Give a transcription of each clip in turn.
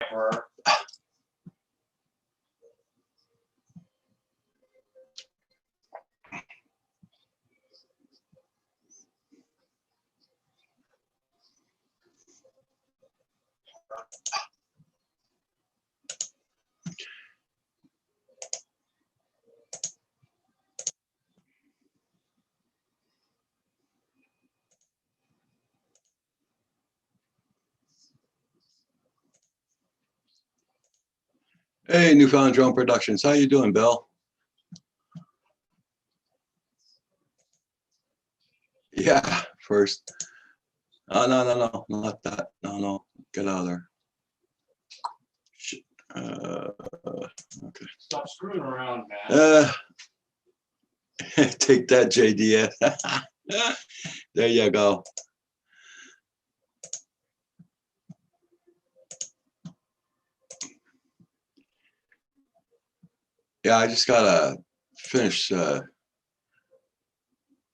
Whatever. Hey, Newfound Drone Productions. How you doing, Bill? Yeah, first. Oh, no, not that. No, get out of there. Shit. Okay. Stop screwing around, man. Take that, JDS. There you go. Yeah, I just gotta finish.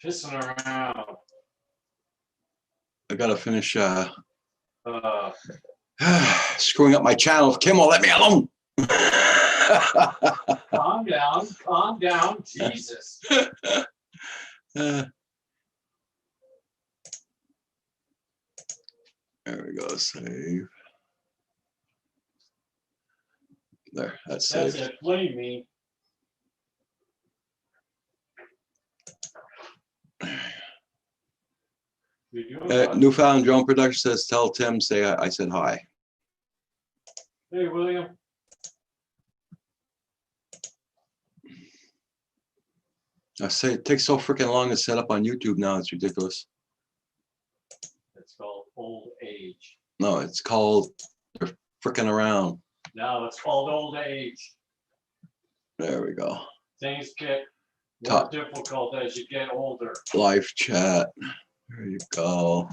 Pissing around. I gotta finish Uh, screwing up my channel. Kim will let me alone. calm down, Jesus. There we go. Save. There, that's That's saved. it. Blame me. You're doing Newfound Drone Production says, tell Tim, say I said hi. Hey, William. I say it takes so freaking long to set up on YouTube now. It's ridiculous. It's called old age. No, it's called they're freaking around. No, it's called old age. There we go. Things get more Top. difficult as you get older. Live chat. There you go.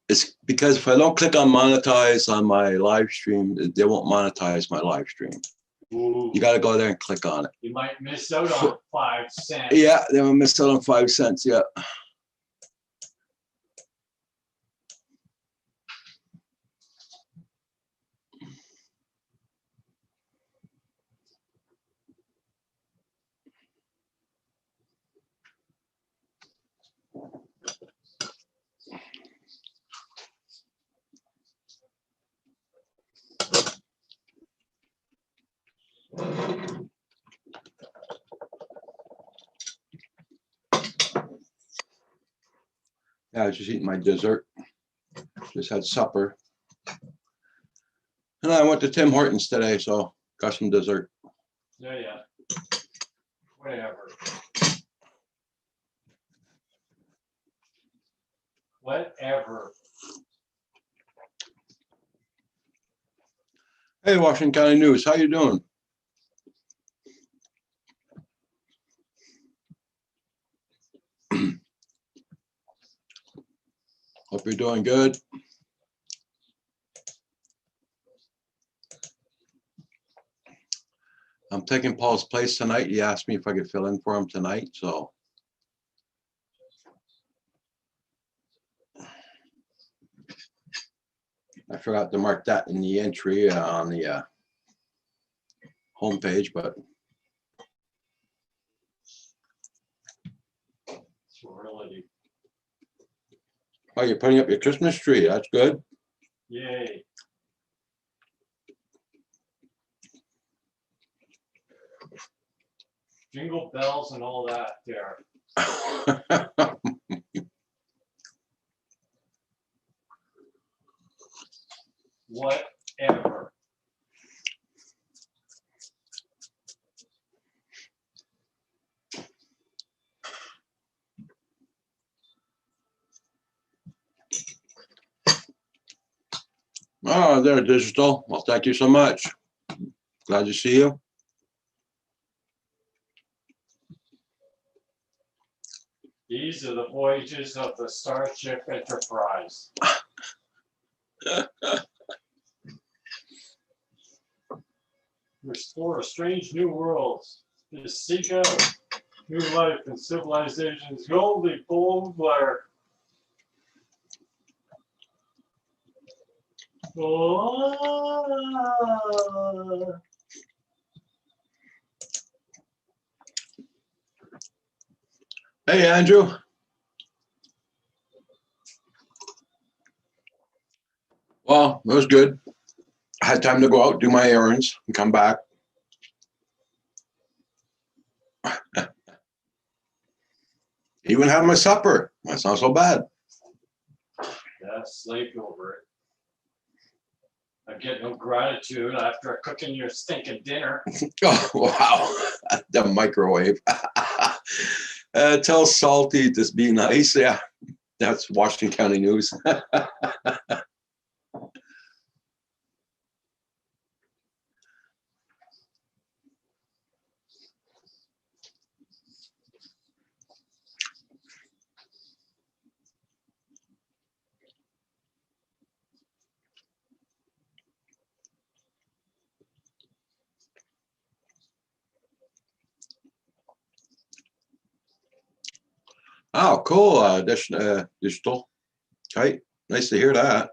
It's because if I don't click on monetize on my live stream, they won't monetize my live stream. Ooh, You got to go there and click on it. you might miss out on 5 cents. Yeah, they will miss out on 5 cents. Yeah. Yeah, I was just eating my dessert. Just had supper. And I went to Tim Hortons today, so got some dessert. Yeah. Whatever. Whatever. Hey, Washington County News, how you doing? Hope you're doing good. I'm taking Paul's place tonight. He asked me if I could fill in for him tonight, so. I forgot to mark that in the entry on the homepage, but It's really. oh, you're putting up your Christmas tree. That's good. Yay. Jingle bells and all that there. Whatever. Oh, there, Digital. Well, thank you so much. Glad to see you. These are the voyages of the Starship Enterprise. Explore strange new worlds. To seek out new life and civilizations. Goldie full of glare. Oh. Hey, Andrew. Well, it was good. I had time to go out, do my errands, and come back. Even had my supper. That's not so bad. Yeah, sleep over it. I get no gratitude after cooking your stinking dinner. Oh, wow. The microwave. Tell Salty to be nice. Yeah, that's Washington County News. Oh, cool. Digital. Right. Nice to hear that.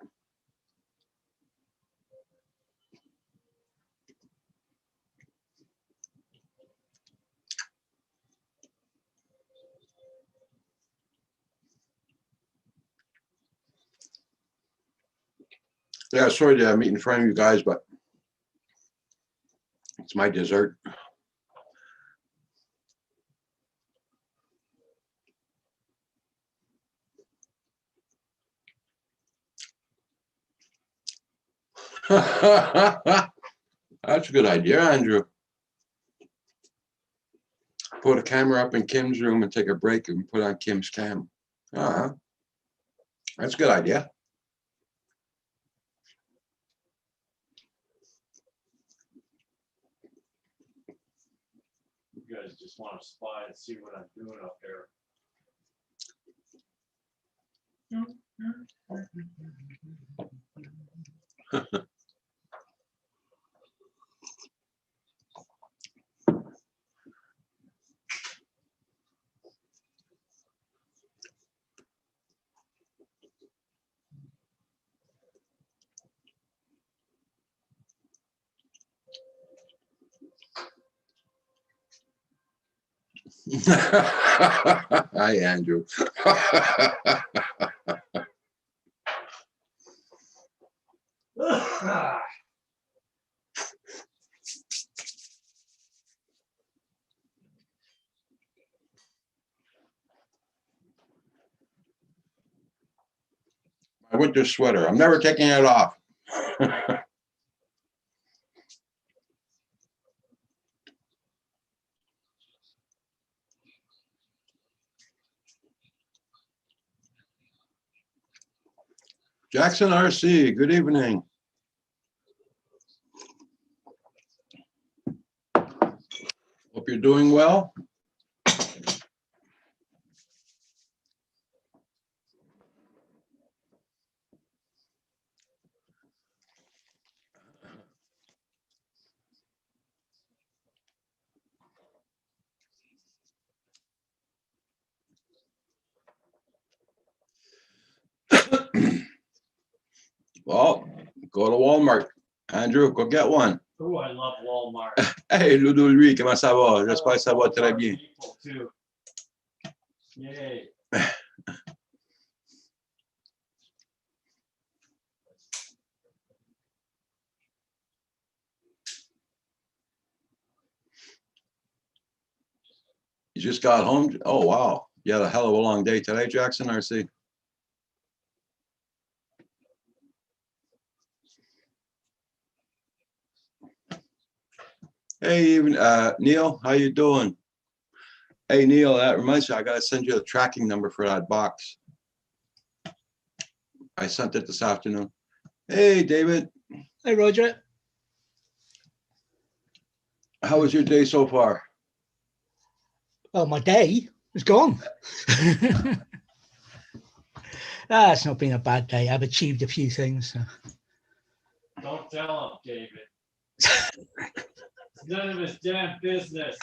Yeah, sorry to meet in front of you guys, but it's my dessert. That's a good idea, Andrew. Put a camera up in Kim's room and take a break and put on Kim's cam. That's a good idea. You guys just want to spy and see what I'm doing up there. Hi, Andrew. My winter sweater. I'm never taking it off. Jackson RC, good evening. Hope you're doing well. Well, go to Walmart. Andrew, go get one. Oh, I love Walmart. Hey, Ludo Louis, comment ça va? J'espère que ça va très Walmart bien. people, too. Yay. You just got home? Oh, wow. You had a hell of a long day today, Jackson RC. Hey, even Neil, how you doing? Hey, Neil, that reminds me, I gotta send you the tracking number for that box. I sent it this afternoon. Hey, David. Hey, Roger. How was your day so far? Oh, my day is gone. It's not been a bad day. I've achieved a few things. So. Don't tell him, David. It's none of his damn business.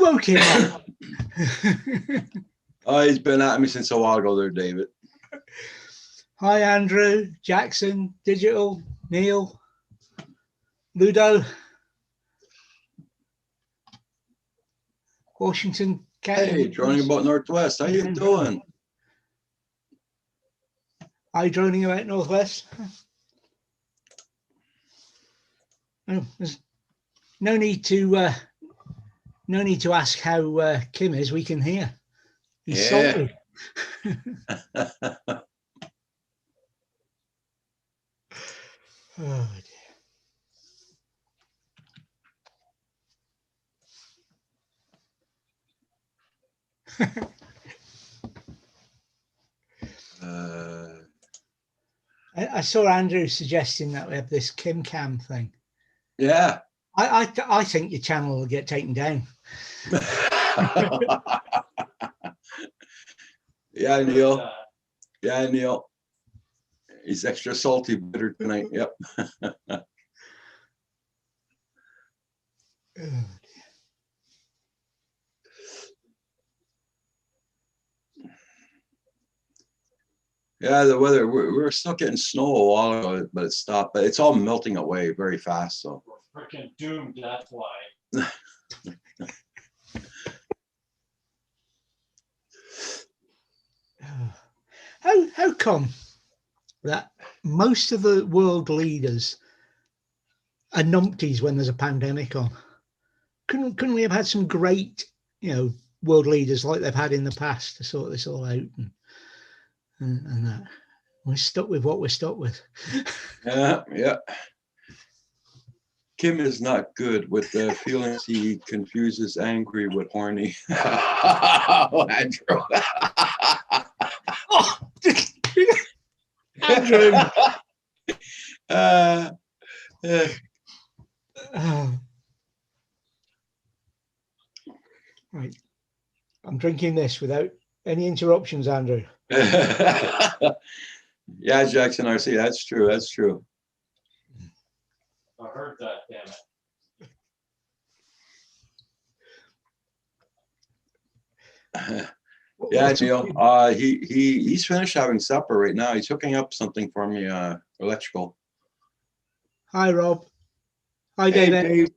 Woke him up. Oh, he's been at me since a while ago there, David. Hi, Andrew, Jackson, Digital, Neil, Ludo, Washington County. Hey, droning about Northwest. How you doing? Are you droning about Northwest? Oh, there's no need to ask how Kim is. We can hear. He's Yeah. salty. Oh, I saw Andrew suggesting that we have this Kim Cam thing. Yeah. I think your channel will get taken down. Yeah, Neil. Yeah, Neil. He's extra salty bitter tonight. Yep. Yeah, the weather, we're still getting snow a while ago, but it stopped. But it's all melting away very fast. So We're freaking doomed, that's why. How come that most of the world leaders are numpties when there's a pandemic on? Couldn't we have had some great, world leaders like they've had in the past to sort this all out and that? We're stuck with what we're stuck with. yeah. Kim is not good with the feelings. He confuses angry with horny. Oh, Andrew. Oh, Andrew. Oh. Right. I'm drinking this without any interruptions, Andrew. Yeah, Jackson RC, that's true. That's true. I heard that, damn it. Yeah, Neil. He's finished having supper right now. He's hooking up something for me, electrical. Hi, Rob. Hi, Hey, David. Dave.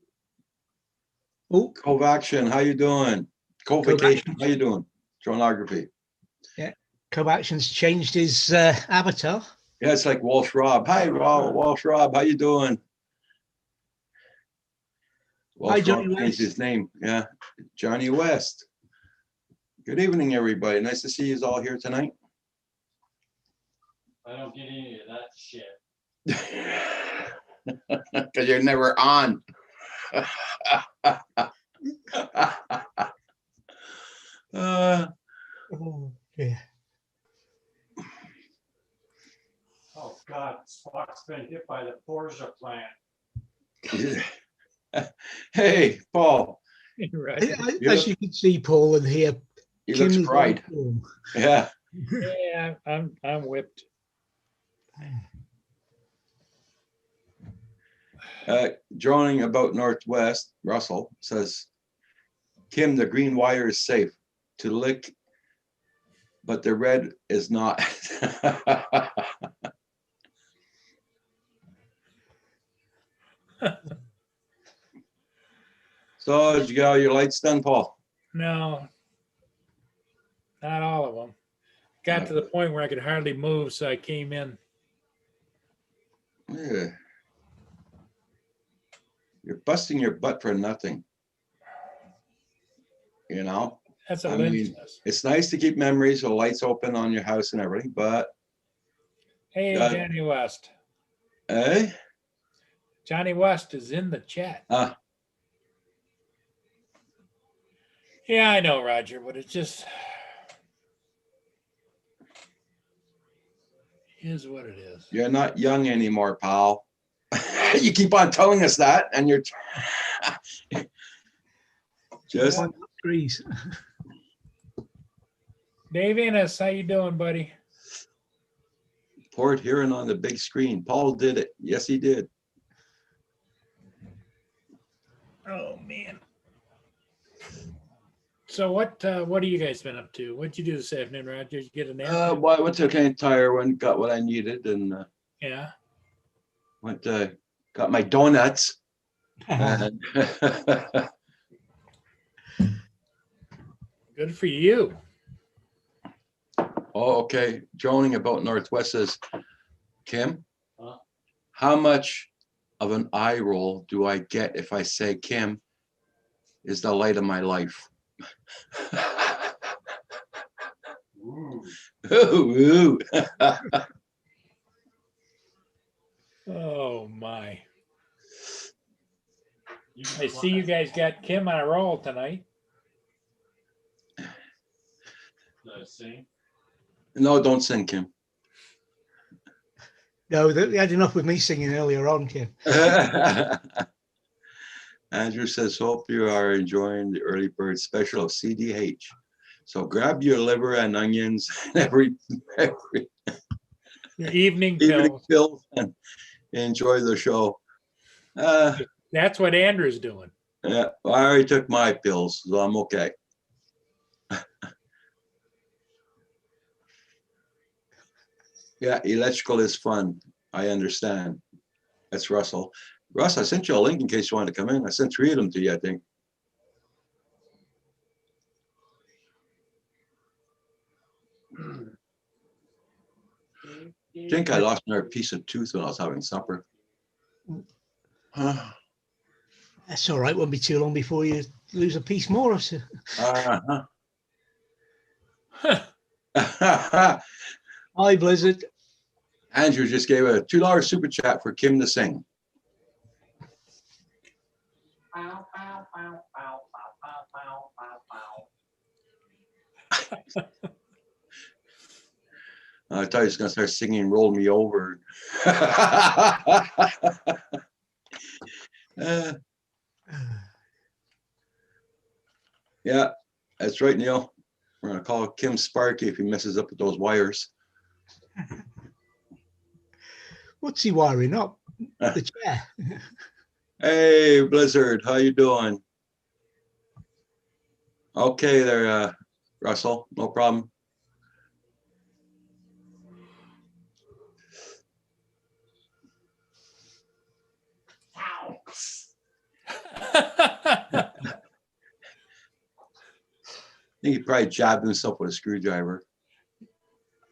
Oh, Covaction, how you doing? Co-vacation, how you doing? Dronography. Yeah, Covaction's changed his avatar. Yeah, it's like Walsh Rob. Hi, Rob. Walsh Rob, how you doing? Walsh Johnny Rob changed West. his name. Yeah, Johnny West. Good evening, everybody. Nice to see you all here tonight. I don't get any of that shit. Because you're never on. Oh, yeah. Oh God, Spock's been hit by the Porsche plant. Hey, Paul. Right. As you can see, Paul, and here, He Kim looks is fried. on Yeah. Yeah, I'm whipped. Droning about Northwest, Russell says, Kim, the green wire is safe to lick, but the red is not. So did you get all your lights done, Paul? No, not all of them. Got to the point where I could hardly move, so I came in. Yeah. You're busting your butt for nothing. You know? That's a I lynch mean, list. it's nice to keep memories of lights open on your house and everything, but Hey, Johnny West. eh? Johnny West is in the chat. Yeah, I know, Roger, but it just is what it is. You're not young anymore, pal. You keep on telling us that, and you're just degrees. Dave Ennis, how you doing, buddy? Port hearing on the big screen. Paul did it. Yes, he did. Oh man. So what have you guys been up to? What'd you do this afternoon, Roger? Did you get a nap? Well, I went to a Canadian Tire, went, got what I needed, and Yeah. went, got my donuts. And Good for you. oh, okay. Droning about Northwest says, Kim, Huh? how much of an eye roll do I get if I say Kim is the light of my life? Ooh. Ooh, ooh. Oh my. You I see you guys got Kim on a roll tonight. sing. No, don't sing, Kim. No, they had enough with me singing earlier on, Kim. Andrew says, hope you are enjoying the early bird special of CDH. So grab your liver and onions and every Your evening evening pills. pill and enjoy the show. That's what Andrew's doing. Yeah, I already took my pills, so I'm okay. Yeah, electrical is fun. I understand. That's Russell. Russ, I sent you a link in case you wanted to come in. I sent 3 of them to you, I think. I think I lost another piece of tooth when I was having supper. That's all right. Won't be too long before you lose a piece more. Uh-huh. Hi, Blizzard. Andrew just gave a $2 super chat for Kim to sing. I thought he was going to start singing Roll Me Over. Yeah, that's right, Neil. We're going to call Kim Sparky if he messes up with those wires. What's he wiring up? The chair. Hey, Blizzard, how you doing? Okay there, Russell, no problem. I think he probably jabbed himself with a screwdriver.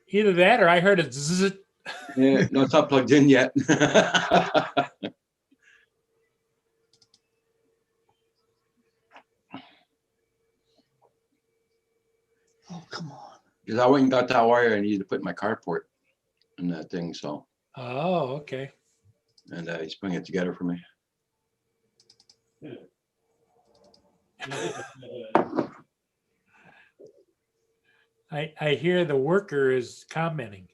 Either that or I heard a zzz. Yeah, no, it's not plugged in yet. Oh, come on. Because I went and got that wire I needed to put in my carport and that thing, so, Oh, okay. and he's putting it together for me. I hear the worker is commenting.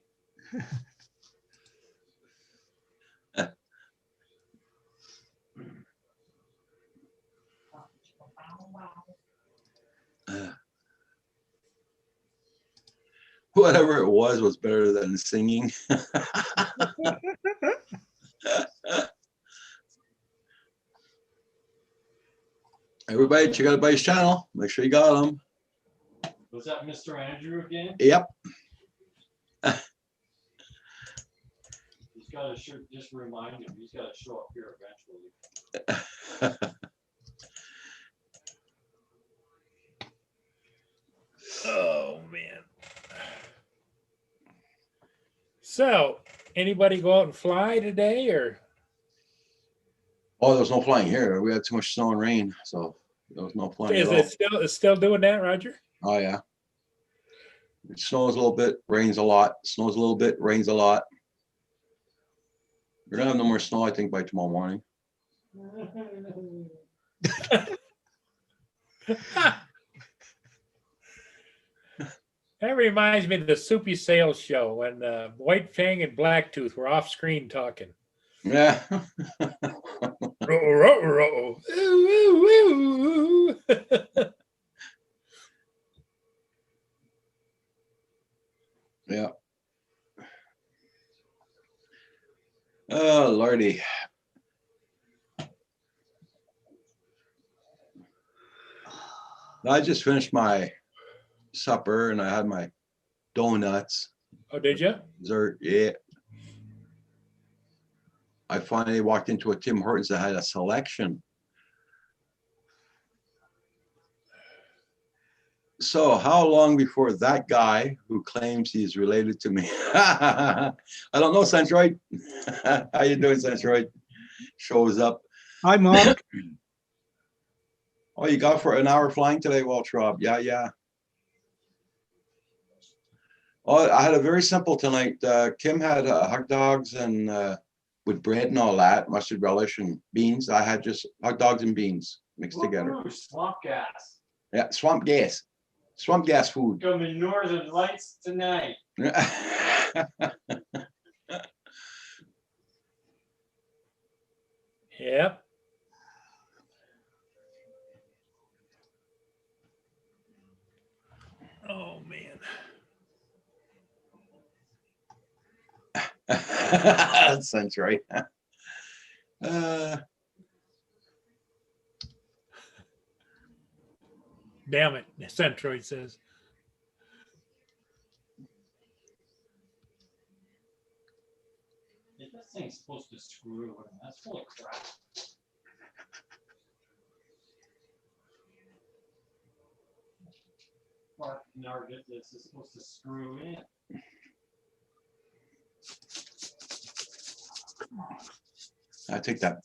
Whatever it was better than singing. Everybody, check out everybody's channel. Make sure you got them. Was that Mr. Andrew again? Yep. He's got to just remind him, he's got to show up here eventually. Oh man. So, anybody go out and fly today, or Oh, there was no flying here. We had too much snow and rain, so there was no flying is at all. it still doing that, Roger? Oh, yeah. It snows a little bit, rains a lot. Snows a little bit, rains a lot. We're gonna have no more snow, I think, by tomorrow morning. That reminds me of the Soupy Sales show when White Fang and Blacktooth were off screen talking. Yeah. Ruh-roh, ruh-roh. Ooh, ooh, ooh. Yeah. Oh, Lordy. I just finished my supper and I had my donuts, Oh, did you? dessert. Yeah. I finally walked into a Tim Hortons that had a selection. So how long before that guy who claims he's related to me? I don't know, Centroid. How you doing, Centroid? Shows up. Hi, Mark. Oh, you got for an hour flying today, Walter Rob. Yeah, yeah. Oh, I had a very simple tonight. Kim had hot dogs and with bread and all that, mustard relish and beans. I had just hot dogs and beans mixed together. Woohoo, swamp gas. Yeah, swamp gas. Swamp gas food. Coming northern lights tonight. Yep. Oh, man. That sounds right. Damn it, Centroid says. This thing's supposed to screw. That's full of crap. But now this is supposed to screw in. I take that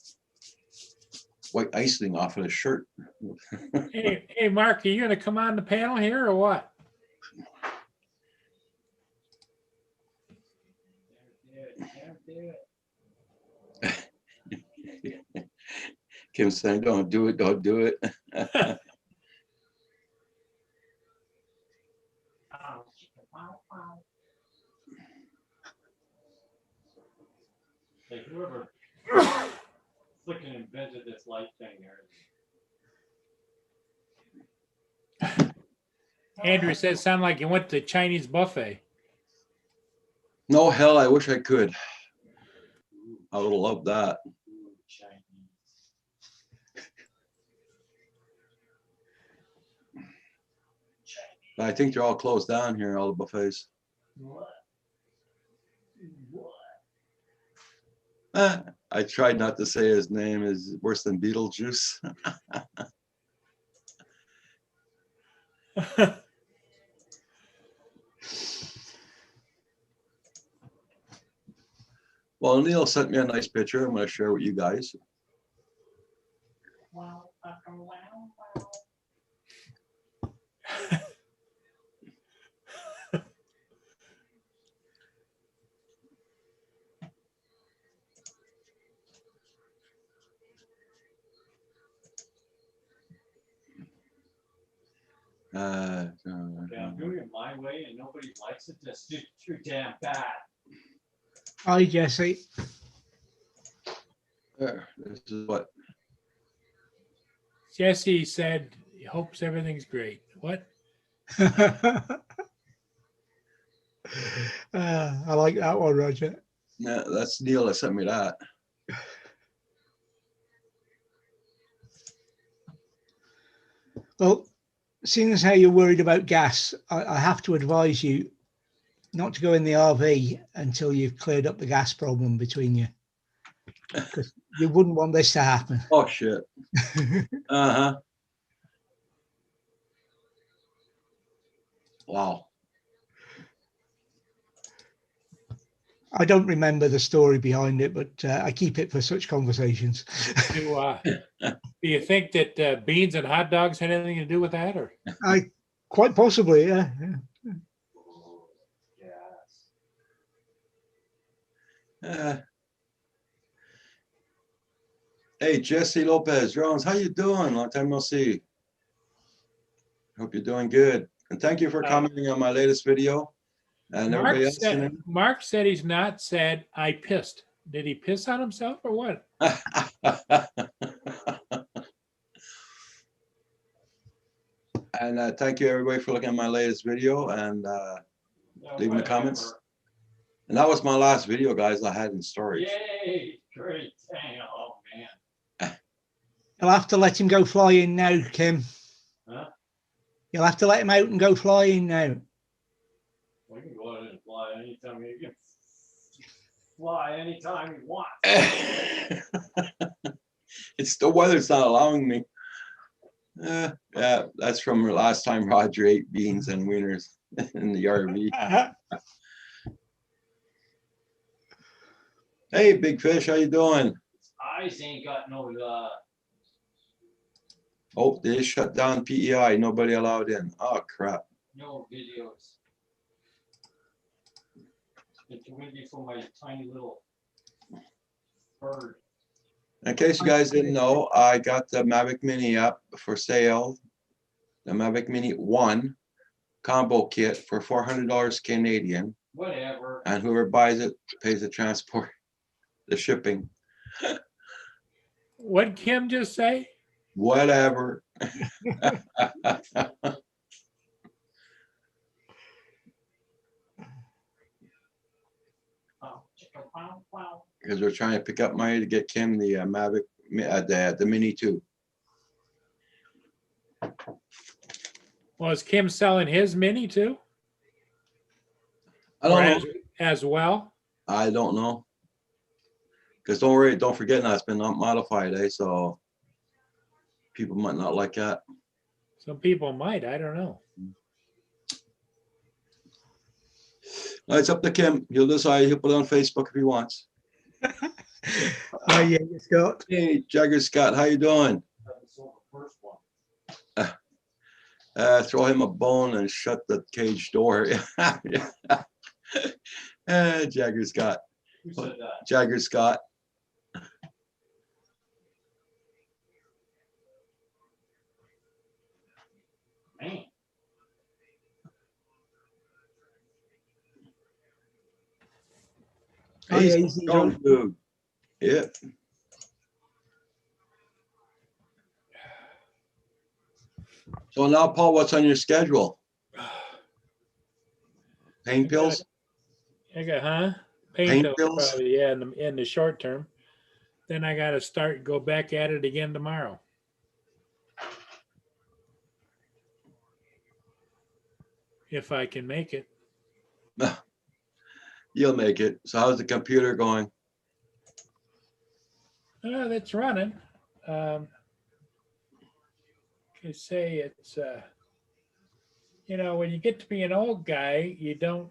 white icing off of the shirt. Hey, Mark, are you going to come on the panel here or what? Kim's saying, don't do it, don't do it. Like whoever freaking invented this light thing here. Andrew says, sound like you went to Chinese buffet. No, hell, I wish I could. I would love that. Ooh, Chinese. But I think they're all closed down here, all the buffets. What? What? I tried not to say his name is worse than Beetlejuice. Well, Neil sent me a nice picture. I'm going to share with you guys. Wow, wow, wow. Okay, I'm doing it my way and nobody likes it. That's just too damn bad. Hi, Jesse. There, this is what. Jesse said he hopes everything's great. What? I like that one, Roger. Yeah, that's Neil that sent me that. Well, seeing as how you're worried about gas, I have to advise you not to go in the RV until you've cleared up the gas problem between you. Because you wouldn't want this to happen. Oh, shit. Uh-huh. Wow. I don't remember the story behind it, but I keep it for such conversations. Do you think that beans and hot dogs had anything to do with that? Or I quite possibly, yeah. Yes. Hey, Jesse Lopez Jones, how you doing? Long time no see. Hope you're doing good. And thank you for commenting on my latest video. And everybody else. Mark said he's not said I pissed. Did he piss on himself or what? And thank you everybody for looking at my latest video and leaving the comments. And that was my last video, guys, I had in storage. Yay! Great. Dang, oh man. I'll have to let him go flying now, Kim. Huh? You'll have to let him out and go flying now. We can go out and fly anytime you can fly anytime you want. It's the weather's not allowing me. Yeah, that's from last time Roger ate beans and wieners in the RV. Hey, big fish, how you doing? Eyes ain't got no Oh, they shut down PEI. Nobody allowed in. Oh, crap. no videos. It's too windy for my tiny little bird. In case you guys didn't know, I got the Mavic Mini up for sale. The Mavic Mini 1 combo kit for $400 Canadian. Whatever. And whoever buys it pays the transport, the shipping, What'd Kim just say? whatever. Oh, chicka, wow, wow. Because we're trying to pick up money to get Kim the Mavic, the Mini 2. Well, is Kim selling his Mini too? I don't Or know. as well? I don't know. Because don't worry, don't forget now, it's been modified, so people might not like that. Some people might. I don't know. It's up to Kim. He'll decide. He'll put it on Facebook if he wants. Oh yeah, Scott. Hey, Jagger Scott, how you doing? Haven't sold the first one. Throw him a bone and shut the cage door. Jagger Scott. Who said that? Jagger Scott. Man. Oh, He's yeah, a he's strong dude. Yeah. So now, Paul, what's on your schedule? Pain pills? I got pain Pain pills pills? probably, yeah, in the short term. Then I got to go back at it again tomorrow. If I can make it. You'll make it. So how's the computer going? That's running. Could say it's when you get to be an old guy, you don't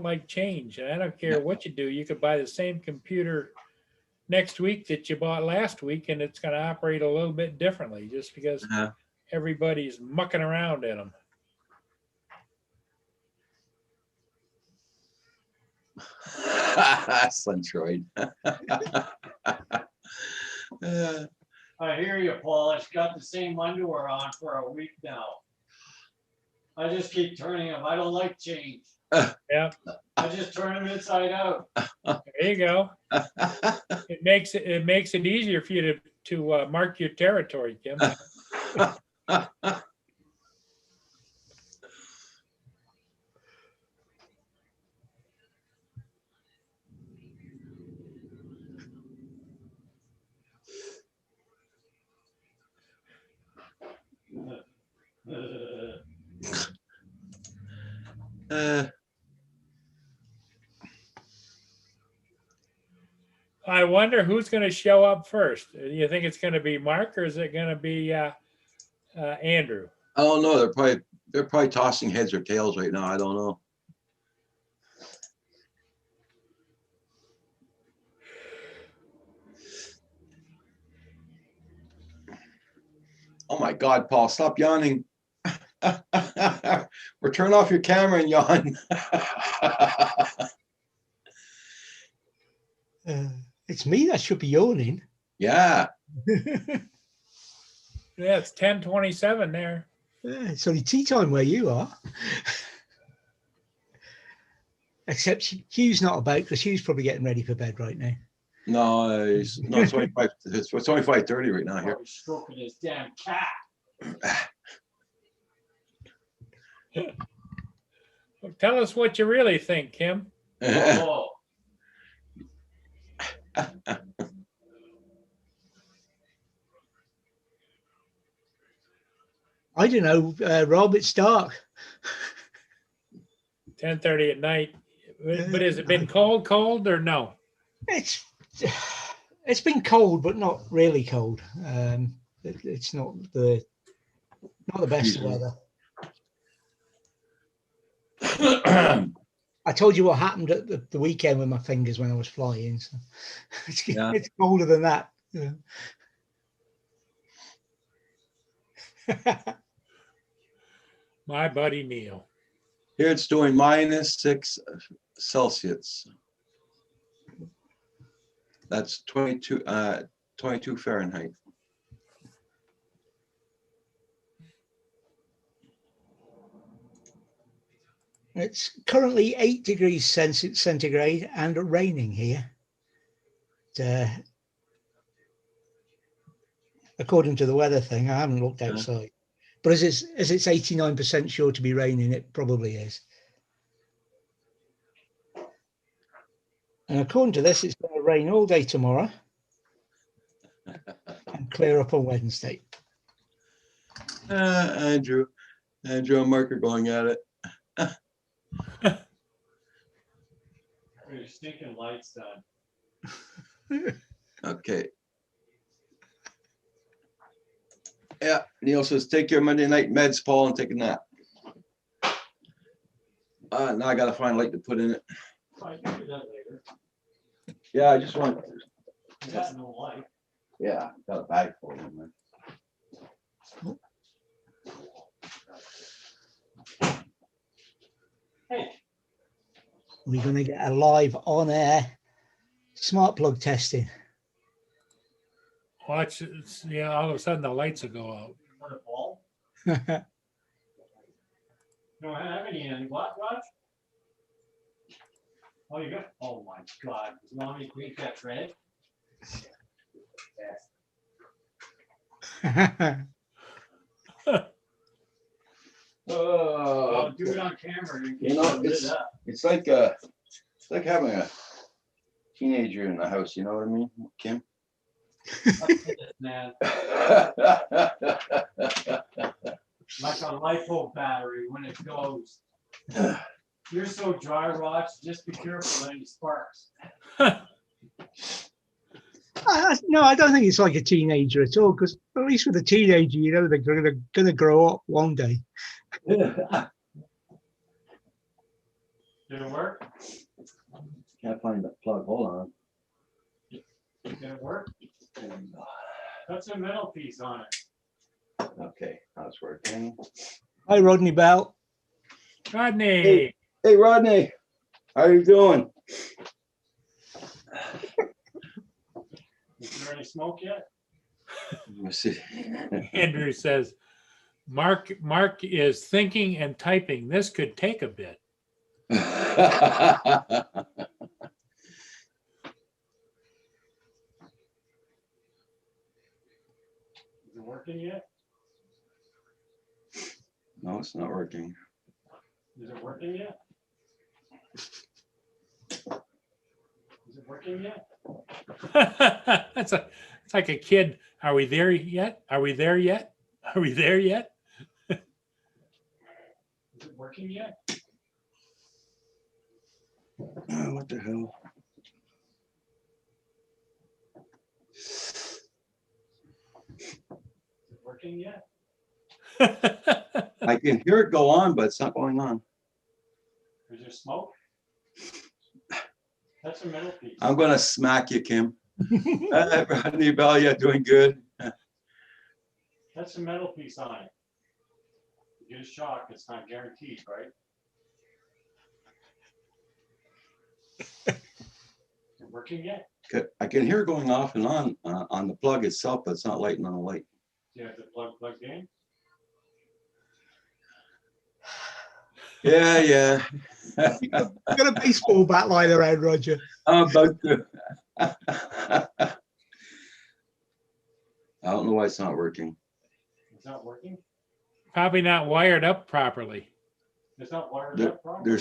like change. And I don't care what you do. You could buy the same computer next week that you bought last week, and it's going to operate a little bit differently just because everybody's mucking around in them. Centroid. I hear you, Paul. I've got the same underwear on for a week now. I just keep turning them. I don't like change. Yeah, I just turn them inside out. there you go. It makes it easier for you to mark your territory, Kim. I wonder who's going to show up first. Do you think it's going to be Mark or is it going to be Andrew? I don't know. They're probably tossing heads or tails right now. I don't know. Oh my God, Paul, stop yawning. Or turn off your camera and yawn. It's me that should be yawning. Yeah. Yeah, it's 10:27 there. It's only tea time where you are. Except Hugh's not about because Hugh's probably getting ready for bed right now. No, it's 25. It's 25:30 right now here. Probably stroking his damn cat. Tell us what you really think, Kim. Oh, I don't know, Rob. It's dark. 10:30 at night. But has it been cold or no? It's been cold, but not really cold. It's not the best of weather. I told you what happened at the weekend with my fingers when I was flying. So Yeah. it's colder than that. My buddy Neil. Here it's doing -6 Celsius. That's 22 Fahrenheit. It's currently 8 degrees centigrade and raining here. According to the weather thing, I haven't looked outside. But as it's 89% sure to be raining, it probably is. And according to this, it's going to rain all day tomorrow and clear up on Wednesday. Andrew and Mark are going at it. Your stinking lights done. Okay. Yeah, Neil says, take your Monday night meds, Paul, and take a nap. Now I gotta find light to put in it. I can do that later. Yeah, I just want, You got no light. yeah, got a bag full of them. Hey, We're going to get a live on air smart plug testing. Watch, yeah, all of a sudden the lights will go out. want a ball? Don't have any in what, Raj? Oh, you got, oh my God, does mommy think that's red? I'll do it on camera. You know, it's like having a teenager in the house, you know what I mean, Kim? Man, like a lipo battery when it goes. You're so dry, Raj, just be careful of any sparks. No, I don't think it's like a teenager at all, because at least with a teenager, you know, they're going to grow up one day. Did it work? Can't find the plug, hold on. Did it work? That's a metal piece on it. Okay, now it's working. Hi, Rodney Bell. Rodney, Hey, Rodney, how are you doing? Is there any smoke yet? Let's see. Andrew says, Mark is thinking and typing. This could take a bit. Is it working yet? No, it's not working. Is it working yet? Is it working yet? It's like a kid. Are we there yet? Are we there yet? Are we there yet? Is it working yet? Oh, what the hell? Is it working yet? I can hear it go on, but it's not going on. Is there smoke? That's a metal piece. I'm gonna smack you, Kim. Rodney Bell, yeah, doing good. That's a metal piece on it. You get a shock, it's not guaranteed, right? Is it working yet? I can hear it going off and on the plug itself, but it's not lighting on the light. Do you have the plug plugged in? Yeah. Got a baseball bat lying around, Roger. I'm about to. I don't know why it's not working. It's not working? Probably not wired up properly. It's not wired There- up properly?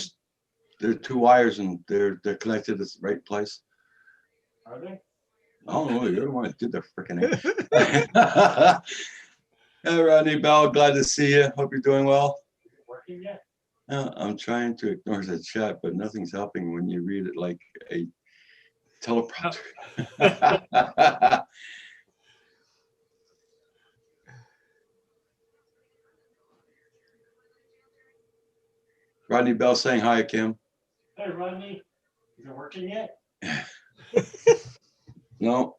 There are two wires and they're connected to the right place. Are they? I don't know. You're the one that did the freaking. Hey, Rodney Bell, glad to see you. Hope you're doing well. Working yet? I'm trying to ignore the chat, but nothing's helping when you read it like a teleprompter. Rodney Bell saying hi, Kim. Hey, Rodney, is it working yet? No.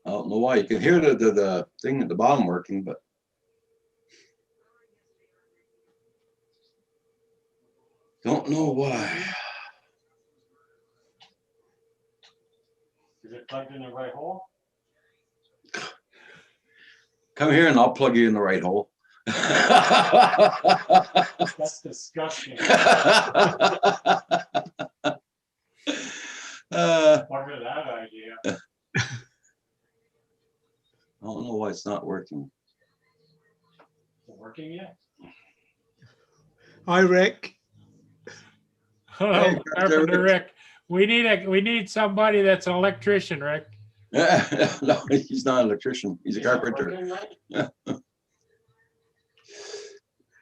I don't know why. You can hear the thing at the bottom working, but don't know why. Is it plugged in the right hole? Come here and I'll plug you in the right hole. That's disgusting. Bugger that idea. I don't know why it's not working. Is it working yet? Hi, Rick. Hello, Hey, Carpenter Rick. We need somebody that's an electrician, Rick. No, he's not an electrician. He's a Is it carpenter. working right?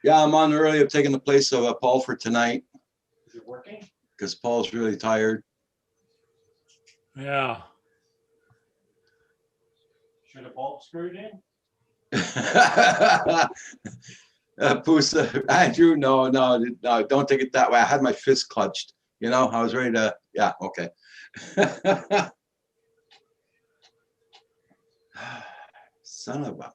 Yeah, I'm on early. I'm taking the place of Paul for tonight Is it working? because Paul's really tired. Yeah. Should the bulb screwed in? Pusa, Andrew, no, don't take it that way. I had my fist clutched. You know, I was ready to, yeah, okay. Son of a,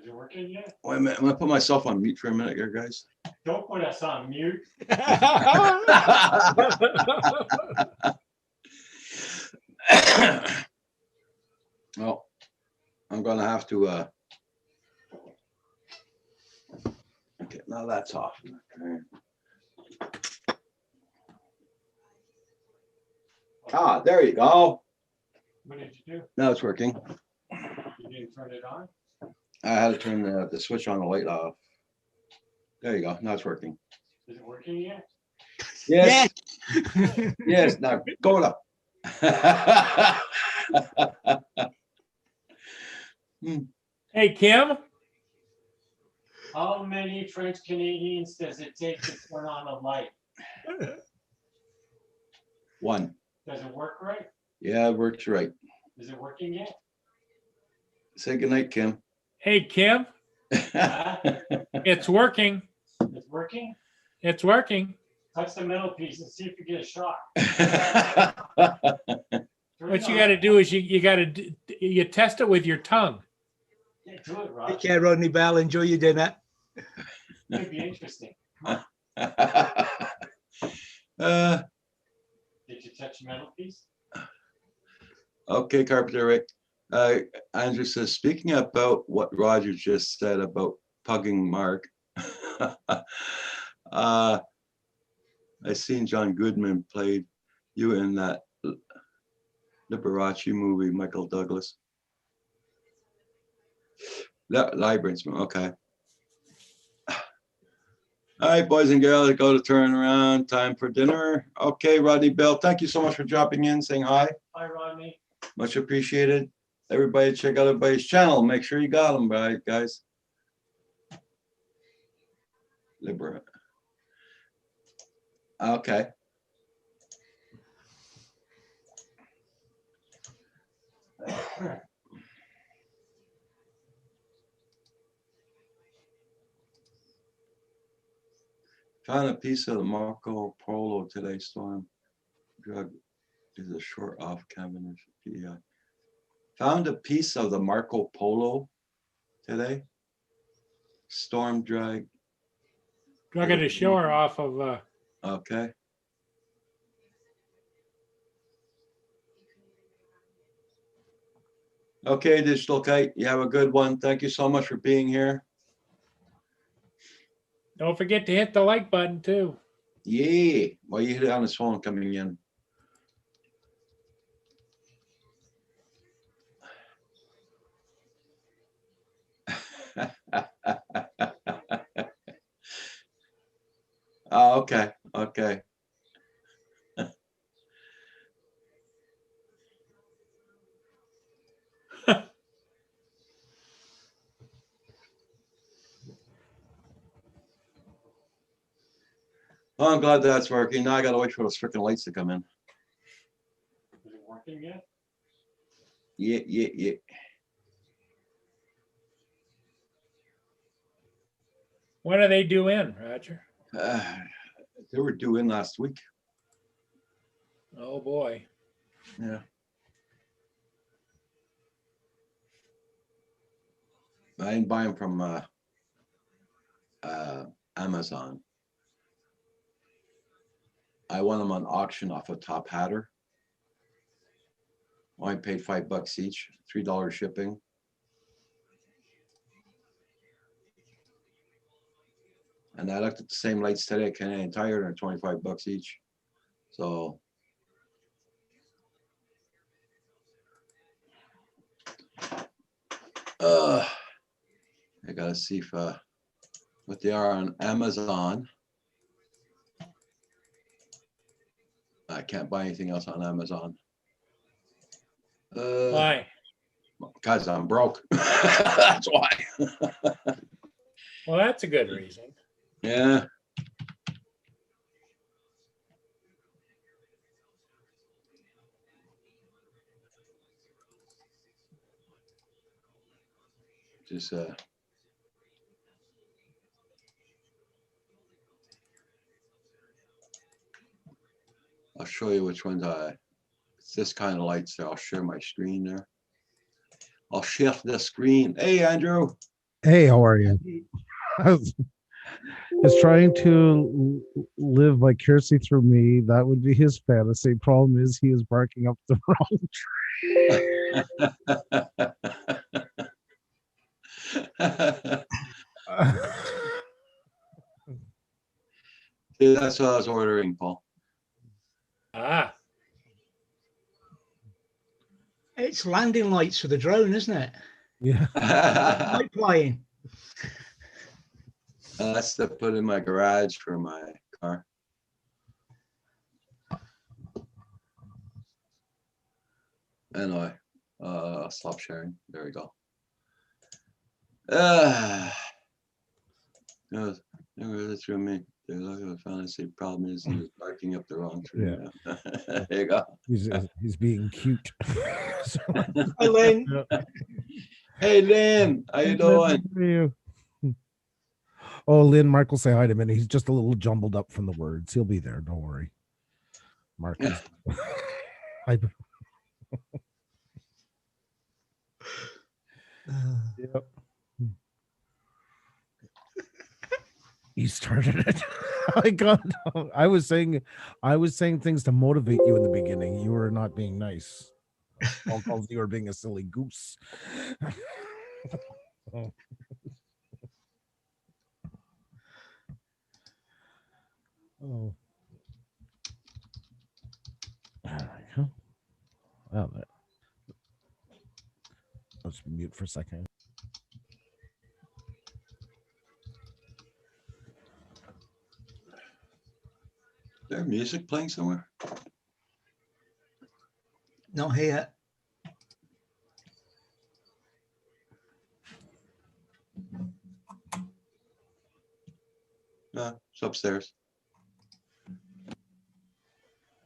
Is it working yet? wait a minute, I'm gonna put myself on mute for a minute here, guys. Don't put us on mute. Well, I'm gonna have to, okay, now that's off. Okay. Ah, there you go. What did you do? Now it's working. You didn't turn it on? I had to turn the switch on the light off. There you go. Now it's working. Is it working yet? Yes. Yes. Now go it up. Hey, Kim. How many French Canadians does it take to turn on a light? One. Does it work right? Yeah, it works right. Is it working yet? Say goodnight, Kim. Hey, Kim. Huh? It's working. It's working? It's working. Touch the metal piece and see if you get a shock. Turn What it you on. got to do is you test it with your tongue. Yeah, do it, Take Roger. care, Rodney Bell. Enjoy your dinner. Could be interesting. Did you touch the metal piece? Okay, Carpenter Rick. Andrew says, speaking about what Roger just said about pugging Mark, I seen John Goodman played you in that Liberace movie, Michael Douglas. Liberaceman, okay. All right, boys and girls, go to turn around. Time for dinner. Okay, Rodney Bell, thank you so much for dropping in, saying hi. Hi, Rodney. Much appreciated. Everybody check out everybody's channel. Make sure you got them, right, guys. Libera. Okay. Found a piece of the Marco Polo today, Storm. Drug is a short off cabin. Yeah. Found a piece of the Marco Polo today. Storm drag. Drug a shore off of. Okay. Okay, Digital Kite, you have a good one. Thank you so much for being here. Don't forget to hit the like button too. Yeah. Well, you hit it on his phone coming in. Oh, okay. Okay. Oh, I'm glad that's working. Now I gotta wait for those freaking lights to come in. Is it working yet? Yeah. When are they due in, Roger? They were due in last week. Oh, boy. Yeah. I didn't buy them from Amazon. I won them on auction off of Top Hatter. I paid $5 each, $3 shipping. And I looked at the same lights today, Canadian Tire, and they're $25 each. So I gotta see if what they are on Amazon. I can't buy anything else on Amazon. Why? Because I'm broke. That's why. Well, that's a good reason. Yeah. Just I'll show you which ones it's this kind of lights there. I'll share my screen there. I'll share the screen. Hey, Andrew. Hey, how are you? I was trying to live vicariously through me. That would be his fantasy. Problem is, he is barking up the wrong tree. Yeah, that's what I was ordering, Paul. Ah, It's landing lights for the drone, isn't it? Yeah. Light flying. That's to put in my garage for my car. Anyway, I'll stop sharing. There we go. No, never through me. They're looking at fantasy. Problem is, he was barking up the wrong tree. Yeah. There you go. He's being cute. So- Hi, Lynn. Hey, Lynn, how you doing? How are you? Oh, Lynn, Mark will say hi to him, and he's just a little jumbled up from the words. He'll be there. Don't worry. Mark is. Hi. Yep. You started it. I got. I was saying things to motivate you in the beginning. You were not being nice. Paul calls you were being a silly goose. Oh. There we go. Well, let's mute for a second. Is there music playing somewhere? Not here. No, it's upstairs.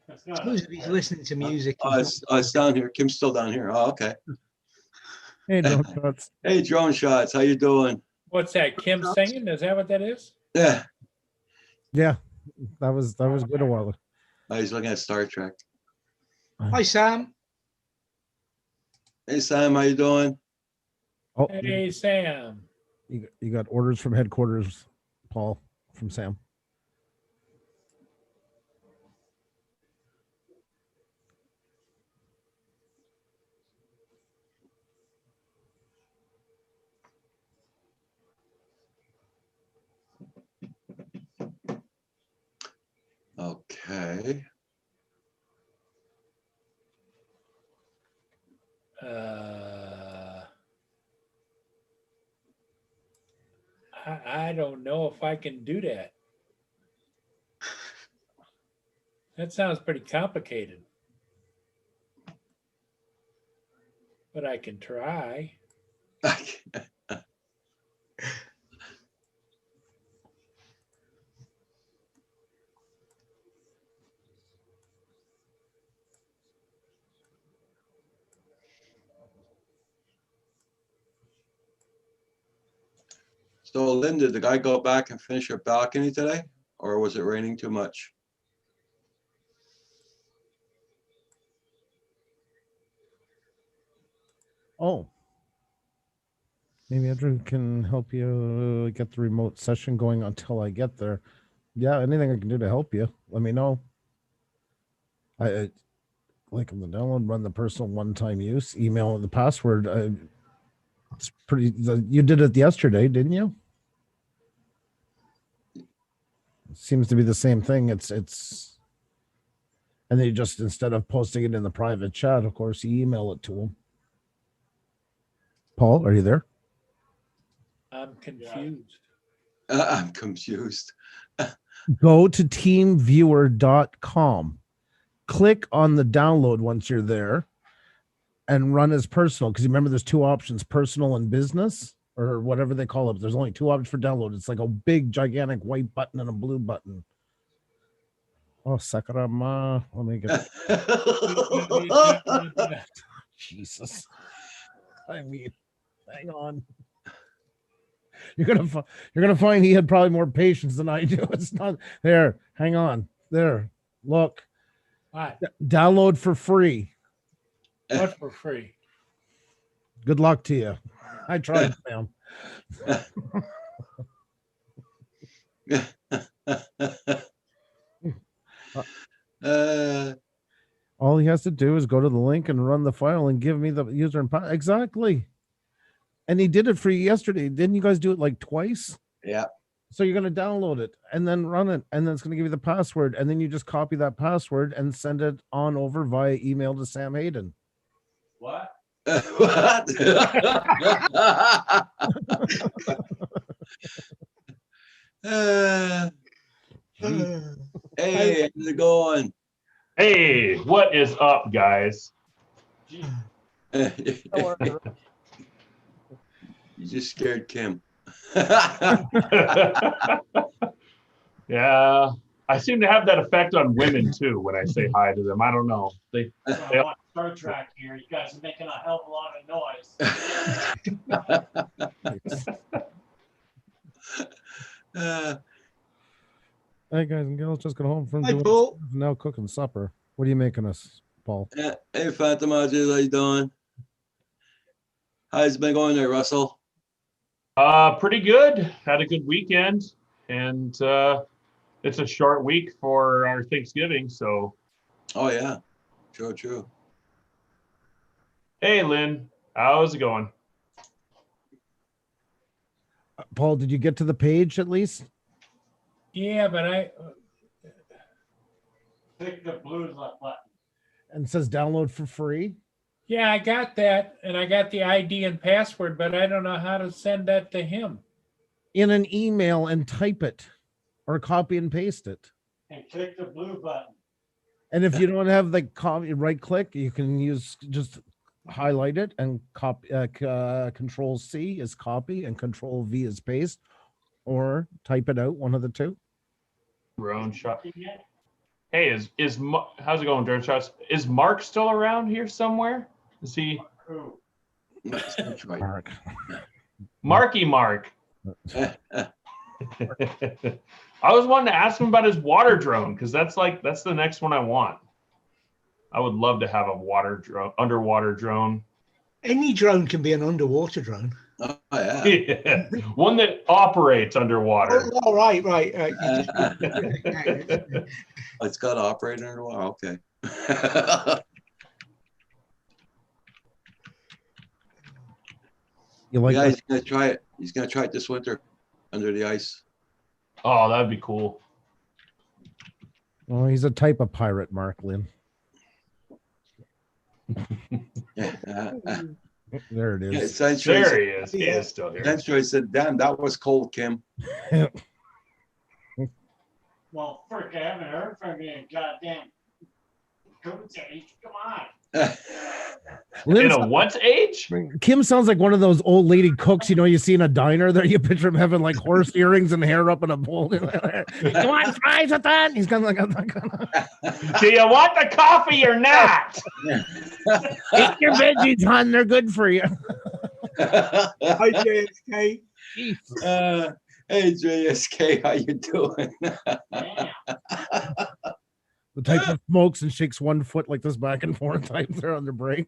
That's not. Suppose if he's listening to music. Oh, it's down here. Kim's still down here. Oh, okay. Hey, drone shots. Hey, drone shots. How you doing? what's that? Kim singing? Is that what that is? Yeah. Yeah, that was good a while ago. Oh, he's looking at Star Trek. Hi, Sam. Hey, Sam, how you doing? Oh, Hey, Sam. you got orders from headquarters, Paul, from Sam. Okay. I don't know if I can do that. That sounds pretty complicated. But I can try. So Lynn, did the guy go back and finish your balcony today? Or was it raining too much? Oh. Maybe Andrew can help you get the remote session going until I get there. Yeah, anything I can do to help you, let me know. I like on the download, run the personal one-time use, email the password. It's pretty. You did it yesterday, didn't you? It seems to be the same thing. It's, and then you just, instead of posting it in the private chat, of course, you email it to them. Paul, are you there? I'm confused. I'm confused. Go to teamviewer.com. Click on the download once you're there and run as personal. Because remember, there's two options, personal and business, or whatever they call it. There's only two options for download. It's like a big, gigantic white button and a blue button. Oh, Sakurama. Let me get Jesus. I mean, hang on. You're gonna find he had probably more patience than I do. It's not there. Hang on. There. Look. What? Download for free. What for free? Good luck to you. I tried, Sam. All he has to do is go to the link and run the file and give me the user and password. Exactly. And he did it for you yesterday. Didn't you guys do it like twice? Yeah. So you're going to download it and then run it, and then it's going to give you the password, and then you just copy that password and send it on over via email to Sam Hayden. What? What? Hey, how's it going? Hey, what is up, guys? Gee, You just scared Kim. Yeah, I seem to have that effect on women too when I say hi to them. I don't know. They I want Star Trek here. You guys are making a hell of a lot of noise. Hey guys and girls, just got home from Hi, doing Paul. now cooking supper. What are you making us, Paul? Hey, Phantom, how you doing? How's it been going there, Russell? pretty good. Had a good weekend, and it's a short week for our Thanksgiving. So, Oh, yeah. True, true. hey, Lynn, how's it going? Paul, did you get to the page at least? Yeah, but I Click the blue button. And it says download for free. yeah, I got that, and I got the ID and password, but I don't know how to send that to him. In an email and type it or copy and paste it. And click the blue button. And if you don't have the copy, right click, you can use just highlight it and copy. Control C is copy and Control V is paste, or type it out. One of the two. Drone shot. Hey, how's it going, Drone Shots? Is Mark still around here somewhere? Is he Ooh. That's right. Mark. Marky Mark? I was wanting to ask him about his water drone because that's the next one I want. I would love to have a underwater drone. Any drone can be an underwater drone. Oh, yeah. Yeah. One that operates underwater. Oh, right. It's got to operate underwater. Okay. You like Yeah, that? he's gonna try it. He's gonna try it this winter under the ice. Oh, that'd be cool. Oh, he's a type of pirate, Mark Lynn. There it Yeah, is. There he is. He is still here. Century said, "Damn, that was cold, Kim." Well, frick, I haven't heard from you in goddamn Coach age. Come on. In a what age? Kim sounds like one of those old lady cooks, you see in a diner there. You picture him having like horse earrings and hair up in a bowl. You want fries with that? He's kind of like, Do you want the coffee or not? eat your veggies, hon. They're good for you. Hi, JSK. Hey, JSK, how you doing? Damn. The type that smokes and shakes one foot like this back and forth times they're on the break.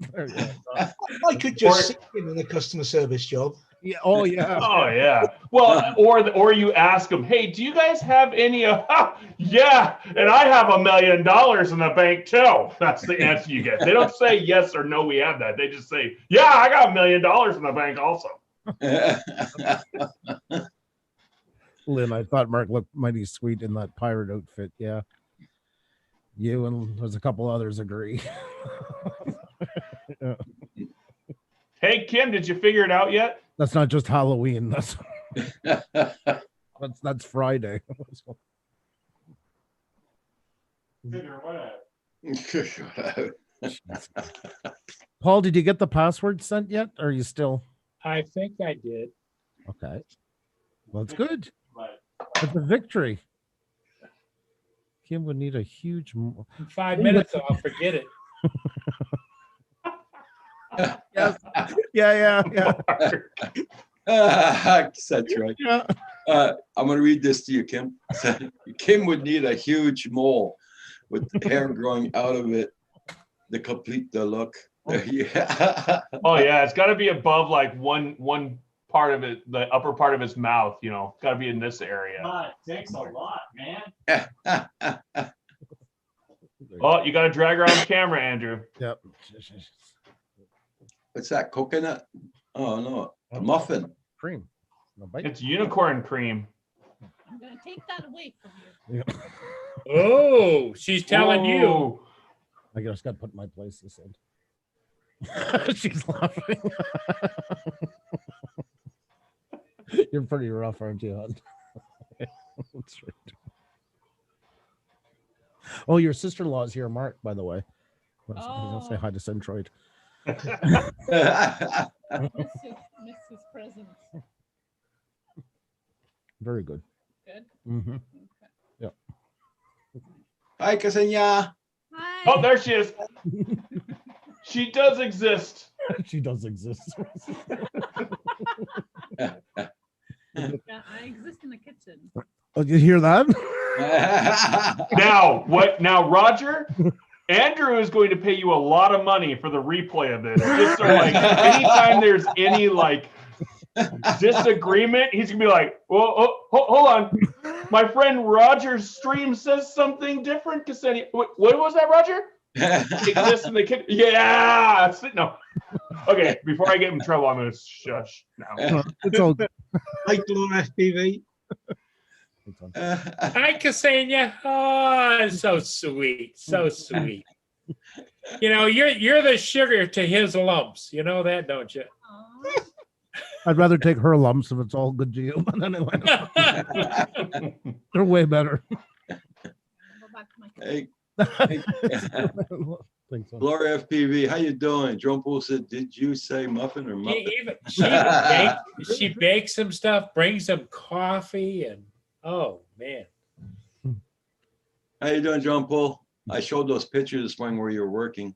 I could just sit in a customer service job. Yeah. Oh yeah. Oh yeah. Well, or you ask them, hey, do you guys have any? Yeah, and I have $1 million in the bank too. That's the answer you get. They don't say yes or no, we have that. They just say, yeah, I got $1 million in the bank also. Lynn, I thought Mark looked mighty sweet in that pirate outfit. Yeah. You and there's a couple others agree. Yeah. Hey Kim, did you figure it out yet? That's not just Halloween. That's Friday. Figure what out. Paul, did you get the password sent yet? Or are you still I think I did. okay? Well, that's good. But It's a victory. Kim would need a huge. In 5 minutes, I'll forget it. Yes. Yeah. That's right. Yeah. I'm going to read this to you, Kim. Kim would need a huge mole with hair growing out of it to complete the look. Yeah. Oh yeah, it's got to be above like one part of it, the upper part of his mouth. You know, got to be in this area. God, it takes a lot, man. Oh, you got to drag her on camera, Andrew. Yep. What's that? Coconut? Oh no, a muffin. Cream. No bite. It's unicorn cream. I'm gonna take that away from you. Yeah. Oh, she's telling you. Whoa. I just got to put my place this in. She's laughing. You're pretty rough, aren't you, hon? That's right. Oh, your sister-in-law's here, Mark, by the way. I'll say hi to Centroid. Miss his presence. Very good. Good. Mm-hmm. Okay. Hi, Ksenia. Hi. Oh, there she is. She does exist. She does exist. Yeah, I exist in the kitchen. Oh, you hear that? Now, what? Now, Roger, Andrew is going to pay you a lot of money for the replay of this. Just so, like, anytime there's any like disagreement, he's gonna be like, "Well, hold on, my friend Roger's stream says something different." Ksenia, what was that, Roger? Exists in the kitchen. Yeah. No. Okay. Before I get in trouble, I'm gonna shush now. It's all good. Hi, Laura FPV. It's all- Hi, Ksenia. Oh, so sweet. So sweet. You know, you're the sugar to his lumps. You know that, don't you? Aw. I'd rather take her lumps if it's all good to you. But anyway, they're way better. Go back to my kitchen. Hey, Think so. Laura FPV, how you doing? Jerome Poole said, "Did you say muffin or muffin?" She bakes some stuff, brings some coffee, and oh man. How you doing, John Paul? I showed those pictures this morning where you were working.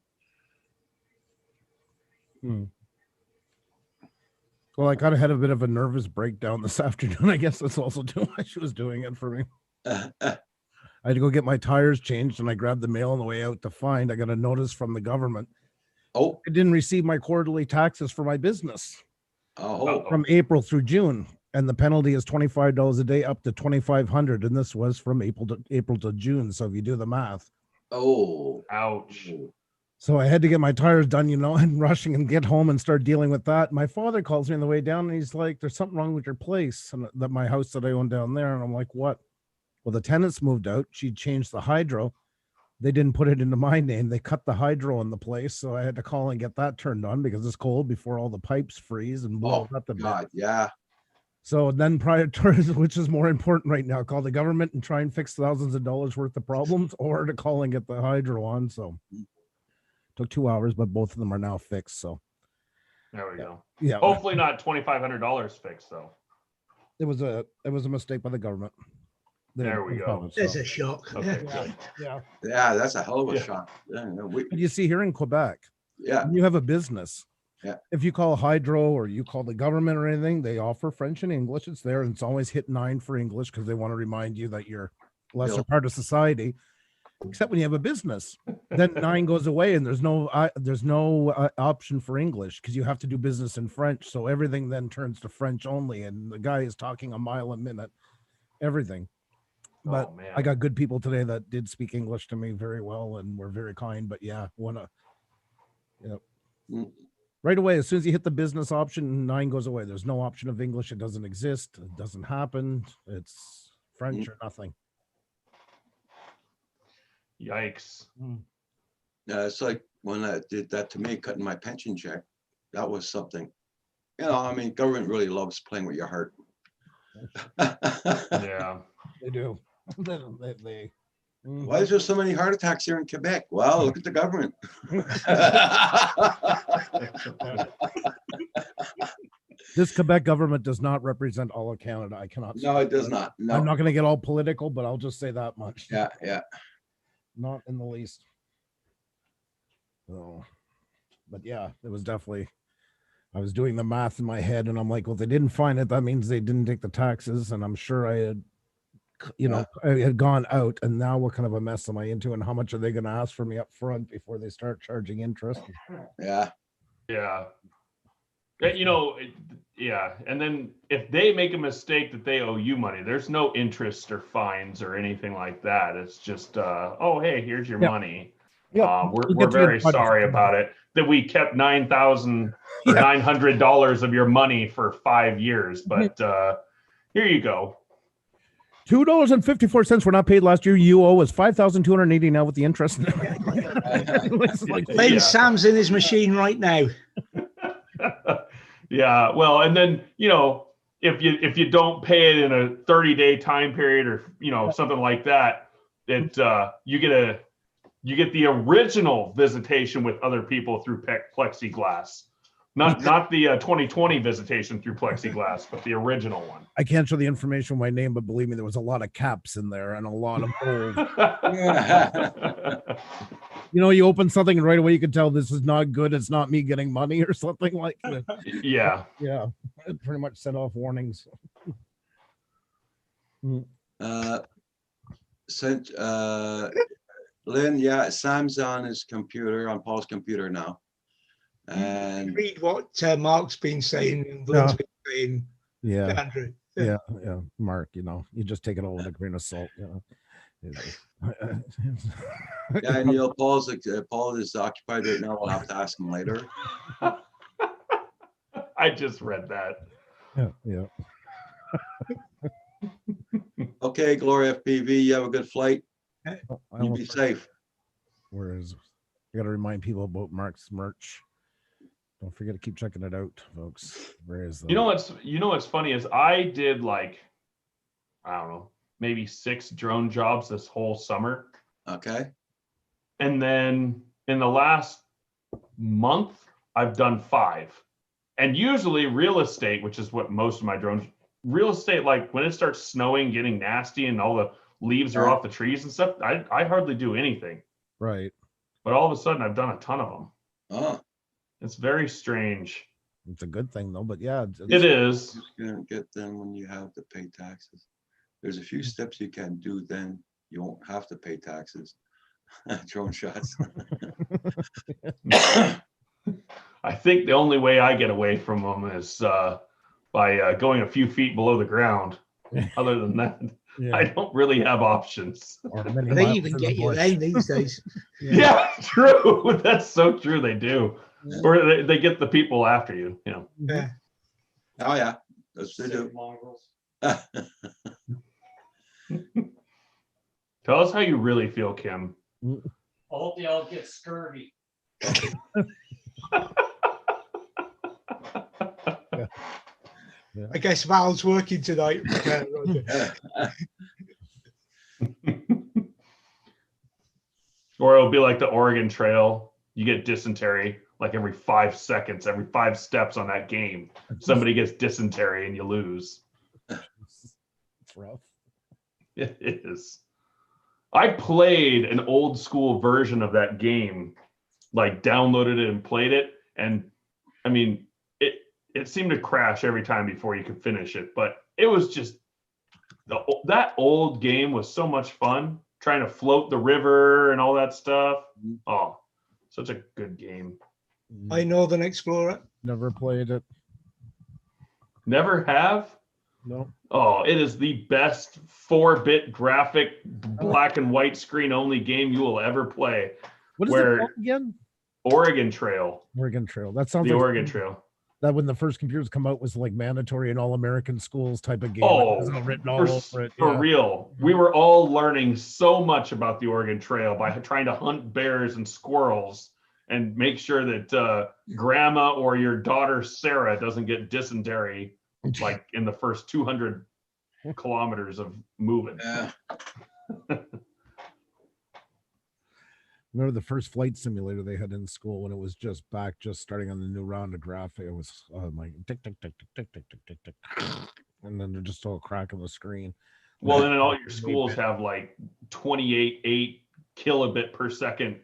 Well, I kind of had a bit of a nervous breakdown this afternoon. I guess that's also too why she was doing it for me. I had to go get my tires changed, and I grabbed the mail on the way out to find I got a notice from the government. Oh, I didn't receive my quarterly taxes for my business oh, from April through June, and the penalty is $25 a day up to $2,500, and this was from April to June. So if you do the math, oh. Ouch. so I had to get my tires done, and rushing and get home and start dealing with that. My father calls me on the way down, and he's like, "There's something wrong with your place and that my house that I own down there," and I'm like, "What?" Well, the tenants moved out. She changed the hydro. They didn't put it into my name. They cut the hydro in the place. So I had to call and get that turned on because it's cold before all the pipes freeze and blow Oh, up the bed. God, yeah. So then prior to, which is more important right now, call the government and try and fix thousands of dollars worth of problems, or to call and get the hydro on. So took 2 hours, but both of them are now fixed. So There we go. yeah, Hopefully not $2,500 fixed though. it was a mistake by the government. They There didn't we confirm go. it, so. There's a shock. Okay, Yeah. good. Yeah. Yeah, that's a hell of a Yeah. shot. Yeah, But you see, here in Quebec, yeah. when you have a business, If you call Hydro or you call the government or anything, they offer French and English. It's there, and it's always hit 9 for English because they want to remind you that you're lesser Bill. part of society. Except when you have a business, then 9 goes away, and there's no option for English because you have to do business in French. So everything then turns to French only, and the guy is talking a mile a minute. Everything. But Oh, man. I got good people today that did speak English to me very well and were very kind. But yeah, Mm. right away, as soon as you hit the business option, 9 goes away. There's no option of English. It doesn't exist. It doesn't happen. It's French or nothing. Yikes. It's like when I did that to me, cutting my pension check. That was something. You know, I mean, government really loves playing with your heart. Yeah. They do. They Why is there so many heart attacks here in Quebec? Well, look at the government. This Quebec government does not represent all of Canada. I cannot. No, it does not. I'm No. not going to get all political, but I'll just say that much. Yeah, yeah. Not in the least. So, but yeah, it was definitely. I was doing the math in my head, and I'm like, well, they didn't find it. That means they didn't take the taxes, and I'm sure I had, I had gone out, and now what kind of a mess am I into, and how much are they going to ask for me up front before they start charging interest? Yeah. Yeah. Yeah. And then if they make a mistake that they owe you money, there's no interest or fines or anything like that. It's just, oh, hey, here's your Yeah. money. Yeah, We're very sorry about it that we kept $9,900 of your money for 5 years, but here you go. $2.54 were not paid last year. You owe us $5,280 now with the interest. It's like, Ben Yeah. Sam's in his machine right now. Yeah, well, and then if you don't pay it in a 30-day time period or something like that, you get the original visitation with other people through plexiglass, not the 2020 visitation through plexiglass, but the original one. I can't show the information with my name, but believe me, there was a lot of caps in there and a lot of gold. You open something and right away you can tell this is not good. It's not me getting money or something like that. Yeah. Yeah, it pretty much set off warnings. Sent Lynn, yeah, Sam's on his computer, on Paul's computer now. And Read what Mark's been saying and Glenn's been saying, Yeah, Andrew. yeah. Mark, you just take it all with a grain of salt. yeah, Neil, Paul is occupied right now. We'll have to ask him later. I just read that. Yeah. Okay, Gloria FPV, you have a good flight. You be safe. Whereas you got to remind people about Mark's merch. Don't forget to keep checking it out, folks. Where is the? What's funny is I did I don't know, maybe 6 drone jobs this whole summer. Okay. And then in the last month, I've done 5. And usually real estate, which is what most of my drones, real estate, like when it starts snowing, getting nasty and all the leaves are off the trees and stuff, I hardly do anything. Right. But all of a sudden I've done a ton of them. Oh, It's very strange. It's a good thing though, but yeah. It is. just gonna get them when you have to pay taxes. There's a few steps you can do, then you won't have to pay taxes. Drone shots. I think the only way I get away from them is by going a few feet below the ground. Other than that, I don't really have options. They even get you then these days. Yeah, true. That's so true. They do. Or they get the people after you, Yeah. Oh yeah, that's they do. Sick mongrels. Tell us how you really feel, Kim. I hope they all get scurvy. I guess Val's working tonight. Or it'll be like the Oregon Trail. You get dysentery like every 5 seconds, every 5 steps on that game. Somebody gets dysentery and you lose. It's rough. It is. I played an old school version of that game, like downloaded it and played it. And I mean, it seemed to crash every time before you could finish it, but it was just that old game was so much fun trying to float the river and all that stuff. Oh, such a good game. I Northern Explorer. Never played it. Never have? No. Oh, it is the best 4-bit graphic black and white screen only game you will ever play. What is Where- it called again? Oregon Trail. Oregon Trail. That sounds The like Oregon Trail. that when the first computers come out was like mandatory in all American schools type of game. Oh, It was all written all over it. For yeah. real. We were all learning so much about the Oregon Trail by trying to hunt bears and squirrels and make sure that grandma or your daughter Sarah doesn't get dysentery like in the first 200 kilometers of moving. Yeah. Remember the first flight simulator they had in school when it was just starting on the new round of graphic. It was like tick tick tick tick tick tick tick tick tick, and then they're just all crack on the screen. Well, then all your schools have like 28.8 kilobit per second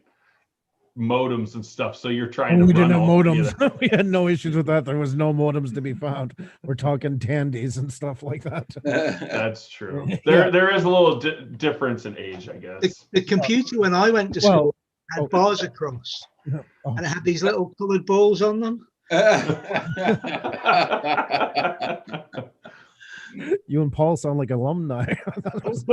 modems and stuff. So you're trying to We run didn't have all three of modems. We had no issues with that. There was no modems to be found. We're talking Tandies and stuff like that. That's true. Yeah. There is a little difference in age, I guess. The computer when I went to school Well, had bars across, oh, and it had these little coloured balls on them. you and Paul sound like alumni. That was-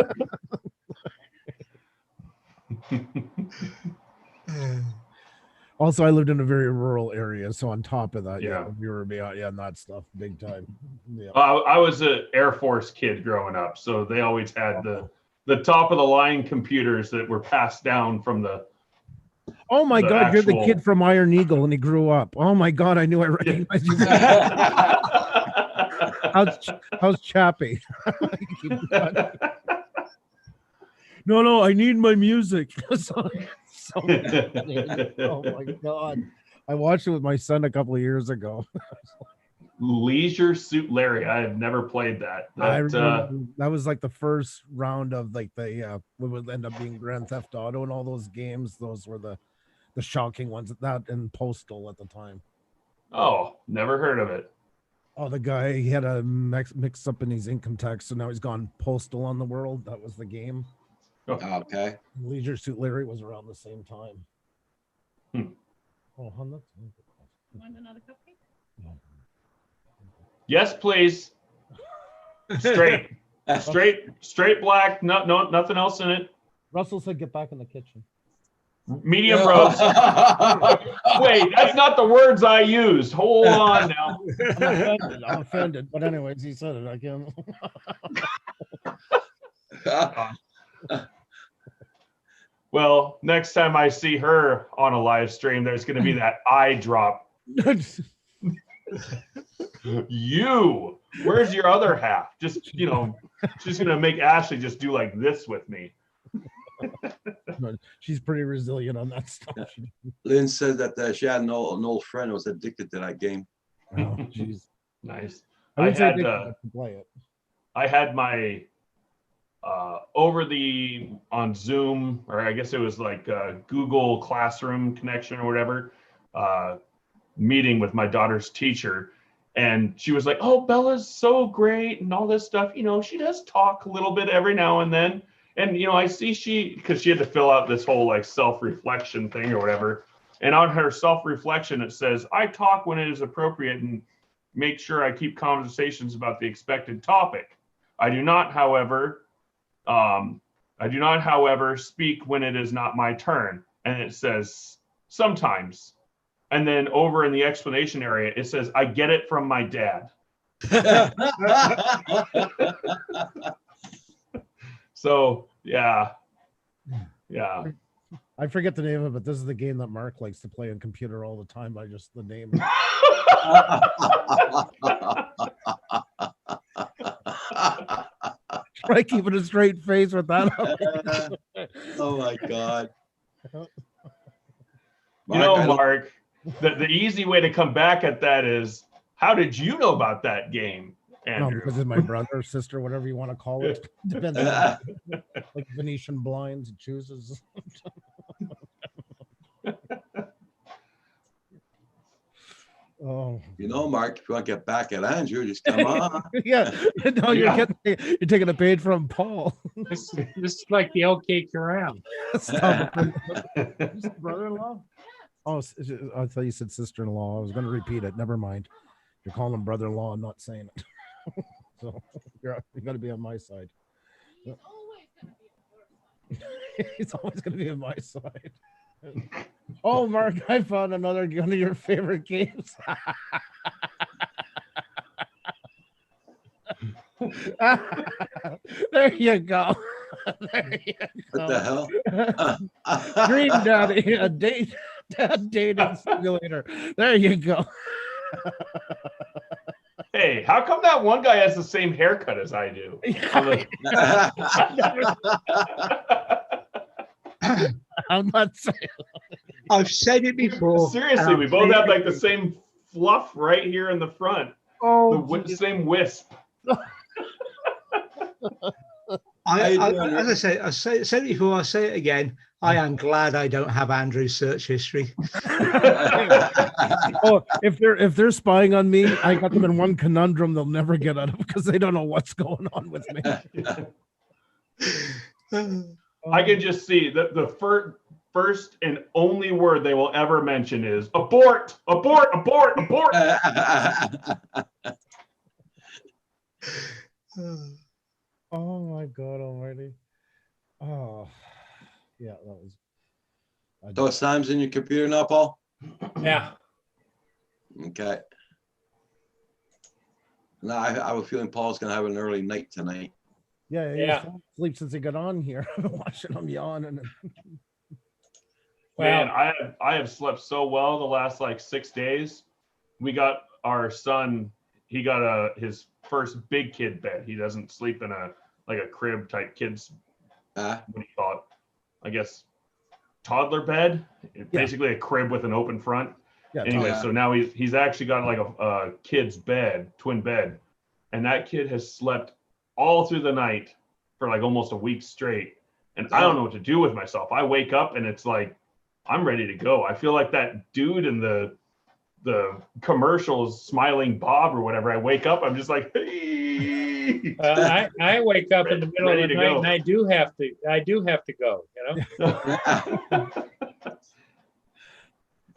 Also, I lived in a very rural area, so on top of that, Yeah. we were and that stuff big time. Yeah. I was an Air Force kid growing up, so they always had the top of the line computers that were passed down from the. Oh my the God, you're the actual- kid from Iron Eagle, and he grew up. Oh my God, I knew I recognized you. How's Chappie? No, I need my music. So funny. Oh my God. I watched it with my son a couple of years ago. Leisure Suit Larry. I have never played that. I That, remember that was like the first round of like the what would end up being Grand Theft Auto and all those games. Those were the shocking ones. That and Postal at the time. oh, never heard of it. Oh, the guy, he had a mix up in his income tax, so now he's gone postal on the world. That was the game. Okay. Leisure Suit Larry was around the same time. Hmm. Oh, huh, that's- Want another cupcake? no. Yes, please. Straight black. No, nothing else in it. Russell said, "Get back in the kitchen." Medium roast. Wait, that's not the words I used. Hold on now. I'm offended. But anyways, he said it. I can't. Well, next time I see her on a live stream, there's going to be that eye drop. You, where's your other half? Just, she's going to make Ashley just do like this with me. She's pretty resilient on that stuff. Lynn said that she had an old friend who was addicted to that game. Oh, jeez. Nice. I would say had, they to play it. I had my on Zoom, or I guess it was like Google Classroom connection or whatever, meeting with my daughter's teacher. And she was like, "Oh, Bella's so great and all this stuff. She does talk a little bit every now and then. And, I see because she had to fill out this whole like self-reflection thing or whatever. And on her self-reflection, it says, I talk when it is appropriate and make sure I keep conversations about the expected topic. I do not, however, speak when it is not my turn." And it says, sometimes. And then over in the explanation area, it says, "I get it from my dad." So, yeah. I forget the name of it, but this is the game that Mark likes to play on computer all the time. By just the name. Try keeping a straight face with that. Oh my God. Mark, the easy way to come back at that is, how did you know about that game, No, Andrew? because it's my brother or sister, whatever you want to call it. Depends on like Venetian blinds, it chooses. Oh, You know, Mark, if you want to get back at Andrew, just come on. yeah. No, Yeah. you're taking a page from Paul. This is like the OK Corral. Stop it. Brother-in-law? Oh, I thought you said sister-in-law. I was going to repeat it. Never mind. You're calling him brother-in-law and not saying it. So you're going to be on my side. He's always going to be on my side. Oh, Mark, I found another one of your favorite games. There you go. There you What go. the hell? Dream Daddy, a dating simulator. There you go. Hey, how come that one guy has the same haircut as I do? I'm not saying. I've said it before. Seriously, and we I'll both say have it like the again. same fluff right here in the front. Oh, Same wisp. How you doing, As I Rick? say, said it before, I'll say it again. I am glad I don't have Andrew's search history. Oh, if they're spying on me, I got them in one conundrum they'll never get out of because they don't know what's going on with me. I can just see that the first and only word they will ever mention is abort, abort, abort, abort. Oh my God Almighty! Oh, yeah, that was. So Sam's in your computer now, Paul? Yeah. Okay. Now I have a feeling Paul's gonna have an early night tonight. Yeah, Yeah. Sleep since he got on here. I've been watching him yawn and. Man, Well, I have slept so well the last like 6 days. We got our son, he got his first big kid bed. He doesn't sleep in a crib type kids, Ah, what do you call it? I guess toddler bed. Yeah. Basically a crib with an open front. Yeah, Anyway, yeah. so now he's actually got like a kid's bed, twin bed, and that kid has slept all through the night for like almost a week straight. And I don't know what to do with myself. I wake up and it's like I'm ready to go. I feel like that dude in the commercials, Smiling Bob or whatever. I wake up, I'm just like, hey. I wake up in the middle Ready of the to night go. and I do have to go, you know?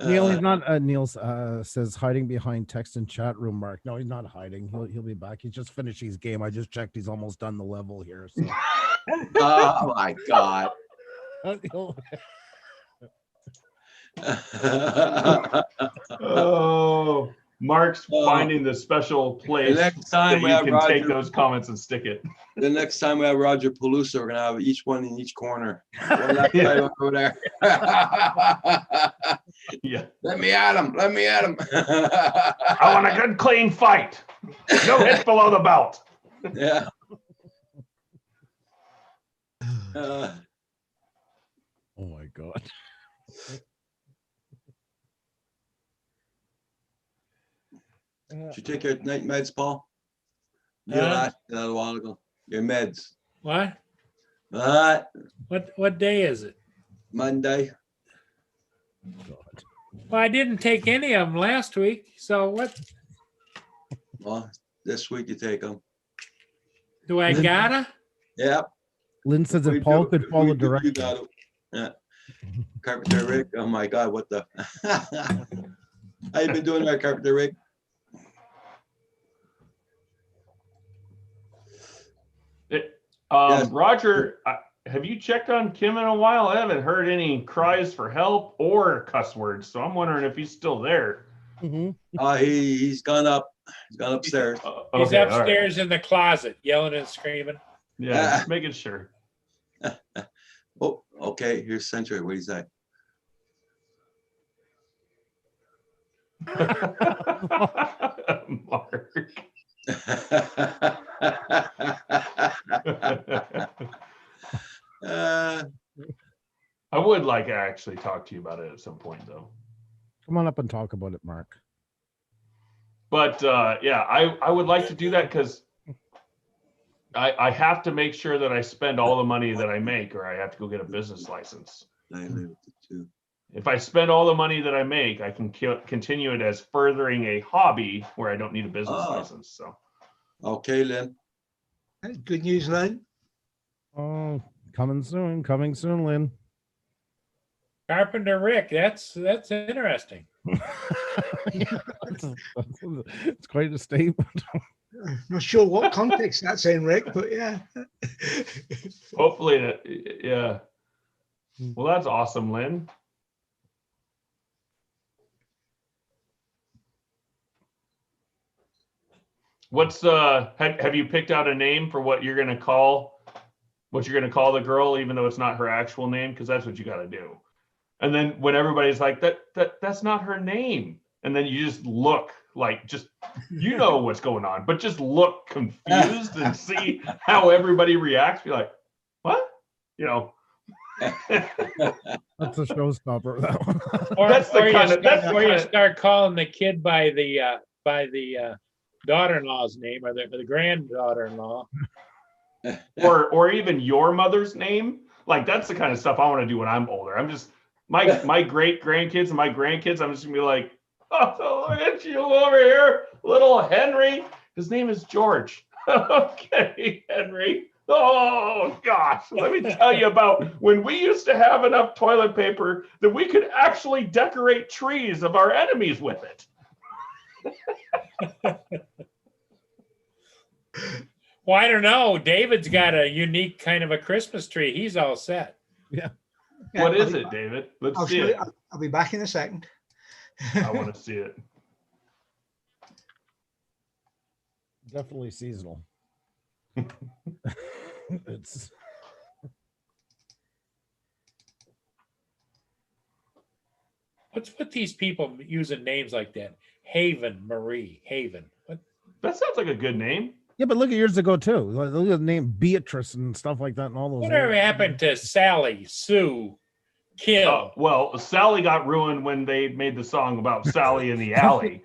Neil, he's not. Neil says hiding behind text and chat room. Mark, no, he's not hiding. He'll be back. He's just finishing his game. I just checked. He's almost done the level here. So. oh my God. Oh, Mark's Oh. finding the special The place next that time you we have can take Roger, those comments and stick it. the next time we have Roger Palooza, we're gonna have each one in each corner. One that Yeah. side, one over there. Yeah. Let me at him. Let me at him. I want a good clean fight. No hits below the belt. Yeah. Uh, Oh my God. did you take your night meds, Paul? You Huh? asked that a while ago. Your meds. What? What day is it? Monday. God. Well, I didn't take any of them last week. So what Well, this week you take them. do I gotta? Yep. Lynn says We if Paul do- could follow we do- you directions. got it. Yeah. Carpenter Rick. Oh my God, what the? How you been doing there, Carpenter Rick? Yes. Roger, have you checked on Kim in a while? I haven't heard any cries for help or cuss words, so I'm wondering if he's still there. Mhm. He's gone up. He's gone upstairs. He's Okay, all right. upstairs in the closet yelling and screaming. Yeah, just making sure. Oh, okay. Here's Century. What do you say? Mark. I would like to actually talk to you about it at some point, though. Come on up and talk about it, Mark. But yeah, I would like to do that because I have to make sure that I spend all the money that I make, or I have to go get a business license. I live with the two. if I spend all the money that I make, I can continue it as furthering a hobby where I don't need a business Ah. license. So Okay, Lynn. Good news, Len. Oh, coming soon, Lynn. Carpenter Rick, that's interesting. It's quite a statement. Not sure what context that's in, Rick, but yeah. hopefully that, yeah. Well, that's awesome, Lynn. What's have you picked out a name for what you're gonna call the girl, even though it's not her actual name? Because that's what you got to do. And then when everybody's like, that's not her name, and then you just look like, just, you know what's going on, but just look confused and see how everybody reacts. Be like, what? You know. That's a showstopper. That one. Or, That's the or you kind of- start- that's the or you kind of- start calling the kid by the daughter-in-law's name or the granddaughter-in-law. or even your mother's name. Like, that's the kind of stuff I want to do when I'm older. I'm just my great grandkids and my grandkids. I'm just gonna be like, oh, look at you over here, little Henry. His name is George. Okay, Henry. Oh gosh, let me tell you about when we used to have enough toilet paper that we could actually decorate trees of our enemies with it. Well, I don't know. David's got a unique kind of a Christmas tree. He's all set. Yeah, What is it, David? Let's I'll see show it. you. I'll be back in a second. I want to see it. Definitely seasonal. It's What's with these people using names like that? Haven Marie. Haven. What? That sounds like a good name. yeah, but look at years ago too. Look at the name Beatrice and stuff like that, and all those. Whatever names. happened to Sally, Sue, Kim? Oh, well, Sally got ruined when they made the song about Sally in the alley.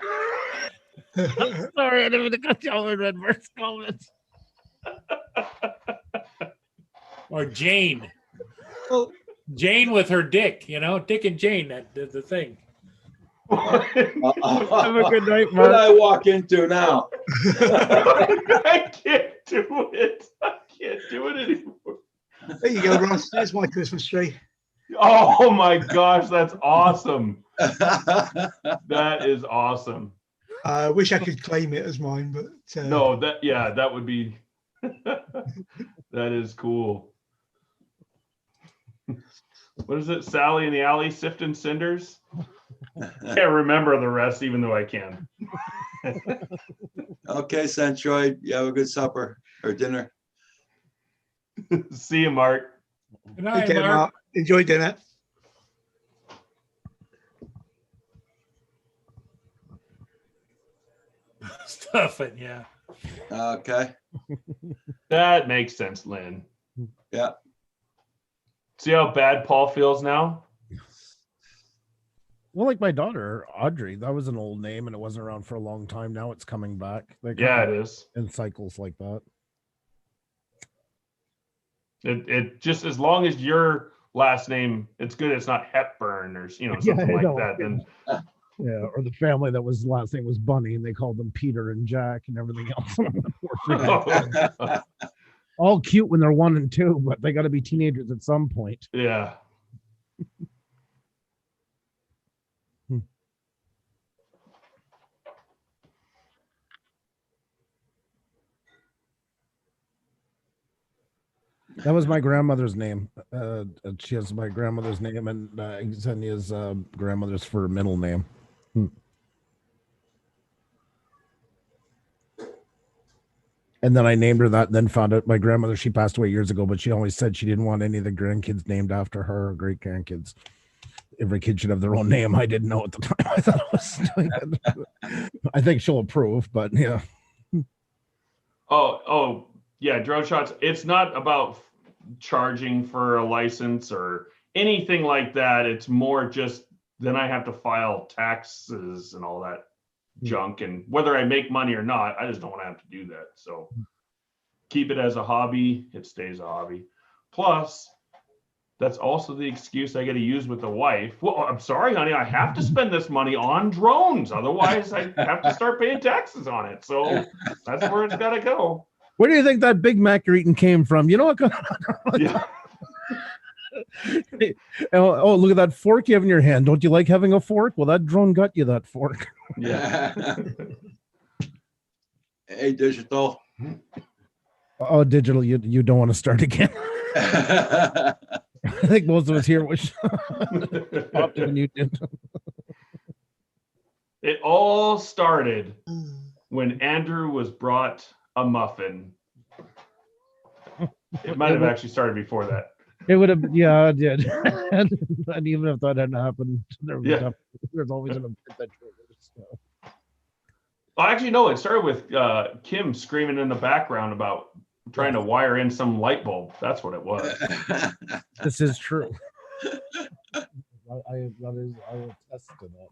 Sorry, I didn't mean to cut you off in red verse comments. Or Jane. Well, Jane with her dick, Dick and Jane, that the thing. Have a good night, What did Mark. I walk into now? I can't do it. I can't do it anymore. there you go, Ross. There's my Christmas tree. Oh my gosh, that's awesome. That is awesome. I wish I could claim it as mine, but No, that would be that is cool. What is it? Sally in the alley sifting cinders? Can't remember the rest, even though I can. Okay, Centroid, you have a good supper or dinner. See you, Mark. Good night, okay, Mark. Mark. Enjoy dinner. Stuff it, yeah. Okay, That makes sense, Lynn. yeah. See how bad Paul feels now? Well, like my daughter Audrey, that was an old name and it wasn't around for a long time. Now it's coming back. They come Yeah, it is. in cycles like that. It just, as long as your last name, it's good. It's not Hepburn or Yeah, something I like know. that. Then Yeah, or the family that was last name was Bunny and they called them Peter and Jack and everything else. All cute when they're 1 and 2, but they got to be teenagers at some point. yeah. That was my grandmother's name. She has my grandmother's name and Xenia's grandmother's for middle name. And then I named her that, and then found out my grandmother, she passed away years ago, but she always said she didn't want any of the grandkids named after her or great grandkids. Every kid should have their own name. I didn't know at the time. I thought it was stupid. I think she'll approve, but yeah. Oh, yeah, drone shots. It's not about charging for a license or anything like that. It's more just then I have to file taxes and all that junk. And whether I make money or not, I just don't want to have to do that. So keep it as a hobby. It stays a hobby. Plus, that's also the excuse I got to use with the wife. Well, I'm sorry, honey, I have to spend this money on drones. Otherwise, I have to start paying taxes on it. So that's where it's got to go. Where do you think that Big Mac you're eating came from? You know what? Yeah. Oh, look at that fork you have in your hand. Don't you like having a fork? Well, that drone got you that fork. Yeah. Hey, digital. Oh, digital, you don't want to start again. I think most of us here wish popped when you did. It all started when Andrew was brought a muffin. It might have actually started before that. It would have, yeah, it did. and even if that hadn't happened, Yeah. there's always an event that triggers. So. Well, actually, no, it started with Kim screaming in the background about trying to wire in some light bulb. That's what it was. This is true. I will attest to that.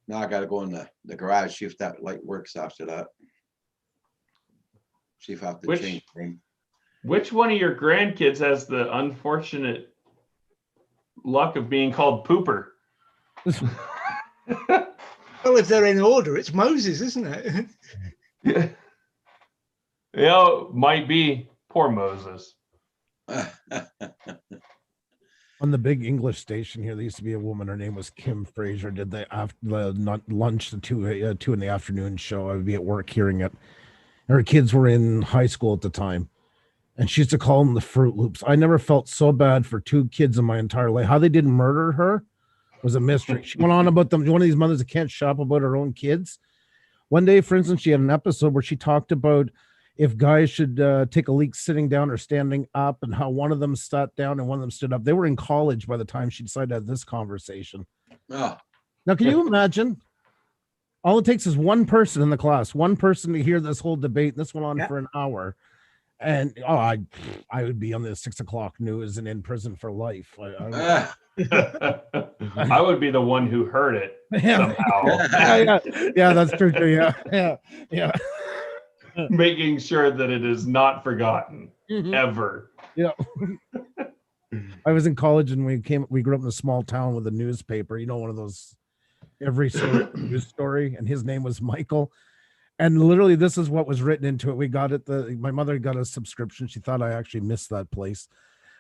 Now I gotta go in the garage, see if that light works after that. See if I have to Which- change things. Which one of your grandkids has the unfortunate luck of being called Pooper? Well, if they're in order, it's Moses, isn't it? Yeah, might be. Poor Moses. On the big English station here, there used to be a woman. Her name was Kim Fraser. Did the after the lunch, the 2 in the afternoon show. I would be at work hearing it. Her kids were in high school at the time, and she used to call them the Fruit Loops. I never felt so bad for two kids in my entire life. How they didn't murder her was a mystery. She went on about them. One of these mothers that can't shop about her own kids. One day, for instance, she had an episode where she talked about if guys should take a leak sitting down or standing up, and how one of them sat down and one of them stood up. They were in college by the time she decided to have this conversation. Oh, Now, can you imagine? All it takes is one person in the class, one person to hear this whole debate. This went on Yeah. for an hour. And I would be on the 6 o'clock news and in prison for life. I would be the one who heard it Yeah. somehow, Yeah, that's true. Too. Yeah. making sure that it is not forgotten Mhm. ever. Yeah. I was in college and we grew up in a small town with a newspaper, one of those every story news story, and his name was Michael. And literally this is what was written into it. We got it. My mother got a subscription. She thought I actually missed that place.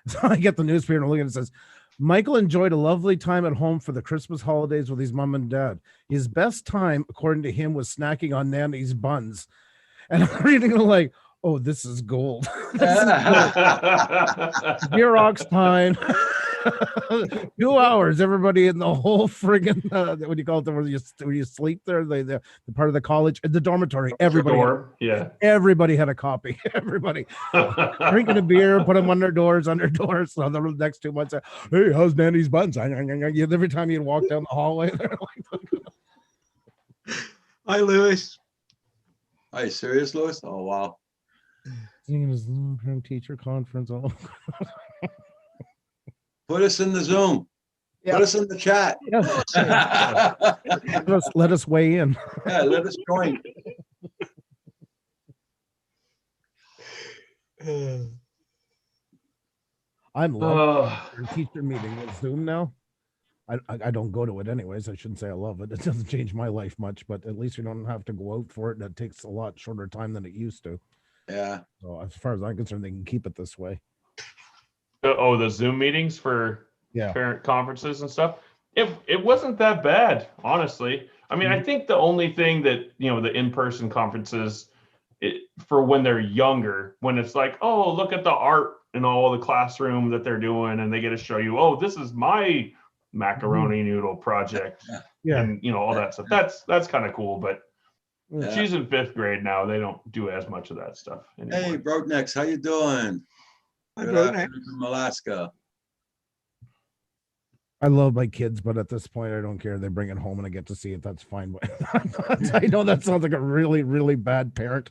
So I get the newspaper and I look at it, it says, Michael enjoyed a lovely time at home for the Christmas holidays with his mom and dad. His best time, according to him, was snacking on Nanny's buns. And I'm reading it like, oh, this is gold. This is Xerox time. 2 hours, everybody in the whole friggin' what do you call it? Where you sleep there, the part of the college, the dormitory. Yeah. Everybody had a copy. Everybody drinking a beer, put them under doors. So the next 2 months, hey, how's Nanny's buns? Every time you walk down the hallway, they're like, Hi, Lewis. are you serious, Louis? Oh, wow. singing his parent teacher conference. All Put us in the Zoom. Yeah. Put us in the chat. yeah. let us weigh in. Yeah, let us join. I'm loving Oh, our teacher meeting with Zoom now. I don't go to it anyways. I shouldn't say I love it. It doesn't change my life much, but at least you don't have to go out for it. That takes a lot shorter time than it used to. Yeah. So as far as I'm concerned, they can keep it this way. the Zoom meetings for Yeah. parent conferences and stuff. It wasn't that bad, honestly. I mean, I think the only thing that, the in-person conferences, for when they're younger, when it's like, oh, look at the art in all the classroom that they're doing, and they get to show you, oh, this is my macaroni noodle project, Yeah. and all that stuff. That's kind of cool, but Yeah. she's in 5th grade now. They don't do as much of that stuff anymore. Hey, Broadnecks, how you doing? Hi, Good Broadneck. afternoon from Alaska. I love my kids, but at this point, I don't care. They bring it home and I get to see it. That's fine. But I know that sounds like a really, really bad parent.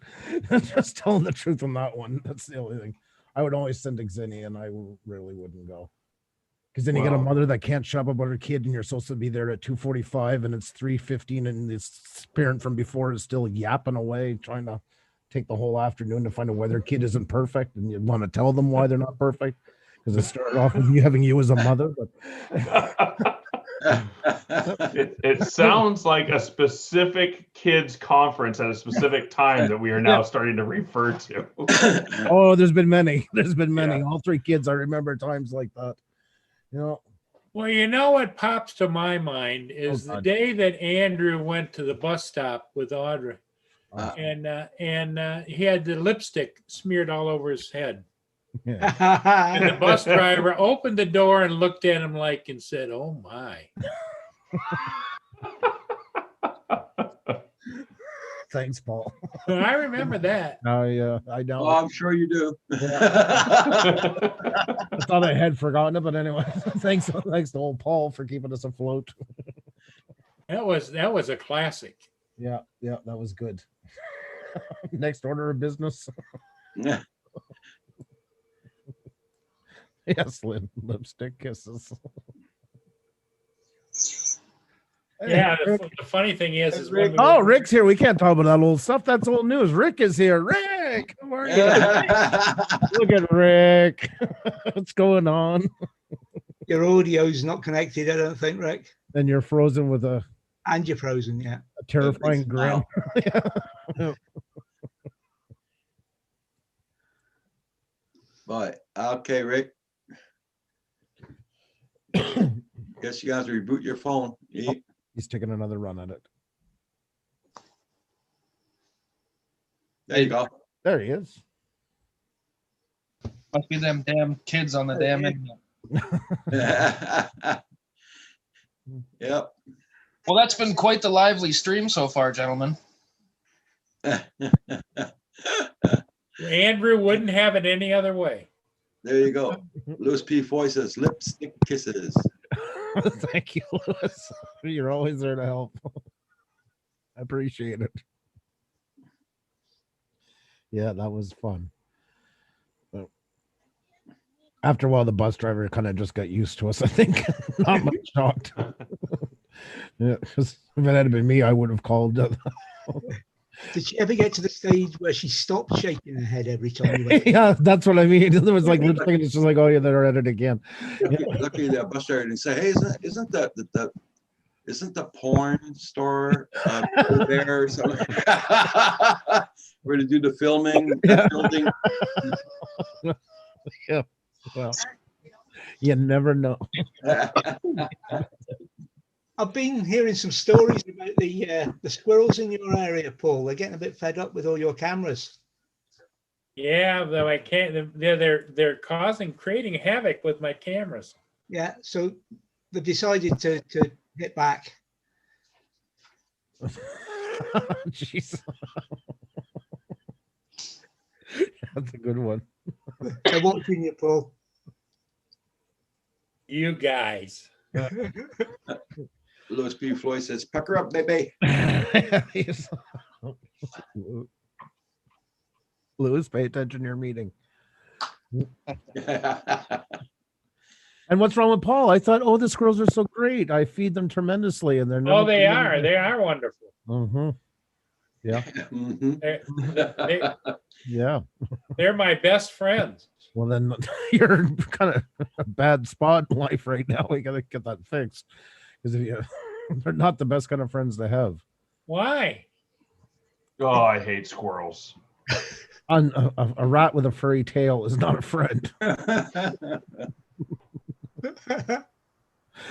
Just telling the truth on that one. That's the only thing. I would always send Xenia and I really wouldn't go. Because then you get a Wow. mother that can't shut up about her kid, and you're supposed to be there at 2:45, and it's 3:15, and this parent from before is still yapping away, trying to take the whole afternoon to find out why their kid isn't perfect, and you want to tell them why they're not perfect because it started off with you having you as a mother. But It sounds like a specific kids conference at a specific time that we are now starting to refer to. oh, there's been many. There's been many. Yeah. All three kids, I remember times like that. You know, Well, you know what pops to my mind is the God. day that Andrew went to the bus stop with Audra, Uh, and he had the lipstick smeared all over his head. yeah. And the bus driver opened the door and looked at him like and said, "Oh my." Thanks, Paul. I remember that. I know. Oh, I'm sure you do. I thought I had forgotten it, but anyway, thanks to old Paul for keeping us afloat. That was a classic. Yeah, that was good. Next order of business. Yeah. Yes, lipstick kisses. Yeah, the funny thing is when we Oh, were- Rick's here. We can't talk about that old stuff. That's old news. Rick is here. Rick, how are you? Look at Rick. What's going on? Your audio's not connected, I don't think, Rick. And you're frozen with a And you're frozen, yeah. terrifying grin. But okay, Rick. Guess you guys reboot your phone. He's taking another run at it. There you go. There he is. Must be them damn kids on the damn internet. Yep. Well, that's been quite the lively stream so far, gentlemen. Andrew wouldn't have it any other way. There you go. Louis P. Foy says lipstick kisses. Thank you, Louis. You're always there to help. I appreciate it. Yeah, that was fun. But after a while, the bus driver kind of just got used to us, I think. Not much shocked. Yeah, 'cause if it had been me, I would have called. Did she ever get to the stage where she stopped shaking her head every time you went? Yeah, that's what I mean. There was like lipstick, and it's just like, oh yeah, they're at it again. Lucky that bus driver didn't say, "Hey, isn't the porn store over there or something?" Where to do the filming? That building? Yeah. Well, you never know. I've been hearing some stories about the squirrels in your area, Paul. They're getting a bit fed up with all your cameras. Yeah, though I can't. They're creating havoc with my cameras. Yeah, so they've decided to hit back. Jeez. That's a good one. They're watching you, Paul. You guys. Louis P. Floyd says, "Pucker up, baby." Louis, pay attention to your meeting. And what's wrong with Paul? I thought, oh, the squirrels are so great. I feed them tremendously, and they're Oh, they are. They are wonderful. Mm-hmm. Mhm. Yeah. They're my best friends. Well, then you're kind of a bad spot in life right now. We got to get that fixed because if you, they're not the best kind of friends to have. Why? Oh, I hate squirrels. A rat with a furry tail is not a friend.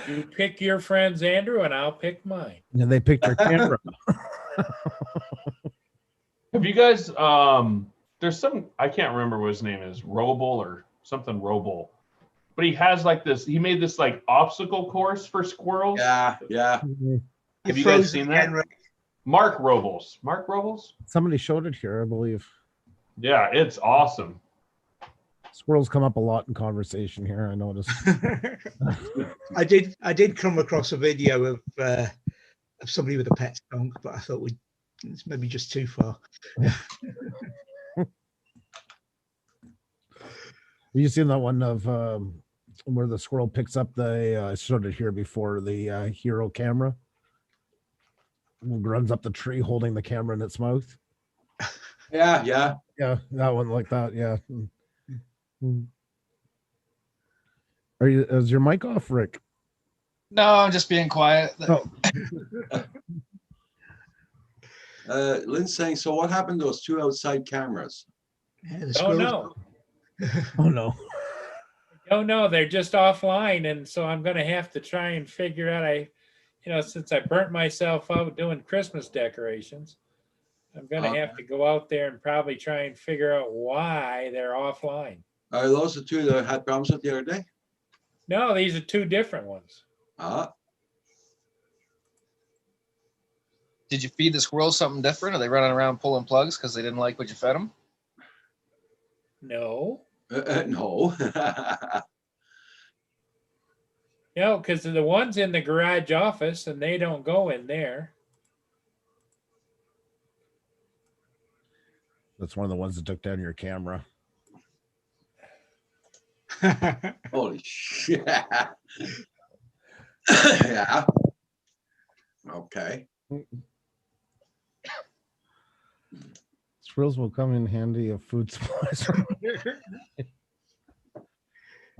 You pick your friends, Andrew, and I'll pick mine. And they picked your camera. Have you guys there's some, I can't remember what his name is, Roble or something Roble. But he has like this, he made this like obstacle course for squirrels. Yeah. Have you You're guys frozen seen again, that? Rick. Mark Robles. Mark Robles? Somebody showed it here, I believe. Yeah, it's awesome. Squirrels come up a lot in conversation here, I noticed. I did come across a video of somebody with a pet skunk, but I thought it's maybe just too far. You seen that one of where the squirrel picks up the, I showed it here before, the hero camera. Runs up the tree holding the camera in its mouth. Yeah, yeah. Yeah, that one like that. Yeah. Are you? Is your mic off, Rick? No, I'm just being quiet. Oh. Lynn's saying, so what happened to those 2 outside cameras? Yeah, the Oh, squirrels- no. Oh no. Oh, no, they're just offline. And so I'm going to have to try and figure out, since I burnt myself out doing Christmas decorations, I'm going to have to go out there and probably try and figure out why they're offline. Are those the 2 that I had problems with the other day? No, these are two different ones. Did you feed the squirrels something different? Are they running around pulling plugs because they didn't like what you fed them? No. No. No, because the one's in the garage office and they don't go in there. That's one of the ones that took down your camera. Holy shit. Yeah. Okay. Squirrels will come in handy if food supplies.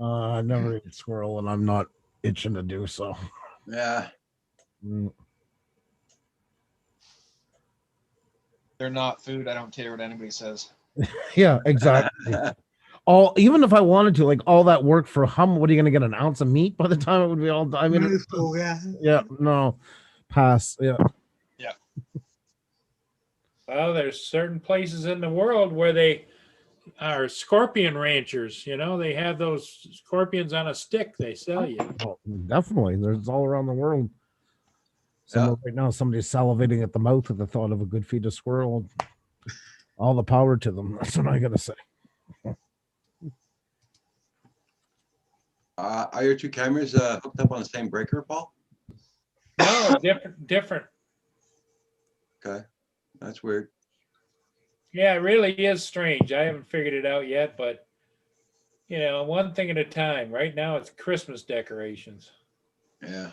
I've never eaten squirrel, and I'm not itching to do so. Yeah. They're not food. I don't care what anybody says. Yeah, exactly. Even if I wanted to, like all that work for what are you going to get, an ounce of meat by the time it would be all done? I mean, yeah, no, pass. Yeah. Well, there's certain places in the world where they are scorpion ranchers. They have those scorpions on a stick they sell you. Oh, definitely. There's all around the world. Right now, somebody's salivating at the mouth at the thought of a good feed of squirrel. All the power to them. That's what I got to say. Are your 2 cameras hooked up on the same breaker, Paul? No, different. Okay. That's weird. Yeah, it really is strange. I haven't figured it out yet, but one thing at a time. Right now it's Christmas decorations. Yeah.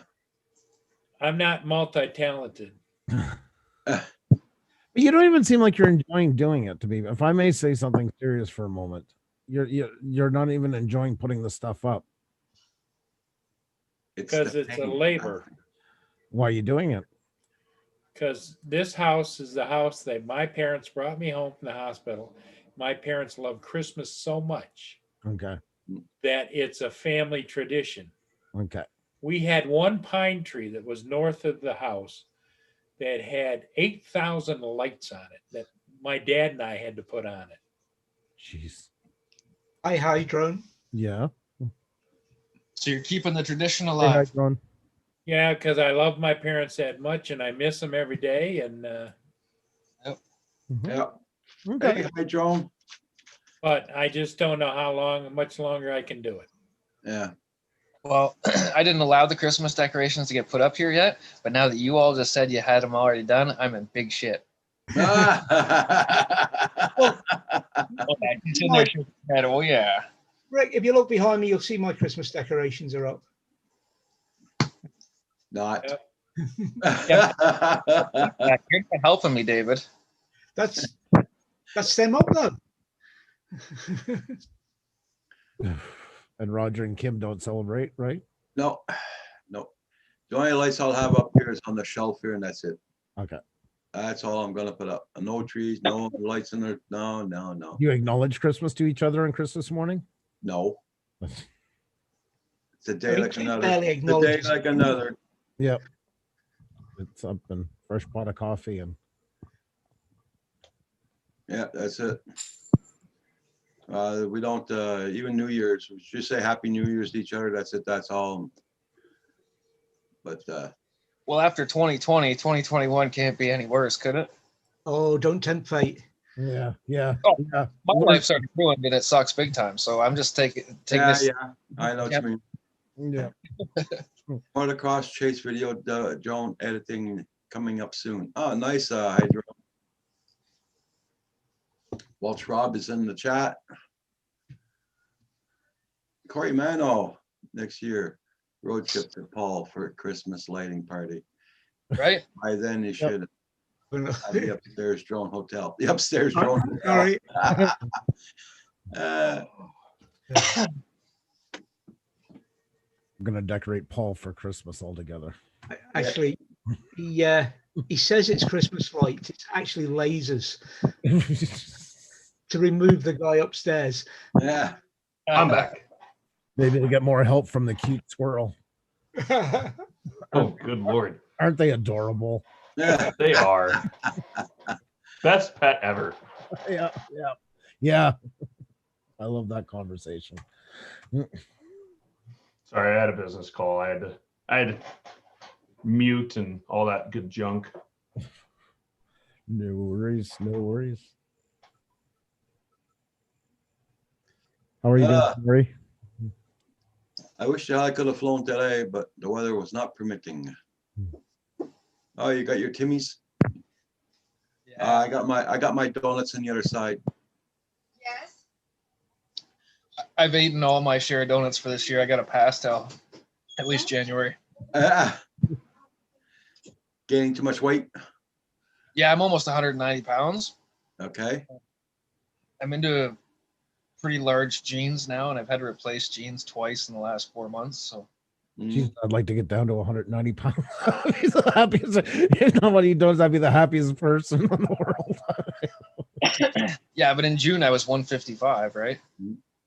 I'm not multi-talented. But you don't even seem like you're enjoying doing it, to be. If I may say something serious for a moment, you're not even enjoying putting the stuff up. Because it's a labor. Why are you doing it? Because this house is the house that my parents brought me home from the hospital. My parents love Christmas so much Okay. that it's a family tradition. Okay. We had one pine tree that was north of the house that had 8,000 lights on it that my dad and I had to put on it. Jeez. Hi, drone. Yeah. So you're keeping the tradition Hey, alive. how's it going? Yeah, because I love my parents that much and I miss them every day. And Mhm. Yeah. Okay. Hey, hi, Joan. but I just don't know how much longer I can do it. Yeah. Well, I didn't allow the Christmas decorations to get put up here yet, but now that you all just said you had them already done, I'm in big shit. Ah. It's in there shaking his head, oh yeah. Rick, if you look behind me, you'll see my Christmas decorations are up. Not. Yeah, you're not helping me, David. That's them up though. And Roger and Kim don't celebrate, right? No, no. The only lights I'll have up here is on the shelf here, and that's it. Okay. That's all I'm gonna put up. No trees, no lights in there. No, no, no, You acknowledge Christmas to each other on Christmas morning? no. It's a day He like another. barely It's a day acknowledges it. like another. Yep. It's up and fresh pot of coffee and Yeah, that's it. We don't, even New Year's, we just say Happy New Year's to each other. That's it. That's all. But, Well, after 2020, 2021 can't be any worse, could it? Oh, don't tempt fate. yeah. Oh, Yeah. My life's already ruined and it sucks big time. So I'm just taking yeah, this. yeah, I know what Yep. you mean. Yeah. Motocross chase video, Joan editing coming up soon. Oh, nice, Hydro. Welch Rob is in the chat. Corey Mano, next year, road trip to Paul for a Christmas lighting party. Right? By then you should have the upstairs drone hotel, the upstairs Huh? drone. All right. Uh, I'm gonna decorate Paul for Christmas altogether. Actually, he says it's Christmas lights. It's actually lasers to remove the guy upstairs. yeah. I'm back. Maybe to get more help from the cute squirrel. Oh, good Lord. Aren't they adorable? Yeah. They are. Best pet ever. Yeah, yeah, yeah. I love that conversation. Sorry, I had a business call. I had to mute and all that good junk. No worries, no worries. How are you doing, Corey? I wish I could have flown today, but the weather was not permitting. Oh, you got your Timmy's? I got my donuts on the other side. Yes. I've eaten all my share of donuts for this year. I got a pass till at least January. Gaining too much weight. Yeah, I'm almost 190 pounds. Okay. I'm into pretty large jeans now, and I've had to replace jeans twice in the last 4 months. So Jeez, I'd like to get down to 190 pounds. He's the happiest. If nobody does, I'd be the happiest person in the world. yeah, but in June I was 155, right?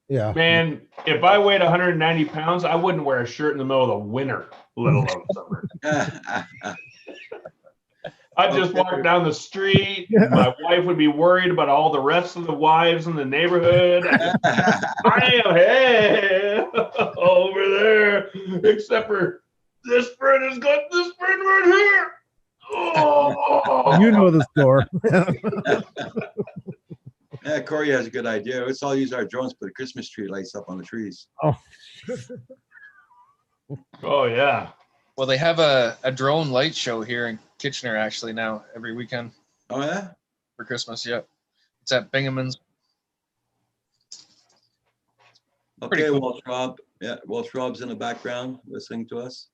Yeah. Man, if I weighed 190 pounds, I wouldn't wear a shirt in the middle of the winter, let alone summer. I'd just walk down the street. My wife would be worried about all the rest of the wives in the neighborhood. I am, hey, over there, except for this friend has got this friend right here. Oh. You know the store. Yeah, Corey has a good idea. Let's all use our drones, put a Christmas tree lights up on the trees. Oh, yeah. Well, they have a drone light show here in Kitchener actually now every weekend Oh yeah? for Christmas. Yep. It's at Bingham's. Pretty Okay, cool. Walsh Rob. Yeah, Walsh Rob's in the background listening to us.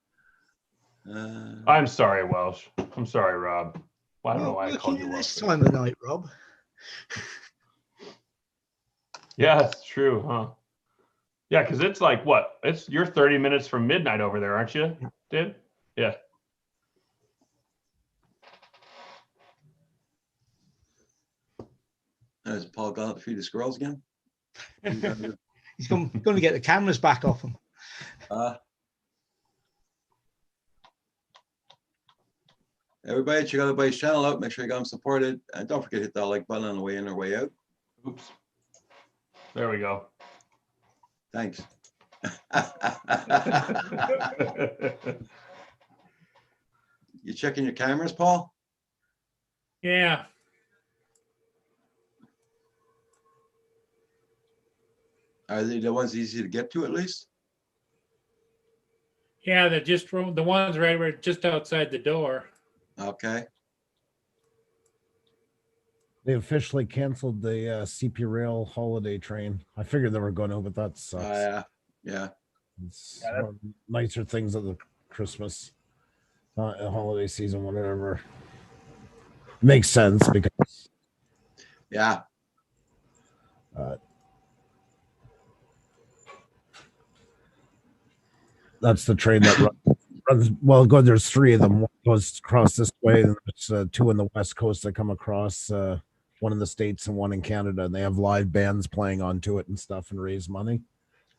I'm sorry, Welsh. I'm sorry, Rob. Well, I don't know why I Look called at you this Welsh. time of night, Rob. Yeah, it's true, huh? Yeah, because it's like what? You're 30 minutes from midnight over there, aren't you, Did? Yeah. Has Paul gone up to feed the squirrels again? He's going to get the cameras back off him. Everybody, check out everybody's channel out. Make sure you got them supported. And don't forget to hit that like button on the way in or way out. Oops. There we go. Thanks. You checking your cameras, Paul? Yeah. Are they the ones easy to get to at least? Yeah, they're just the ones right where just outside the door. Okay. They officially canceled the CP Rail holiday train. I figured they were going to, but that sucks. Yeah. Yeah. It's one of the nicer things of the Christmas holiday season, whatever. Makes sense because Yeah. That's the train that runs. Well, there's three of them. One goes across this way, and there's two in the West Coast that come across. One in the States and one in Canada, and they have live bands playing onto it and stuff and raise money.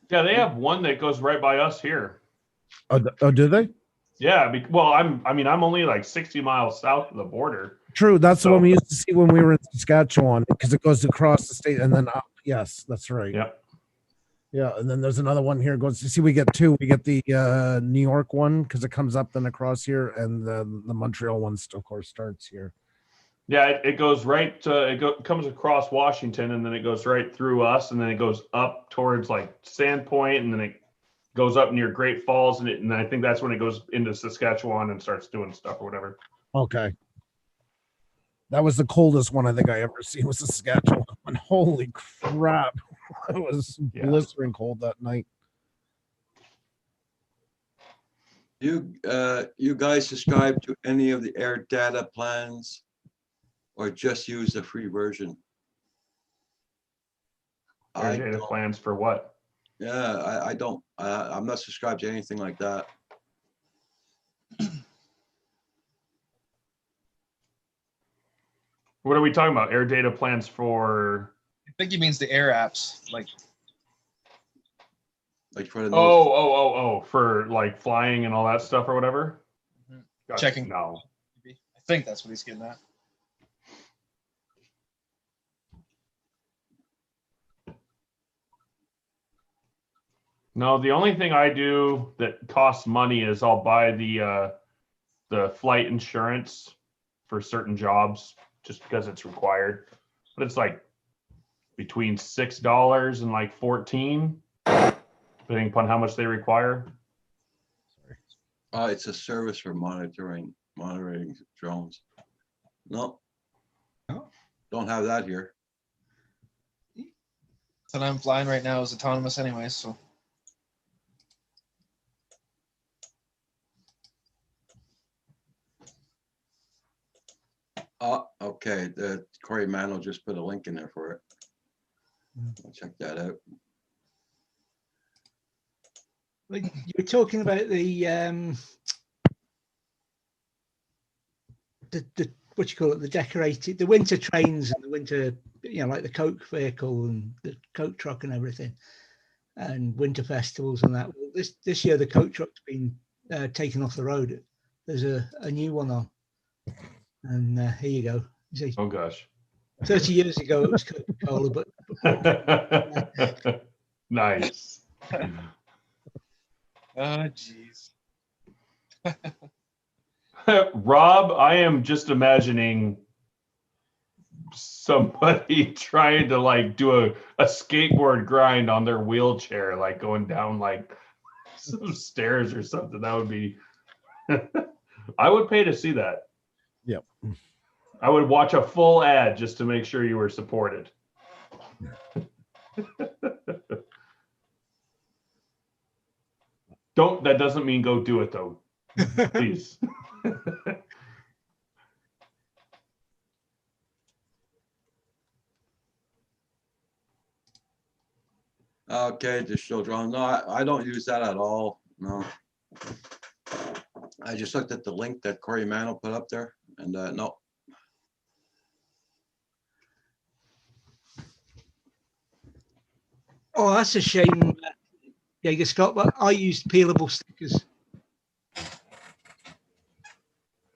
Yeah, they have one that goes right by us here. Oh, do they? Yeah, well, I'm only like 60 miles south of the border. True, that's the one we used to see when we were in Saskatchewan because it goes across the state and then up. Yes, that's right. Yep. Yeah, and then there's another one here. Goes to see we get two. We get the New York one because it comes up then across here, and the Montreal one, of course, starts here. Yeah, it goes right. Comes across Washington, and then it goes right through us, and then it goes up towards like Sandpoint, and then it goes up near Great Falls, and I think that's when it goes into Saskatchewan and starts doing stuff or whatever. Okay. That was the coldest one I think I ever seen was the Saskatchewan one. Holy crap. It was blistering cold that night. You guys subscribe to any of the air data plans? Or just use the free version? Air I data don't. plans for what? Yeah, I don't, I'm not subscribed to anything like that. What are we talking about? Air data plans for? I think he means the air apps. Like, Like for the. Oh, for like flying and all that stuff or whatever. Mhm. Gotcha. Checking. No. I think that's what he's getting at. No, the only thing I do that costs money is I'll buy the flight insurance for certain jobs just because it's required. But it's like between $6 and like 14, depending upon how much they require. It's a service for monitoring drones. No. Oh. Don't have that here. That I'm flying right now is autonomous anyway, so. Oh, okay, the Corey Mantle just put a link in there for it. I'll check that out. Well, you were talking about the what you call it, the decorated, the winter trains and the winter, like the Coke vehicle and the Coke truck and everything, and winter festivals and that. Well, this year the Coke truck's been taken off the road. There's a new one on, and here you go. You see, Oh gosh. 30 years ago it was Coca-Cola, but Nice. Oh, jeez. Rob, I am just imagining somebody trying to like do a skateboard grind on their wheelchair, like going down like some stairs or something. That would be, I would pay to see that. Yep. I would watch a full ad just to make sure you were supported. That doesn't mean go do it though, please. Okay, just show drone. No, I don't use that at all. No. I just looked at the link that Corey Mantle put up there and no. oh, that's a shame, Jaeger Scott. But I used peelable stickers.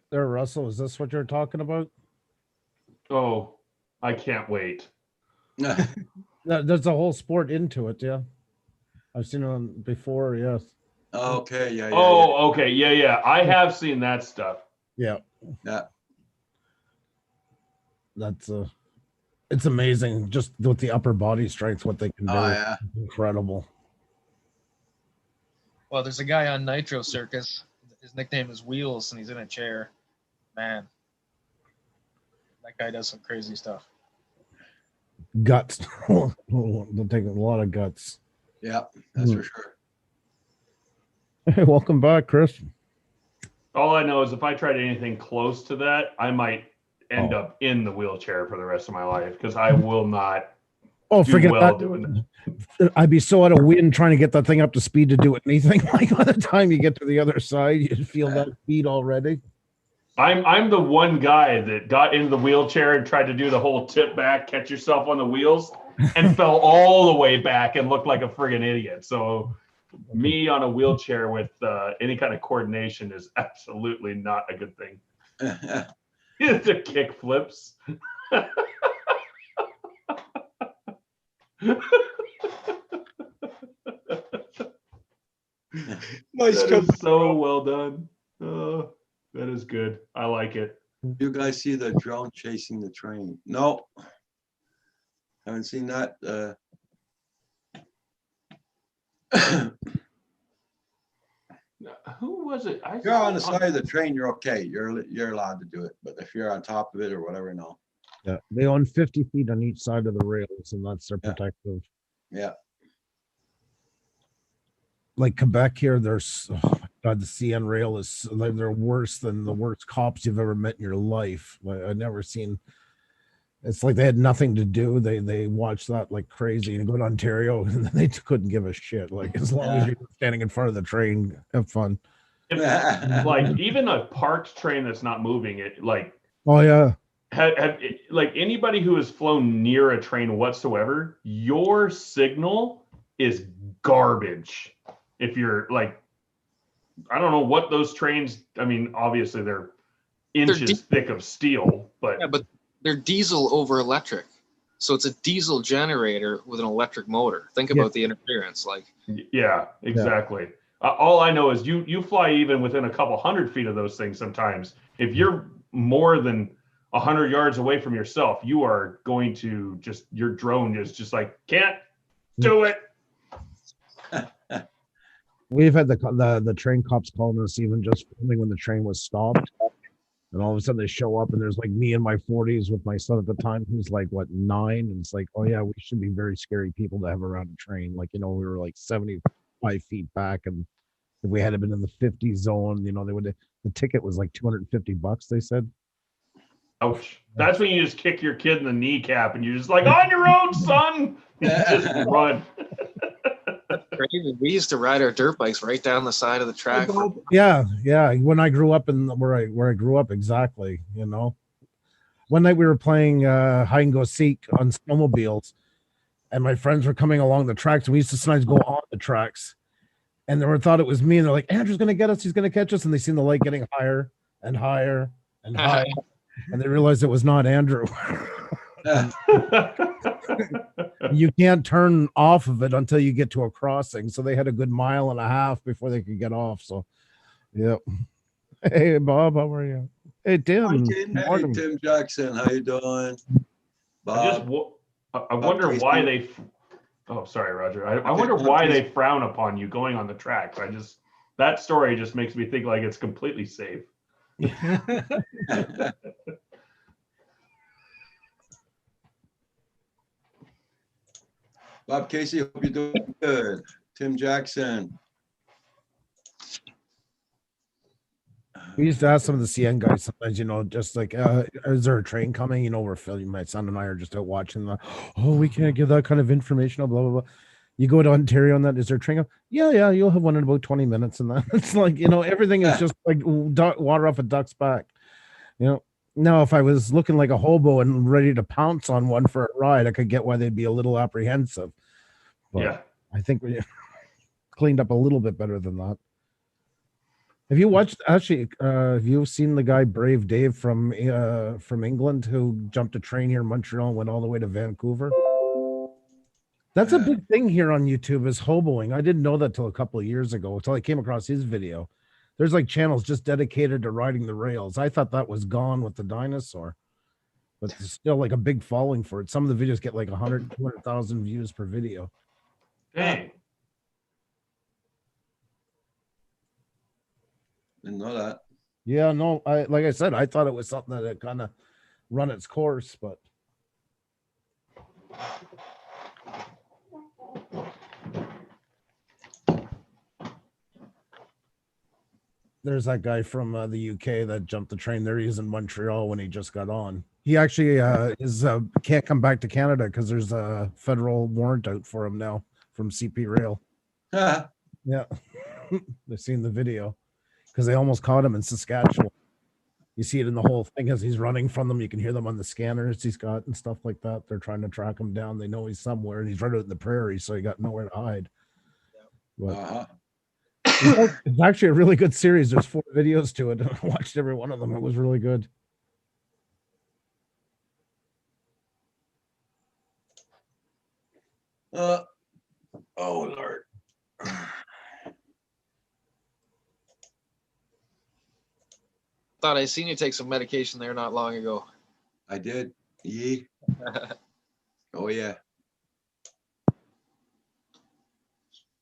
There, Russell, is this what you're talking about? Oh, I can't wait. There's a whole sport into it, yeah. I've seen it before, yes. Okay, yeah. Oh, okay. Yeah. I have seen that stuff. Yeah. Yeah. That's it's amazing just with the upper body strength, what they can do. Oh, yeah. Incredible. Well, there's a guy on Nitro Circus. His nickname is Wheels, and he's in a chair. Man, that guy does some crazy stuff. Guts. They'll take a lot of guts. Yeah, that's for sure. Hey, welcome back, Chris. All I know is if I tried anything close to that, I might end up in the wheelchair for the rest of my life because I will not Oh, do forget well that. doing I'd be so out of wind trying to get that thing up to speed to do anything. Like by the time you get to the other side, you feel that speed already. I'm the one guy that got into the wheelchair and tried to do the whole tip back, catch yourself on the wheels, and fell all the way back and looked like a friggin' idiot. So me on a wheelchair with any kind of coordination is absolutely not a good thing. The kick flips. Nice That job. is so well done. That is good. I like it. You guys see the drone chasing the train? No. Haven't seen that. Who was it? If you're on the side of the train, you're okay. You're allowed to do it. But if you're on top of it or whatever, no. Yeah, they own 50 feet on each side of the rails, and that's their Yeah. protective. Yeah. Like Quebec here, there's God, the CN rail is like they're worse than the worst cops you've ever met in your life. Like, I've never seen. It's like they had nothing to do. They watched that like crazy and go to Ontario and they couldn't give a shit. Like as long as Yeah. you're standing in front of the train, have fun. Like even a parked train that's not moving, it like Oh yeah, like anybody who has flown near a train whatsoever, your signal is garbage. If you're like, I don't know what those trains. I mean, obviously they're inches thick of steel, but Yeah, but they're diesel over electric. So it's a diesel generator with an electric motor. Think Yeah. about the interference. Like, yeah, exactly. All I know is you fly even within a couple 100 feet of those things. Sometimes, if you're more than 100 yards away from yourself, you are going to just your drone is just like can't do it. we've had the train cops calling us even just filming when the train was stopped. And all of a sudden they show up and there's like me in my 40s with my son at the time who's like what 9, and it's like, oh yeah, we should be very scary people to have around a train. Like, you know, we were like 75 feet back, and if we had been in the 50 zone, you know, they would the ticket was like $250, they said. Ouch! That's when you just kick your kid in the kneecap and you're just like on your own, son. You just run. crazy. We used to ride our dirt bikes right down the side of the track. Yeah, when I grew up in where I grew up, exactly, you know. One night we were playing hide and go seek on snowmobiles, and my friends were coming along the tracks, and we used to sometimes go on the tracks, and they were thought it was me, and they're like, Andrew's gonna get us, he's gonna catch us, and they seen the light getting higher and higher and higher, and they realized it was not Andrew. You can't turn off of it until you get to a crossing, so they had a good 1.5 miles before they could get off. So yeah. Hey Bob, how are you? Hey Tim. Hey, Tim Jackson, how you doing? Bob. I wonder why they. Oh, sorry, Roger. I wonder why they frown upon you going on the tracks. That story just makes me think like it's completely safe. Bob Casey, hope you're doing good. Tim Jackson. We used to ask some of the CN guys sometimes, you know, just like, is there a train coming? You know, we're filming. My son and I are just out watching the, oh, we can't give that kind of information, blah, blah, blah. You go to Ontario and that, is there a train coming? Yeah, you'll have one in about 20 minutes. And that it's like, you know, everything is just like water off a duck's back. You know, now if I was looking like a hobo and ready to pounce on one for a ride, I could get why they'd be a little apprehensive. But yeah. I think we cleaned up a little bit better than that. Have you watched, actually, have you seen the guy Brave Dave from England who jumped a train here in Montreal and went all the way to Vancouver? That's a big thing here on YouTube, is hoboing. I didn't know that till a couple of years ago, until I came across his video. There's like channels just dedicated to riding the rails. I thought that was gone with the dinosaur, but there's still like a big following for it. Some of the videos get like 100, 200,000 views per video. Dang. Didn't know that. Yeah, no, like I said, I thought it was something that had kind of run its course, but there's that guy from the UK that jumped the train there. He's in Montreal when he just got on. He actually can't come back to Canada because there's a federal warrant out for him now from CP Rail. Yeah, they've seen the video because they almost caught him in Saskatchewan. You see it in the whole thing as he's running from them. You can hear them on the scanners he's got and stuff like that. They're trying to track him down. They know he's somewhere, and he's right out in the prairie, so he got nowhere to hide. But it's actually a really good series. There's 4 videos to it, and I watched every one of them. It was really good. Oh Lord. Thought I seen you take some medication there not long ago. I did. Yee. Oh yeah.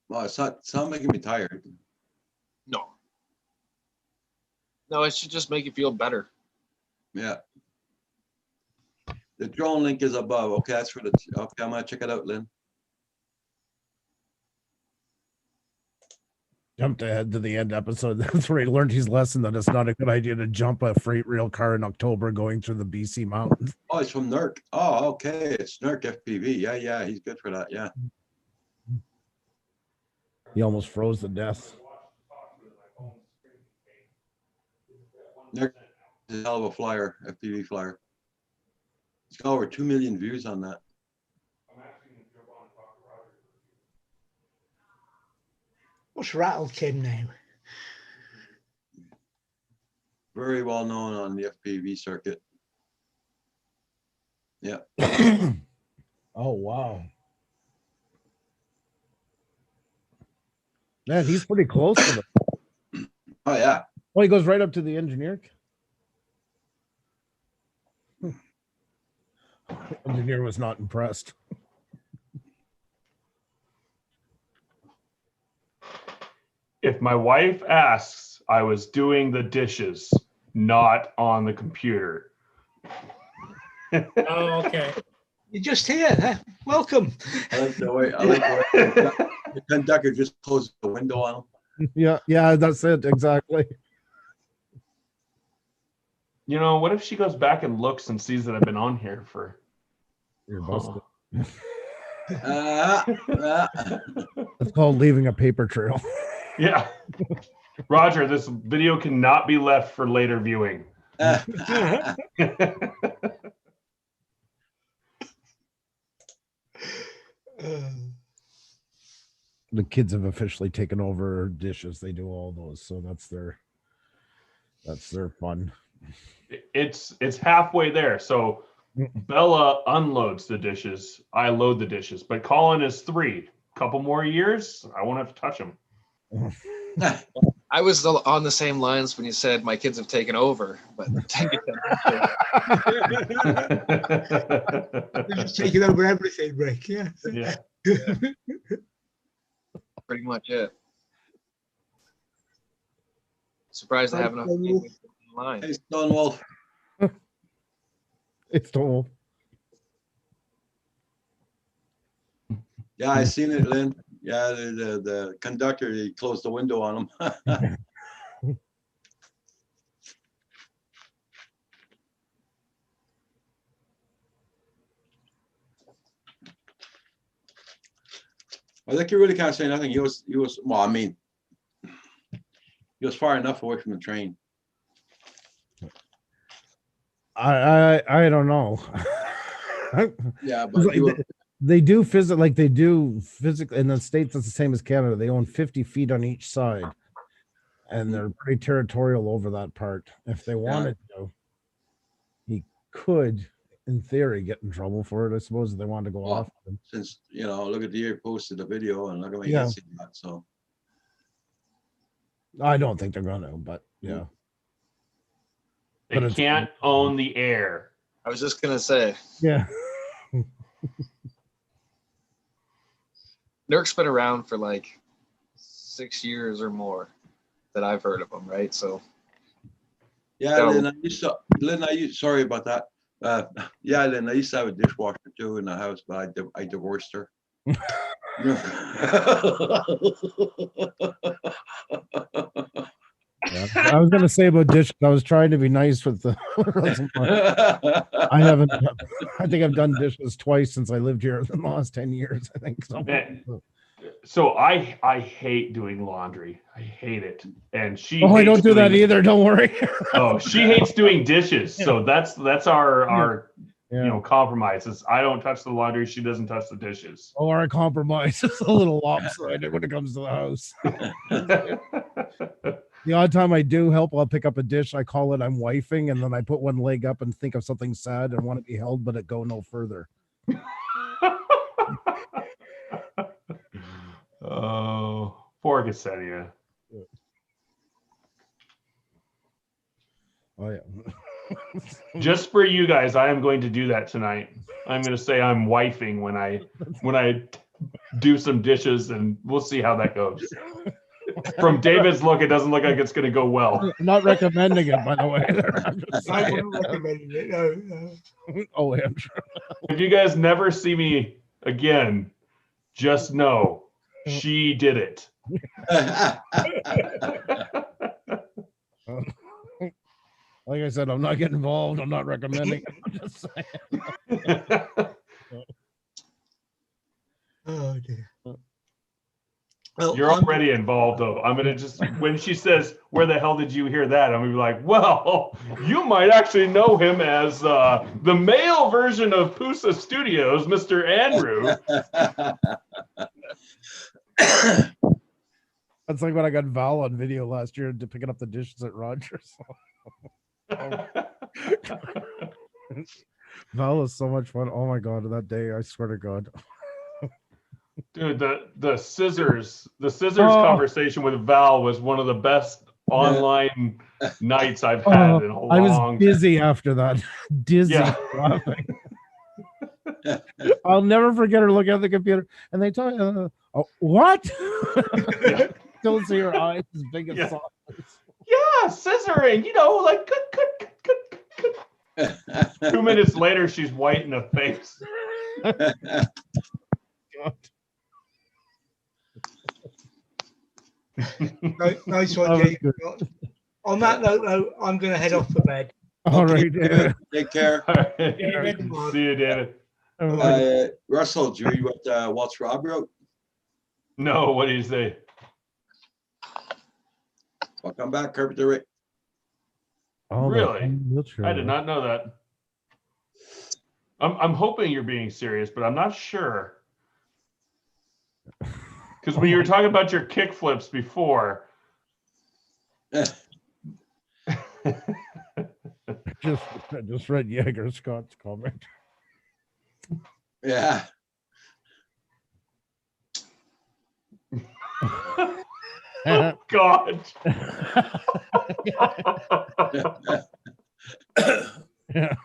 Well, it's not making me tired. No. No, it should just make you feel better. Yeah. The drone link is above. Okay, that's for the. Okay, I'm gonna check it out, Lynn. Jumped ahead to the end episode. That's where he learned his lesson that it's not a good idea to jump a freight rail car in October going through the BC mountains. Oh, it's from NERC. Oh, okay. It's NERC FPV. Yeah, he's good for that. Yeah. He almost froze to death. NERC is a hell of a flyer, FPV flyer. It's got over 2 million views on that. What's Rattle Kim now? Very well known on the FPV circuit. Yeah. Oh, wow. Man, he's pretty close to it. Oh, yeah. Oh, he goes right up to the engineer. Engineer was not impressed. If my wife asks, I was doing the dishes, not on the computer. Oh, okay. You're just here. Huh? Welcome. I like the way the conductor just closes the window on him. Yeah, that's it. Exactly. You know, what if she goes back and looks and sees that I've been on here for... You're busted. Oh. It's called leaving a paper trail. Yeah. Roger, this video cannot be left for later viewing. The kids have officially taken over dishes. They do all those, so that's their fun. It's halfway there. So Bella unloads the dishes. I load the dishes. But Colin is 3. Couple more years, I won't have to touch them. I was on the same lines when you said my kids have taken over, but They're just taking over everything, Rick. Yeah. Yeah. pretty much it. Surprised I have enough people in line. Hey, Stonewall. It's total. Yeah, I seen it, Lynn. Yeah, the conductor, he closed the window on him. I think you really can't say nothing. He was, well, I mean, he was far enough away from the train. I don't know. Yeah, but Like, he was, they do physically in the States. It's the same as Canada. They own 50 feet on each side, and they're pretty territorial over that part. If they wanted to, he could, in theory, get in trouble for it. I suppose if they wanted to go Well, off him. since, you know, look at the year posted the video and look at me Yeah. see that. So I don't think they're gonna, but yeah. They But it's- can't own the air. I was just gonna say, Yeah. NERC's been around for like 6 years or more that I've heard of them, right? So yeah, So- Lynn, sorry about that. Yeah, Lynn, I used to have a dishwasher too in the house, but I divorced her. Yeah. I was gonna say about dish. I was trying to be nice with the. I haven't. I think I've done dishes twice since I lived here in the last 10 years. I think so. Man. So I hate doing laundry. I hate it. And she Oh, I don't hates do that doing- either. Don't worry. Oh, she hates doing dishes. So that's our Yeah. you know, compromises. I don't touch the laundry, she doesn't touch the dishes. Oh, our compromise is a little lopsided when it comes to the house. The odd time I do help, I'll pick up a dish. I call it I'm wifing, and then I put one leg up and think of something sad and want to be held, but it go no further. Oh, poor Ksenia. Oh yeah. Just for you guys, I am going to do that tonight. I'm going to say I'm wifing when I do some dishes, and we'll see how that goes. From David's look, it doesn't look like it's going to go well. I'm not recommending it, by the way. I'm just I saying. wouldn't recommend it. No. Oh, yeah, I'm sure. If you guys never see me again, just know she did it. Like I said, I'm not getting involved. I'm not recommending. I'm just saying. Oh dear. Well, You're already involved, though. I'm gonna just when she says, "Where the hell did you hear that?" I'm gonna be like, "Well, you might actually know him as the male version of Pusa Studios, Mr. Andrew." That's like when I got Val on video last year to picking up the dishes at Rogers. Val is so much fun. Oh my god, that day, I swear to God. Dude, the scissors conversation with Val was one of the best online nights I've had in a long I was time. dizzy after that. Dizzy Yeah. laughing. I'll never forget her looking at the computer and they tell you, oh, what? Yeah. Don't see her eyes as big as Yeah. saucers. Yeah, scissoring, like good. 2 minutes later, she's white in the face. God. Nice That one, was Jake. good. On that note, though, I'm going to head off for bed. All Okay, right. David, take care. All right. David. See you, David. Russell, did you read what Walter Rob wrote? No, what do you say? Welcome back, Carpenter Rick. Oh, Really? wheelchair. I did not know that. I'm hoping you're being serious, but I'm not sure. Because when you were talking about your kick flips before, I just read Jaeger Scott's comment. Yeah. oh God. Yeah.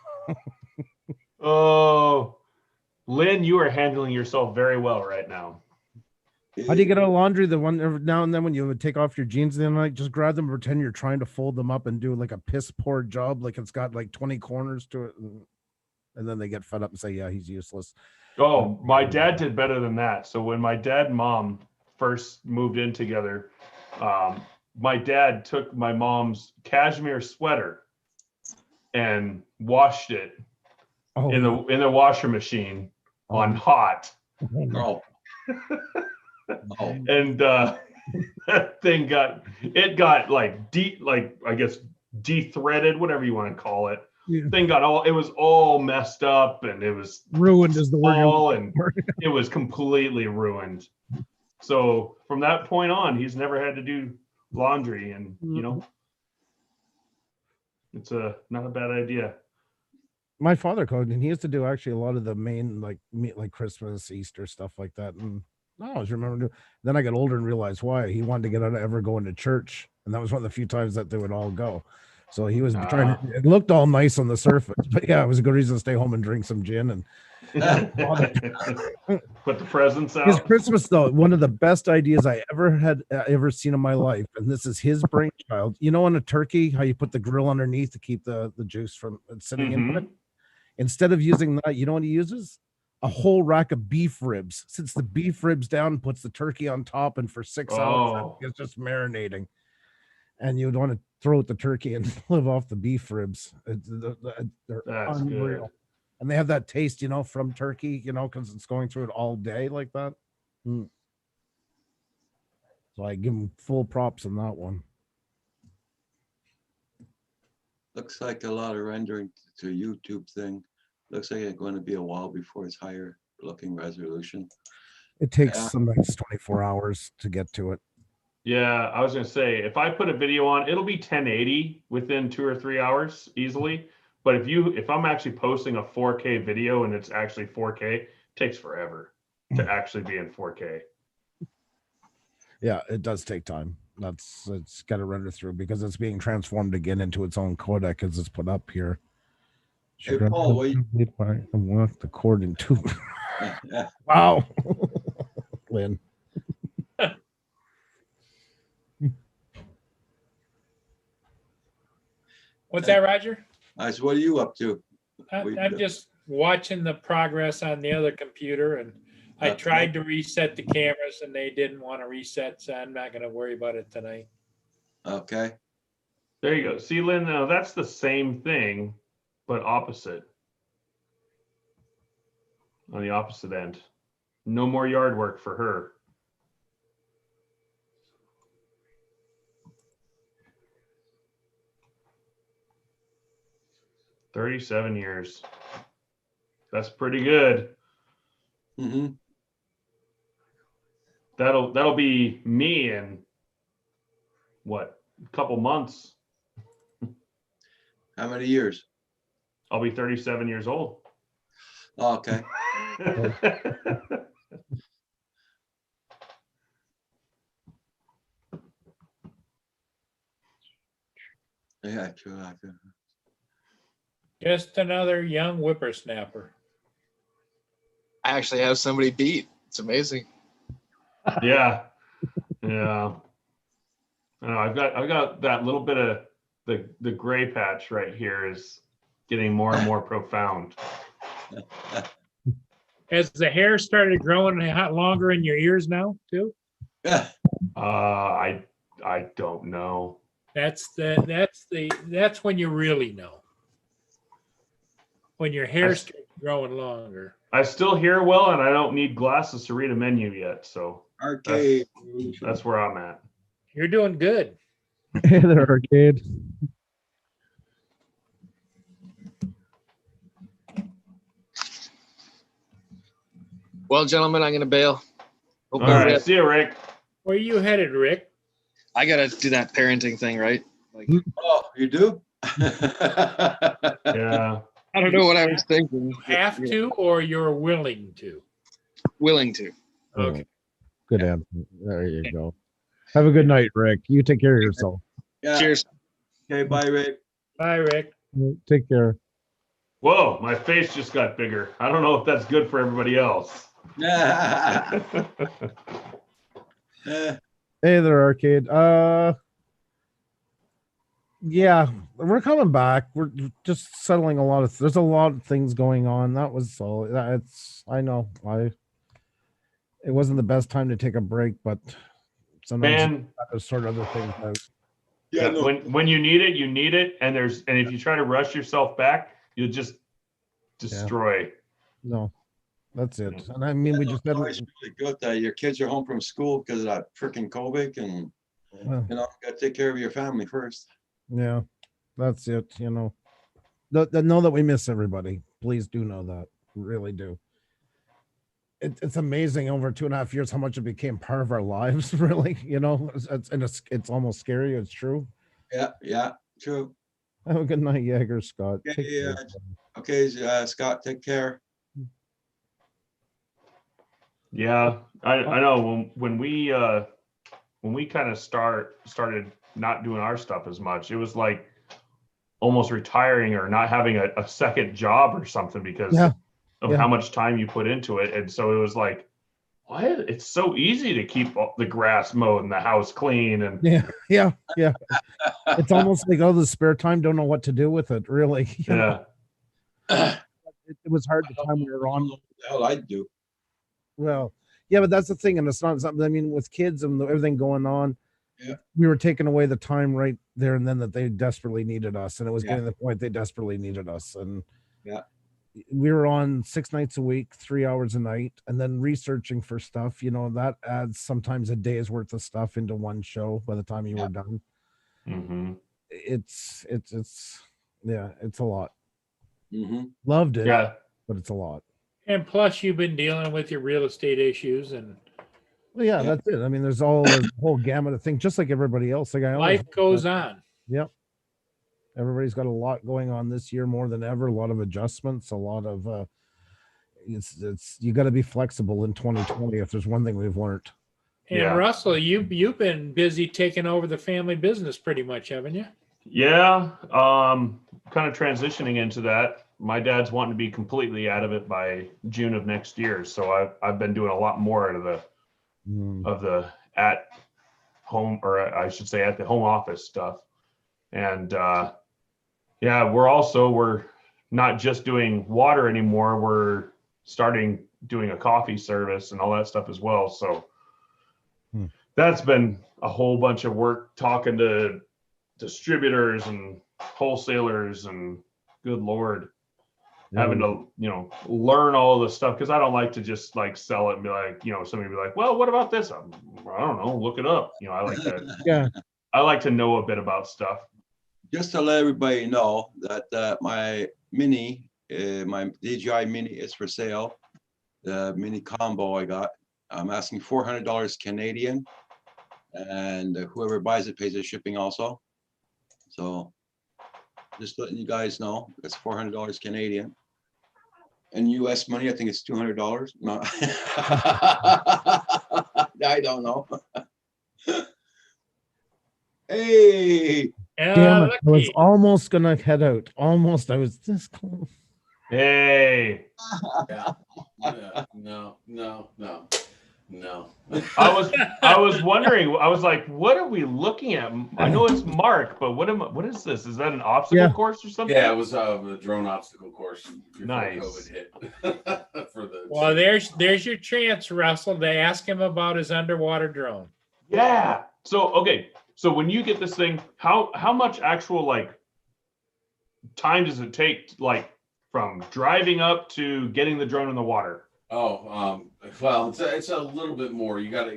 Oh, Lynn, you are handling yourself very well right now. How do you get out of laundry? The one every now and then when you would take off your jeans, then like just grab them, pretend you're trying to fold them up and do like a piss poor job, like it's got like 20 corners to it, and then they get fed up and say, "Yeah, he's useless." Oh, my dad did better than that. So when my dad and mom first moved in together, my dad took my mom's cashmere sweater and washed it Oh, in the washer machine on hot. Oh. Oh. And that thing got like I guess de-threaded, whatever you want to call it. Yeah. Thing it was all messed up, and it was ruined is the word. all, and it was completely ruined. So from that point on, he's never had to do laundry, and it's not a bad idea. My father coded, and he used to do actually a lot of the main like Christmas, Easter stuff like that. And I always remember. Then I got older and realized why. He wanted to get out of ever going to church, and that was one of the few times that they would all go. So he was trying to. It looked all nice on the surface, but yeah, it was a good reason to stay home and drink some gin and put the presents out. His Christmas though, one of the best ideas I ever seen in my life, and this is his brainchild. You know, on a turkey, how you put the grill underneath to keep the juice from sitting in it. Instead of using that, you know what he uses? A whole rack of beef ribs. Sits the beef ribs down, puts the turkey on top, and for 6 hours it's just marinating. And you'd want to throw out the turkey and live off the beef ribs. They're That's unreal. good. And they have that taste, from turkey, because it's going through it all day like that. So I give him full props on that one. Looks like a lot of rendering to YouTube thing. Looks like it's going to be a while before it's higher looking resolution. It takes sometimes 24 hours to get to it. Yeah, I was gonna say, if I put a video on, it'll be 1080 within 2 or 3 hours easily. But if I'm actually posting a 4K video and it's actually 4K, it takes forever to actually be in 4K. Yeah, it does take time. It's got to render through because it's being transformed again into its own codec as it's put up here. Hey, Paul, I want the cord in two. Wow, Lynn. What's that, Roger? Nice. What are you up to? I'm just watching the progress on the other computer, and I Okay. tried to reset the cameras and they didn't want to reset, so I'm not gonna worry about it tonight. Okay. There you go. See, Lynn, now that's the same thing, but opposite. On the opposite end. No more yard work for her. "37 years. That's pretty good. Mm-hmm. That'll be me in what, a couple months. How many years? I'll be 37 years old. Oh, okay. Yeah, true. Just another young whippersnapper. I actually have somebody beat. It's amazing. Yeah. Yeah. I know, I've got that little bit of the gray patch right here is getting more and more profound. Has the hair started growing a lot longer in your ears now too? I don't know. That's when you really know. When your hair starts growing longer. I still hear well, and I don't need glasses to read a menu yet. So Arcade. that's where I'm at. You're doing good. Hey there, Arcade. Well, gentlemen, I'm going to bail. Hope All you right. read- See you, Rick. Where you headed, Rick? I got to do that parenting thing, right? Like, Oh, you do? Yeah. I don't know what I was thinking. Have to or you're willing to? Willing to. Okay. Good answer. There you go. Have a good night, Rick. You take care of yourself. Yeah. Cheers. Okay, bye, Rick. Bye, Rick. Take care. Whoa, my face just got bigger. I don't know if that's good for everybody else. Yeah. Hey there, Arcade. Yeah, we're coming back. We're just settling a lot of. There's a lot of things going on. That was all. It's. I know. It wasn't the best time to take a break, but sometimes you Man, have to sort other things out. yeah, when you need it, you need it. And if you try to rush yourself back, you'll just destroy. No, that's it. And I mean, we just had. It's really good that your kids are home from school because of that freaking COVID, and Well, you gotta take care of your family first. yeah, that's it. Know that we miss everybody. Please do know that. Really do. It's amazing over 2.5 years how much it became part of our lives. Really, it's almost scary. It's true. Yeah, true. Have a good night, Jaeger Scott. Yeah, Take yeah. care. Okay, Scott, take care. Yeah, I know when we kind of started not doing our stuff as much, it was like almost retiring or not having a second job or something because of how much time you put into it. And so it was like, what? It's so easy to keep the grass mowed and the house clean. And Yeah. It's almost like the spare time, don't know what to do with it. Really. You know? It was hard the time we were on. What the hell I'd do. Well, yeah, but that's the thing, and it's not something. I mean, with kids and everything going on, Yeah. we were taking away the time right there and then that they desperately needed us, and it was Yeah. getting to the point they desperately needed us, and Yeah. we were on 6 nights a week, 3 hours a night, and then researching for stuff. That adds sometimes a day's worth of stuff into one show by the time you were done. Mhm. It's yeah, it's a lot. Mm-hmm. Loved it, Yeah. but it's a lot. And plus, you've been dealing with your real estate issues, and Well, yeah, Yeah. that's it. I mean, there's a whole gamut of things, just like everybody else. Like I always, life goes on. Yep. Everybody's got a lot going on this year more than ever. A lot of adjustments. A lot of it's you got to be flexible in 2020. If there's one thing we've learned. And Yeah. Russell, you've been busy taking over the family business pretty much, haven't you? Yeah. Kind of transitioning into that. My dad's wanting to be completely out of it by June of next year. So I've been doing a lot more out of the at home, or I should say at the home office stuff. And yeah, we're not just doing water anymore. starting doing a coffee service and all that stuff as well. So Hmm. that's been a whole bunch of work talking to distributors and wholesalers, and good Lord, having to, learn all the stuff, because I don't like to just like sell it and be like, somebody be like, well, what about this? I don't know, look it up. I like that. Yeah. I like to know a bit about stuff. Just to let everybody know that my Mini, my DJI Mini is for sale. The Mini combo I got, I'm asking $400 Canadian, and whoever buys it pays the shipping also. So just letting you guys know, it's $400 Canadian. In US money, I think it's $200. No. I don't know. Hey, Damn it. I was lucky. almost gonna head out. Almost. I was this close. Hey, No. I was wondering, I was like, what are we looking at? I know it's Mark, but what is this? Is that an obstacle Yeah. course or something? Yeah, it was a drone obstacle course before Nice. COVID hit. For the Well, there's your chance, Russell, to ask him about his underwater drone. Yeah. So, okay. So when you get this thing, how much actual like time does it take, like from driving up to getting the drone in the water? well, it's a little bit more. You've got a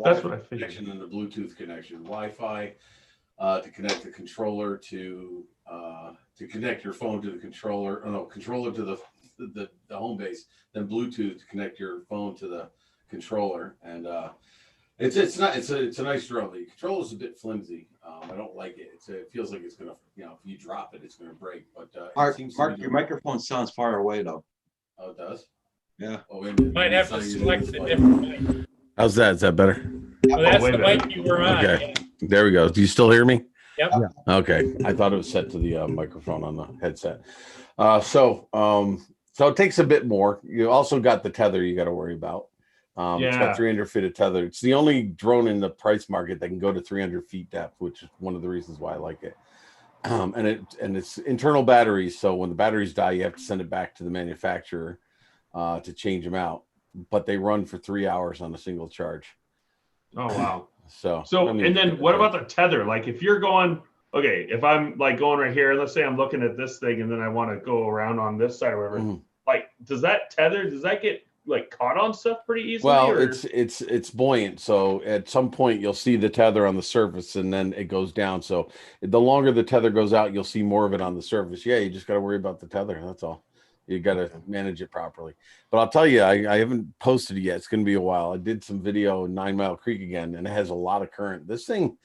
That's what Wi-Fi I figured. connection and a Bluetooth connection. Wi-Fi to connect the controller to connect your phone to the controller. Oh, no, controller to the home base. Then Bluetooth to connect your phone to the controller. And it's a nice drone. The controller's a bit flimsy. I don't like it. It feels like it's gonna, if you drop it, it's gonna break. But it Mark, seems to Mark, be your doing- microphone sounds far away though. Oh, it does. Yeah. Oh, wait a minute. Might have to It's not select using a this different mic. How's that? Is that better? Well, that's way the better. mic you were on. Okay. yeah. There we go. Do you still hear me? Yep. Yeah. Okay. I thought it was set to the microphone on the headset. So it takes a bit more. You also got the tether you got to worry about. It's Yeah. got 300 feet of tether. It's the only drone in the price market that can go to 300 feet depth, which is one of the reasons why I like it. And it's internal batteries. So when the batteries die, you have to send it back to the manufacturer to change them out. But they run for 3 hours on a single charge. Oh, wow. So So, I mean, and then what about the tether? Like if you're going, okay, if I'm like going right here, and let's say I'm looking at this thing and then I want to go around on this side or whatever, Mhm. like, does that get like caught on stuff pretty easily? Well, or- it's buoyant, so at some point you'll see the tether on the surface, and then it goes down. So the longer the tether goes out, you'll see more of it on the surface. Yeah, you just got to worry about the tether. That's all. You got to manage it properly. But I'll tell you, I haven't posted it yet. It's going to be a while. I did some video in 9 Mile Creek again, and it has a lot of current. This thing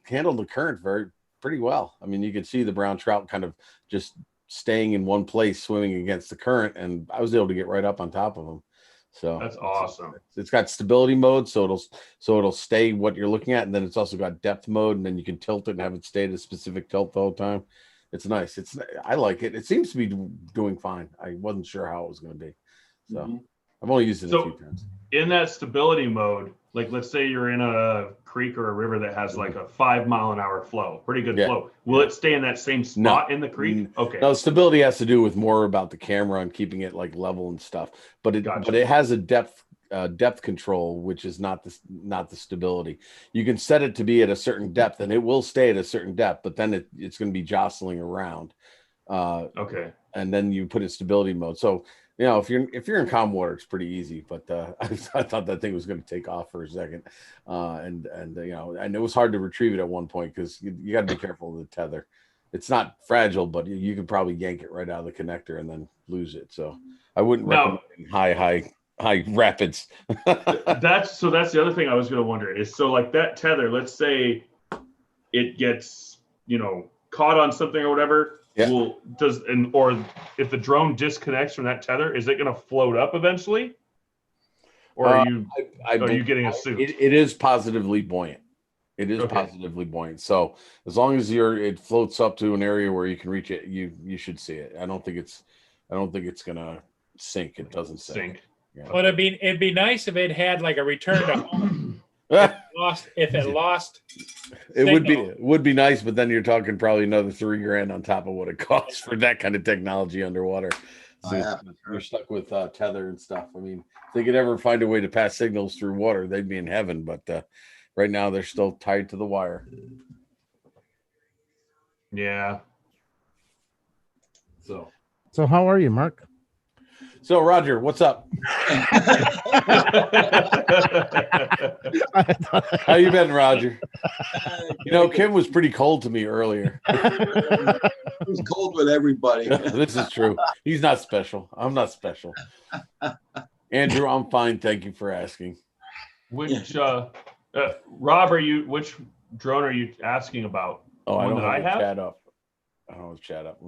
handled the current pretty well. I mean, you can see the brown trout kind of just staying in one place, swimming against the current, and I was able to get right up on top of them. So That's awesome. It's got stability mode, so it'll stay what you're looking at, and then it's also got depth mode, and then you can tilt it and have it stay at a specific tilt the whole time. It's nice. I like it. It seems to be doing fine. I wasn't sure how it was going to be, so Mhm. I've only used it So- a few times. In that stability mode, like let's say you're in a creek or a river that has like a 5 mile an hour flow, pretty good Yeah. flow. Will it stay in that same spot in the creek? Okay. No, stability has to do with more about the camera and keeping it like level and stuff. But it Gotcha. it has a depth control, which is not the stability. You can set it to be at a certain depth, and it will stay at a certain depth, but then it's going to be jostling around. Okay. And then you put it in stability mode. So if you're in calm water, it's pretty easy. But I thought that thing was going to take off for a second, and it was hard to retrieve it at one point because you got to be careful of the tether. It's not fragile, but you could probably yank it right out of the connector and then lose it. So I wouldn't No. recommend high rapids. That's the other thing I was going to wonder is, so like that tether, let's say it gets, caught on something or whatever. Yeah. Or if the drone disconnects from that tether, is it going to float up eventually? Or are you getting a suit? It is positively buoyant. It is Okay. positively buoyant. So as long as it floats up to an area where you can reach it, you should see it. I don't think it's gonna sink. It doesn't Sink. Yeah. But it'd be nice if it had like a return to home. If it lost. It signal. would be nice, but then you're talking probably another $3,000 on top of what it costs for that kind of technology underwater. Oh, So yeah, for sure. you're stuck with tether and stuff. I mean, if they could ever find a way to pass signals through water, they'd be in heaven. But right now, they're still tied to the wire. Yeah. So how are you, Mark? Roger, what's up? How you been, Roger? You know, Kim was pretty cold to me earlier. He's cold with everybody. This is true. He's not special. I'm not special. Andrew, I'm fine. Thank you for asking. Which Rob, which drone are you asking about? Oh, I One don't that have I the have? chat up. I don't have chat up.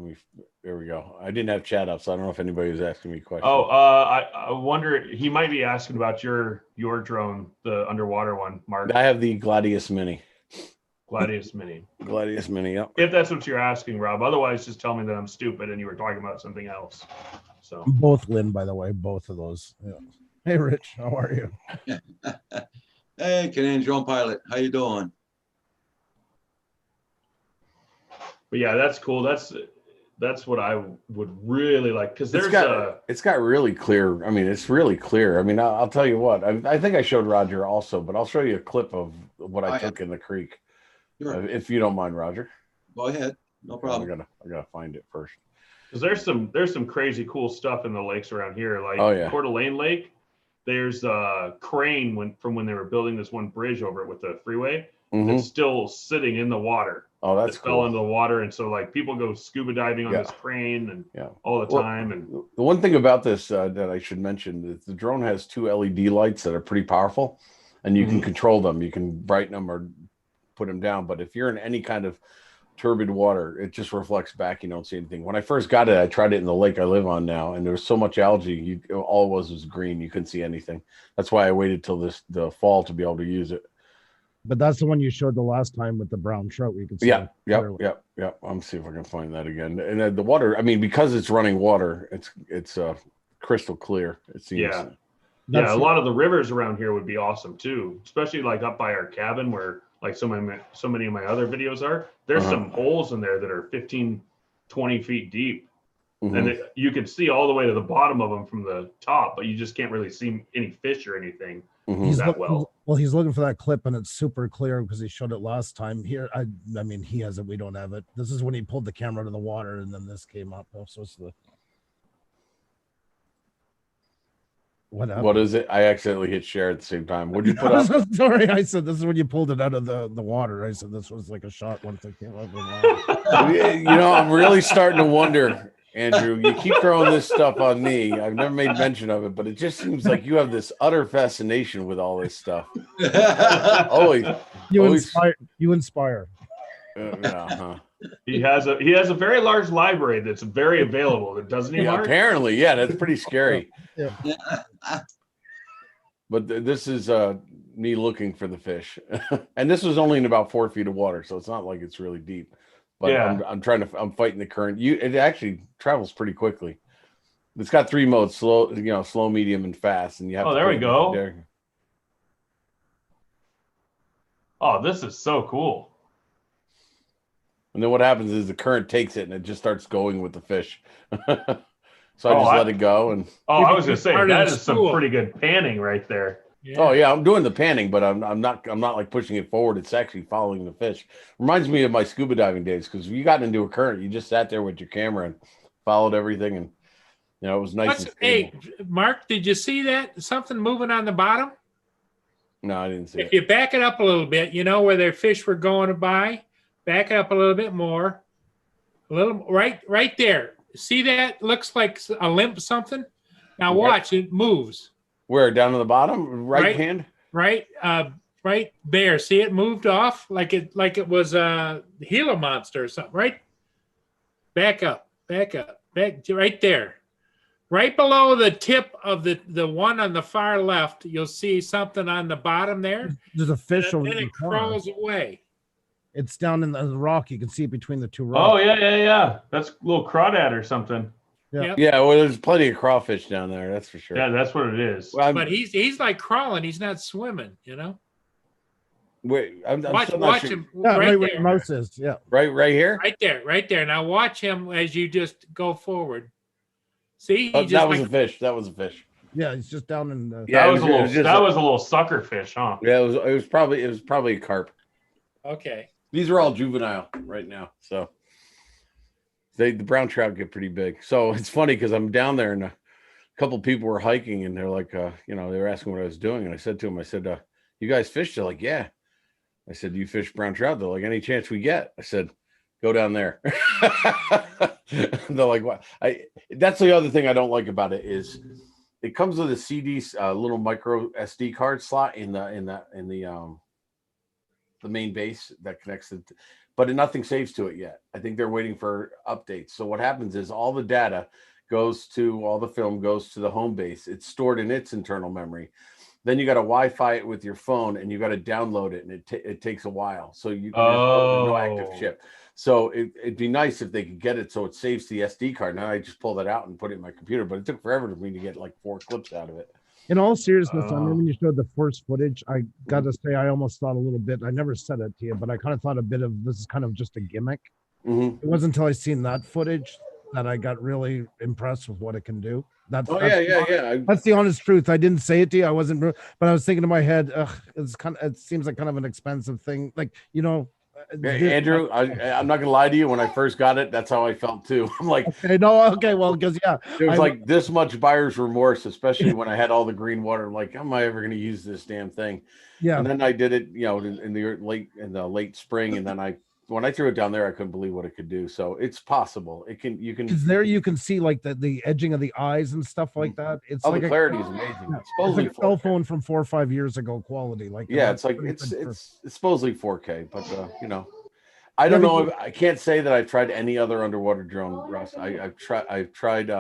There we go. I didn't have chat up, so I don't know if anybody was asking me questions. Oh, I wonder, he might be asking about your drone, the underwater one, Mark. I have the Gladius Mini. Gladius Mini. Gladius Mini, yep. If that's what you're asking, Rob. Otherwise, just tell me that I'm stupid and you were talking about something else. So Both Lynn, by the way, both of those. Yeah. Hey, Rich, how are you? Hey, Canadian drone pilot, how you doing? but yeah, that's cool. That's what I would really like, because there's it's got really clear. I mean, it's really clear. I mean, I'll tell you what. I think I showed Roger also, but I'll show you a clip of what I took in the creek, if you don't mind, Roger. Go ahead, no problem. I gotta find it first. because there's some crazy cool stuff in the lakes around here, like Coeur d'Alene Lake. There's a crane from when they were building this one bridge over it with the freeway. It's still sitting in the water. Oh, that's it cool. fell into the water, and so like people go scuba diving on this crane and all the time. And the one thing about this that I should mention is the drone has 2 LED lights that are pretty powerful, and you can control them. You can brighten them or put them down. But if you're in any kind of turbid water, it just reflects back. You don't see anything. When I first got it, I tried it in the lake I live on now, and there was so much algae. All it was green. You couldn't see anything. That's why I waited till the fall to be able to use it. But that's the one you showed the last time with the brown trout. We can see. Yep. I'm see if I can find that again. And the water, I mean, because it's running water, it's crystal clear. It seems. Yeah. A lot of the rivers around here would be awesome too, especially like up by our cabin where like so many of my other videos are. There's some holes in there that are 15, 20 feet deep. And you can see all the way to the bottom of them from the top, but you just can't really see any fish or anything He's looking for that clip, and it's super clear because he showed it last time. Here, I mean, he has it. We don't have it. This is when he pulled the camera out of the water, and then this came up. So it's the what is it? I accidentally hit share at the same time. What did you put up? So sorry, I said this is when you pulled it out of the water. I said this was like a shot once it came up. You know, I'm really starting to wonder. Andrew, you keep throwing this stuff on me. I've never made mention of it, but it just seems like you have this utter fascination with all this stuff. You inspire. He has a very large library that's very available. Doesn't he? Mark? Apparently, yeah, that's pretty scary. But this is me looking for the fish, and this was only in about 4 feet of water, so it's not like it's really deep. But I'm fighting the current. It actually travels pretty quickly. It's got 3 modes: slow, slow, medium, and fast. And you have. Oh, there we go. Oh, this is so cool. And then what happens is the current takes it and it just starts going with the fish. So I just let it go. And I was gonna say that is some pretty good panning right there. Yeah. Oh yeah, I'm doing the panning, but I'm not like pushing it forward. It's actually following the fish. Reminds me of my scuba diving days, because if you got into a current, you just sat there with your camera and followed everything, and it was nice. Hey, Mark, did you see that? Something moving on the bottom? No, I didn't see it. If you back it up a little bit, where their fish were going by, back it up a little bit more. A little right there. See that? Looks like a limp something. Now watch, it moves. Where, down to the bottom, right hand? Right there. See it moved off like it was a Gila monster or something, right? Back up, right there. Right below the tip of the one on the far left, you'll see something on the bottom there. There's a fish over there. And it crawls away. It's down in the rock. You can see it between the 2 rocks. Oh, yeah. That's a little crawdad or something. Yeah, well, there's plenty of crawfish down there, that's for sure. Yeah, that's what it is. Well, but he's like crawling. He's not swimming, Wait, I'm watch him right where the mouse is. Yeah, right here. Right there. Now watch him as you just go forward. See, Oh, he just that was like, a fish. That was a fish. Yeah, he's just down in the. Yeah, That it was a it little. just That was a little sucker fish, huh? Yeah, it was probably a carp. okay. These are all juvenile right now, so the brown trout get pretty big. So it's funny because I'm down there and a couple people were hiking and they're like, they were asking what I was doing, and I said to them, I said, "You guys fish?" They're like, "Yeah." I said, "You fish brown trout?" They're like, "Any chance we get?" I said, "Go down there." They're like, "What?" That's the other thing I don't like about it is it comes with a CD, little micro SD card slot in the main base that connects it, but nothing saves to it yet. I think they're waiting for updates. So what happens is all the data all the film goes to the home base. It's stored in its internal memory. Then you got to Wi-Fi it with your phone, and you got to download it, and it takes a while. So there's no active chip. So it'd be nice if they could get it so it saves the SD card. Now I just pull that out and put it in my computer, but it took forever for me to get like 4 clips out of it. In all seriousness, I remember when you showed the first footage, I got to say, I almost thought a little bit, I never said it to you, but I kind of thought a bit of this is kind of just a gimmick. Mm-hmm. It wasn't until I seen that footage that I got really impressed with what it can do. That's the honest truth. I didn't say it to you. I wasn't, but I was thinking in my head, it seems like kind of an expensive thing. Like, Andrew, I'm not gonna lie to you. When I first got it, that's how I felt too. I'm like, well, because there was like this much buyer's remorse, especially when I had all the green water. I'm like, how am I ever gonna use this damn thing? Yeah. And then I did it, in the late spring, and then when I threw it down there, I couldn't believe what it could do. So it's possible. You can. Because there you can see like the edging of the eyes and stuff like that. It's like the clarity is amazing. It's supposedly like a cell phone from 4 or 5 years ago quality. Like it's like it's supposedly 4K, but I don't know. I can't say that I've tried any other underwater drone, Russ. I've tried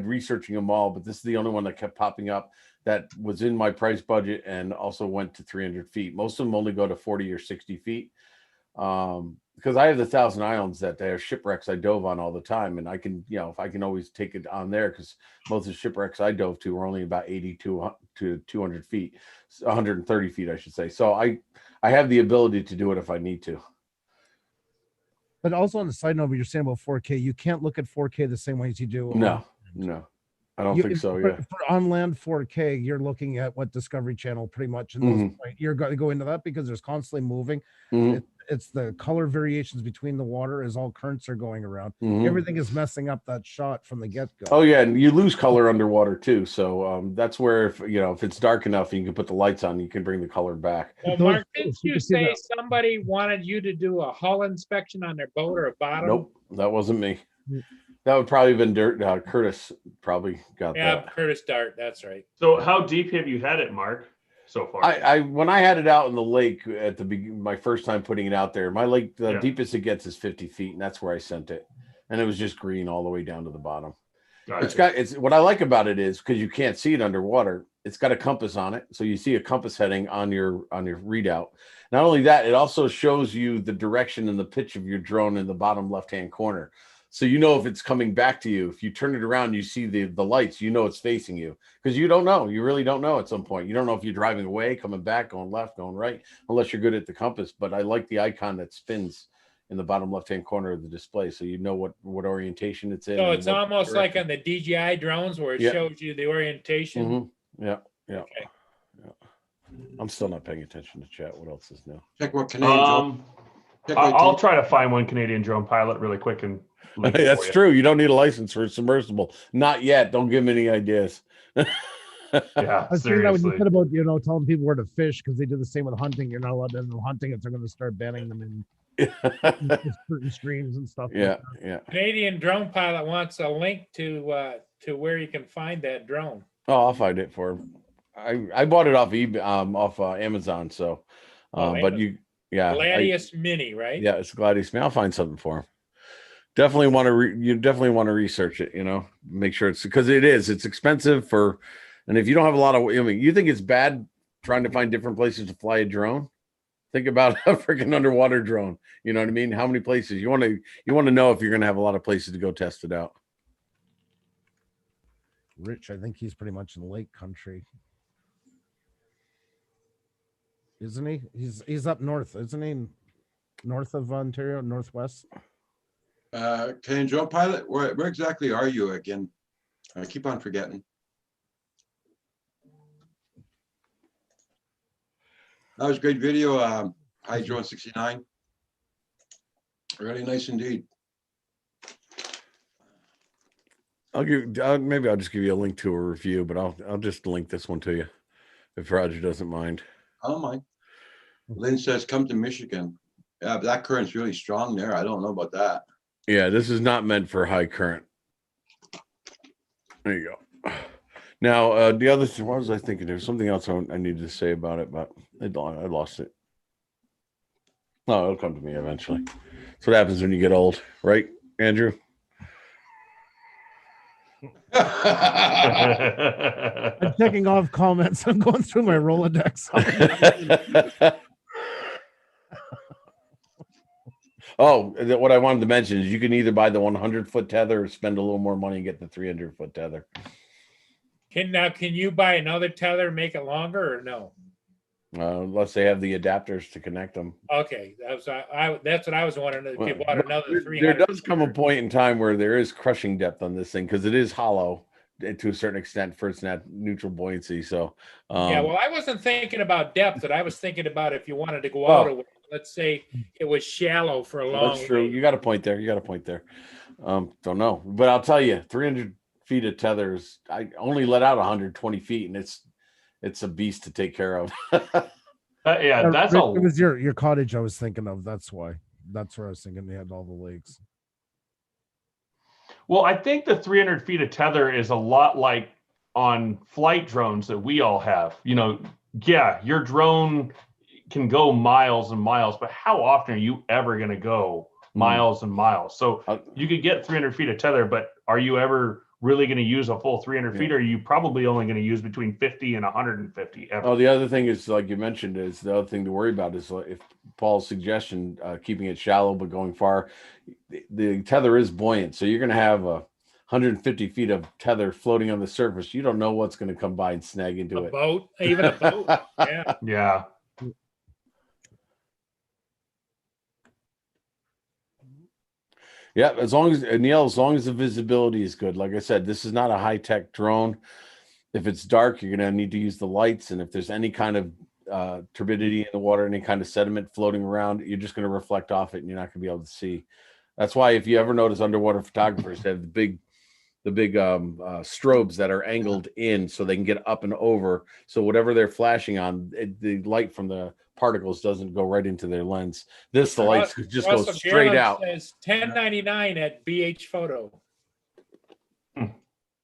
researching them all, but this is the only one that kept popping up that was in my price budget and also went to 300 feet. Most of them only go to 40 or 60 feet. Because I have the Thousand Islands that they are shipwrecks I dove on all the time. And I can, I can always take it on there because most of the shipwrecks I dove to were only about 80 to 200 feet, 130 feet, I should say. So I have the ability to do it if I need to. But also on the side note, what you're saying about 4K, you can't look at 4K the same way as you do. No, I don't think so. For on land 4K, you're looking at what Discovery Channel pretty much. And you're going to go into that because there's constantly moving. It's the color variations between the water as all currents are going around. Everything is messing up that shot from the get-go. Oh yeah, and you lose color underwater too. So that's where if it's dark enough and you can put the lights on, you can bring the color back. Well, Mark, didn't you say somebody wanted you to do a hull inspection on their boat or a bottom? Nope, that wasn't me. That would probably have been Curtis. Probably got that. Yeah, Curtis Dart. That's right. So how deep have you had it, Mark, so far? When I had it out in the lake at the beginning, my first time putting it out there, my lake, the deepest it gets is 50 feet, and that's where I sent it. And it was just green all the way down to the bottom. It's what I like about it is because you can't see it underwater. It's got a compass on it, so you see a compass heading on your readout. Not only that, it also shows you the direction and the pitch of your drone in the bottom left-hand corner. So if it's coming back to you. If you turn it around, you see the lights, it's facing you. Because you don't know. You really don't know at some point. You don't know if you're driving away, coming back, going left, going right, unless you're good at the compass. But I like the icon that spins in the bottom left-hand corner of the display. So what orientation it's in. So it's almost like on the DJI drones where it shows you the orientation. Yeah. Okay. Yeah. I'm still not paying attention to chat. What else is new? Check what Canadian. I'll try to find one Canadian drone pilot really quick and. That's true. You don't need a license for a submersible. Not yet. Don't give me any ideas. Yeah, I was thinking that when you said about telling people where to fish because they do the same with hunting. You're not allowed to go hunting if they're going to start banning them in certain streams and stuff. Yeah. Canadian drone pilot wants a link to where you can find that drone. Oh, I'll find it for him. I bought it off eBay, off Amazon. So, but Gladius Mini, right? Yeah, it's Gladius Mini. I'll find something for him. Definitely want to you definitely want to research it, make sure it's because it's expensive and if you don't have a lot of, you think it's bad trying to find different places to fly a drone? Think about a freaking underwater drone. You know what I mean? How many places you want to know if you're going to have a lot of places to go test it out. Rich, I think he's pretty much in lake country. Isn't he? He's up north, isn't he? North of Ontario, northwest. Can Drone Pilot, where exactly are you again? I keep on forgetting. That was a great video. Hi, Drone 69. Really nice indeed. Maybe I'll just give you a link to a review, but I'll just link this one to you if Roger doesn't mind. I don't mind. Lynn says, come to Michigan. Yeah, but that current's really strong there. I don't know about that. Yeah, this is not meant for high current. There you go. Now, the other thing, what was I thinking? There's something else I needed to say about it, but I lost it. No, it'll come to me eventually. That's what happens when you get old, right, Andrew? I'm checking off comments. I'm going through my Rolodex. Oh, what I wanted to mention is you can either buy the 100-foot tether or spend a little more money and get the 300-foot tether. Can you buy another tether, make it longer, or no? Unless they have the adapters to connect them. Okay, that's what I was wondering. If you bought another 300. There does come a point in time where there is crushing depth on this thing because it is hollow to a certain extent for its neutral buoyancy. So yeah, well, I wasn't thinking about depth, but I was thinking about if you wanted to go out of it. Let's say it was shallow for a long. That's true. You got a point there. Don't know, but I'll tell you, 300 feet of tethers. I only let out 120 feet, and it's a beast to take care of. Yeah, that's It all. was your cottage I was thinking of. That's why. That's where I was thinking they had all the lakes. Well, I think the 300 feet of tether is a lot like on flight drones that we all have. You know, yeah, your drone can go miles and miles, but how often are you ever going to go miles and miles? So you could get 300 feet of tether, but are you ever really going to use a full 300 feet, or are you probably only going to use between 50 and 150 ever? Oh, the other thing is, like you mentioned, is the other thing to worry about is if Paul's suggestion, keeping it shallow but going far, the tether is buoyant. So you're going to have 150 feet of tether floating on the surface. You don't know what's going to come by and snag into it. Boat, even a boat. Yeah. Yeah. Yeah, as long as the visibility is good. Like I said, this is not a high-tech drone. If it's dark, you're going to need to use the lights. And if there's any kind of turbidity in the water, any kind of sediment floating around, you're just going to reflect off it and you're not going to be able to see. That's why if you ever notice underwater photographers have the big strobes that are angled in so they can get up and over. So whatever they're flashing on, the light from the particles doesn't go right into their lens. The lights just go straight out. Says $10.99 at BH Photo.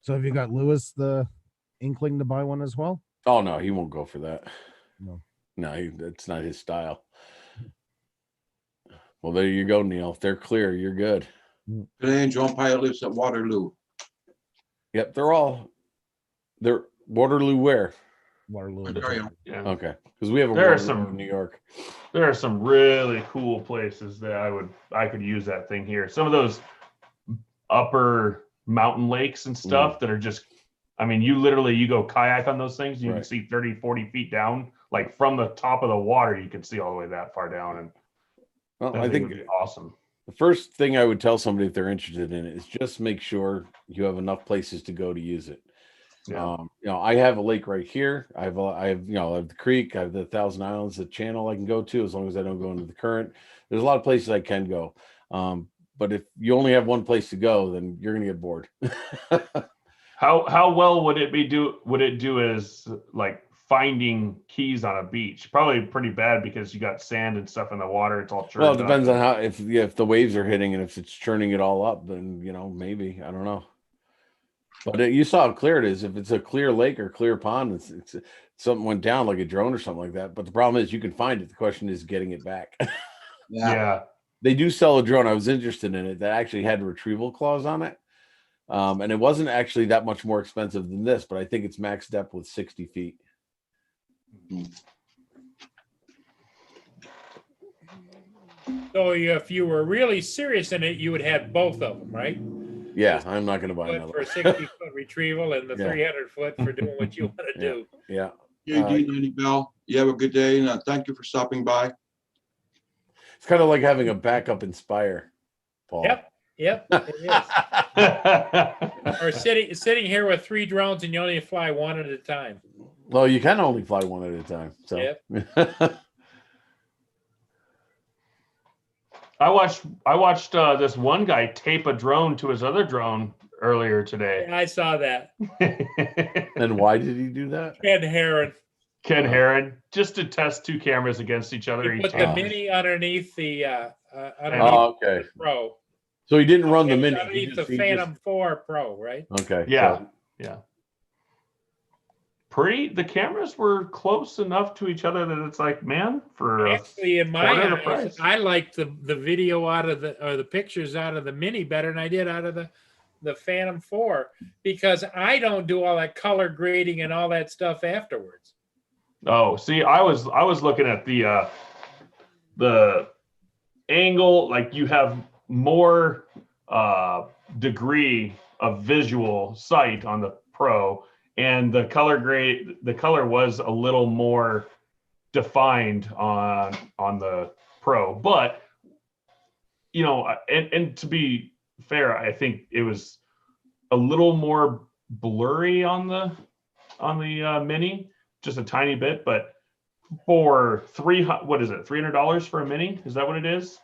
So have you got Lewis the inkling to buy one as well? Oh no, he won't go for that. No, that's not his style. Well, there you go, Neil. If they're clear, you're good. Today, Drone Pilot lives at Waterloo. Yep, they're Waterloo where? Waterloo. Ontario. Yeah. Okay, because we have a There are Waterloo some- in New York. There are some really cool places that I could use that thing here. Some of those upper mountain lakes and stuff that are just, I mean, you go kayak on those things, you can Right. see 30, 40 feet down, like from the top of the water, you can see all the way that far down. And Well, that I thing think would be awesome. the first thing I would tell somebody if they're interested in it is just make sure you have enough places to go to use it. Yeah. I have a lake right here. I have the creek. I have the Thousand Islands, the channel I can go to as long as I don't go into the current. There's a lot of places I can go. But if you only have one place to go, then you're gonna get bored. How well would it do as like finding keys on a beach? Probably pretty bad because you got sand and stuff in the water. It's all churned Well, it depends up. on how if the waves are hitting and if it's churning it all up, then maybe I don't know. But you saw how clear it is. If it's a clear lake or clear pond, it's something went down like a drone or something like that. But the problem is you can find it. The question is getting it back. Yeah. They do sell a drone. I was interested in it that actually had retrieval claws on it. And it wasn't actually that much more expensive than this, but I think it's max depth with 60 feet. So if you were really serious in it, you would have both of them, right? Yeah, I'm not going to buy Foot another for one. 60-foot retrieval and the Yeah. 300-foot for doing what you want to do. Yeah. JD90 Bell, you have a good day, and thank you for stopping by. It's kind of like having a backup Inspire, Paul. Yep. Yep, it is. Or sitting here with 3 drones and you only fly one at a time. Well, you can only fly one at a time. So Yep. I watched this one guy tape a drone to his other drone earlier today. I saw that. And why did he do that? Ken Heron. Ken Heron, just to test 2 cameras against each other. He He put the taped- mini underneath the Oh, okay. Pro. So he didn't run the It's mini. he underneath just- the he just- Phantom 4 Pro, right? Okay. Yeah, so- yeah. The cameras were close enough to each other that it's like, man, for Actually, in my quarter of the eyes, price. I liked the video out of the pictures out of the Mini better than I did out of the Phantom 4 because I don't do all that color grading and all that stuff afterwards. Oh, see, I was looking at the angle, like you have more degree of visual sight on the Pro, and the color was a little more defined on the Pro. But you know, and to be fair, I think it was a little more blurry on the Mini, just a tiny bit. But for $300 for a Mini? Is that what it is?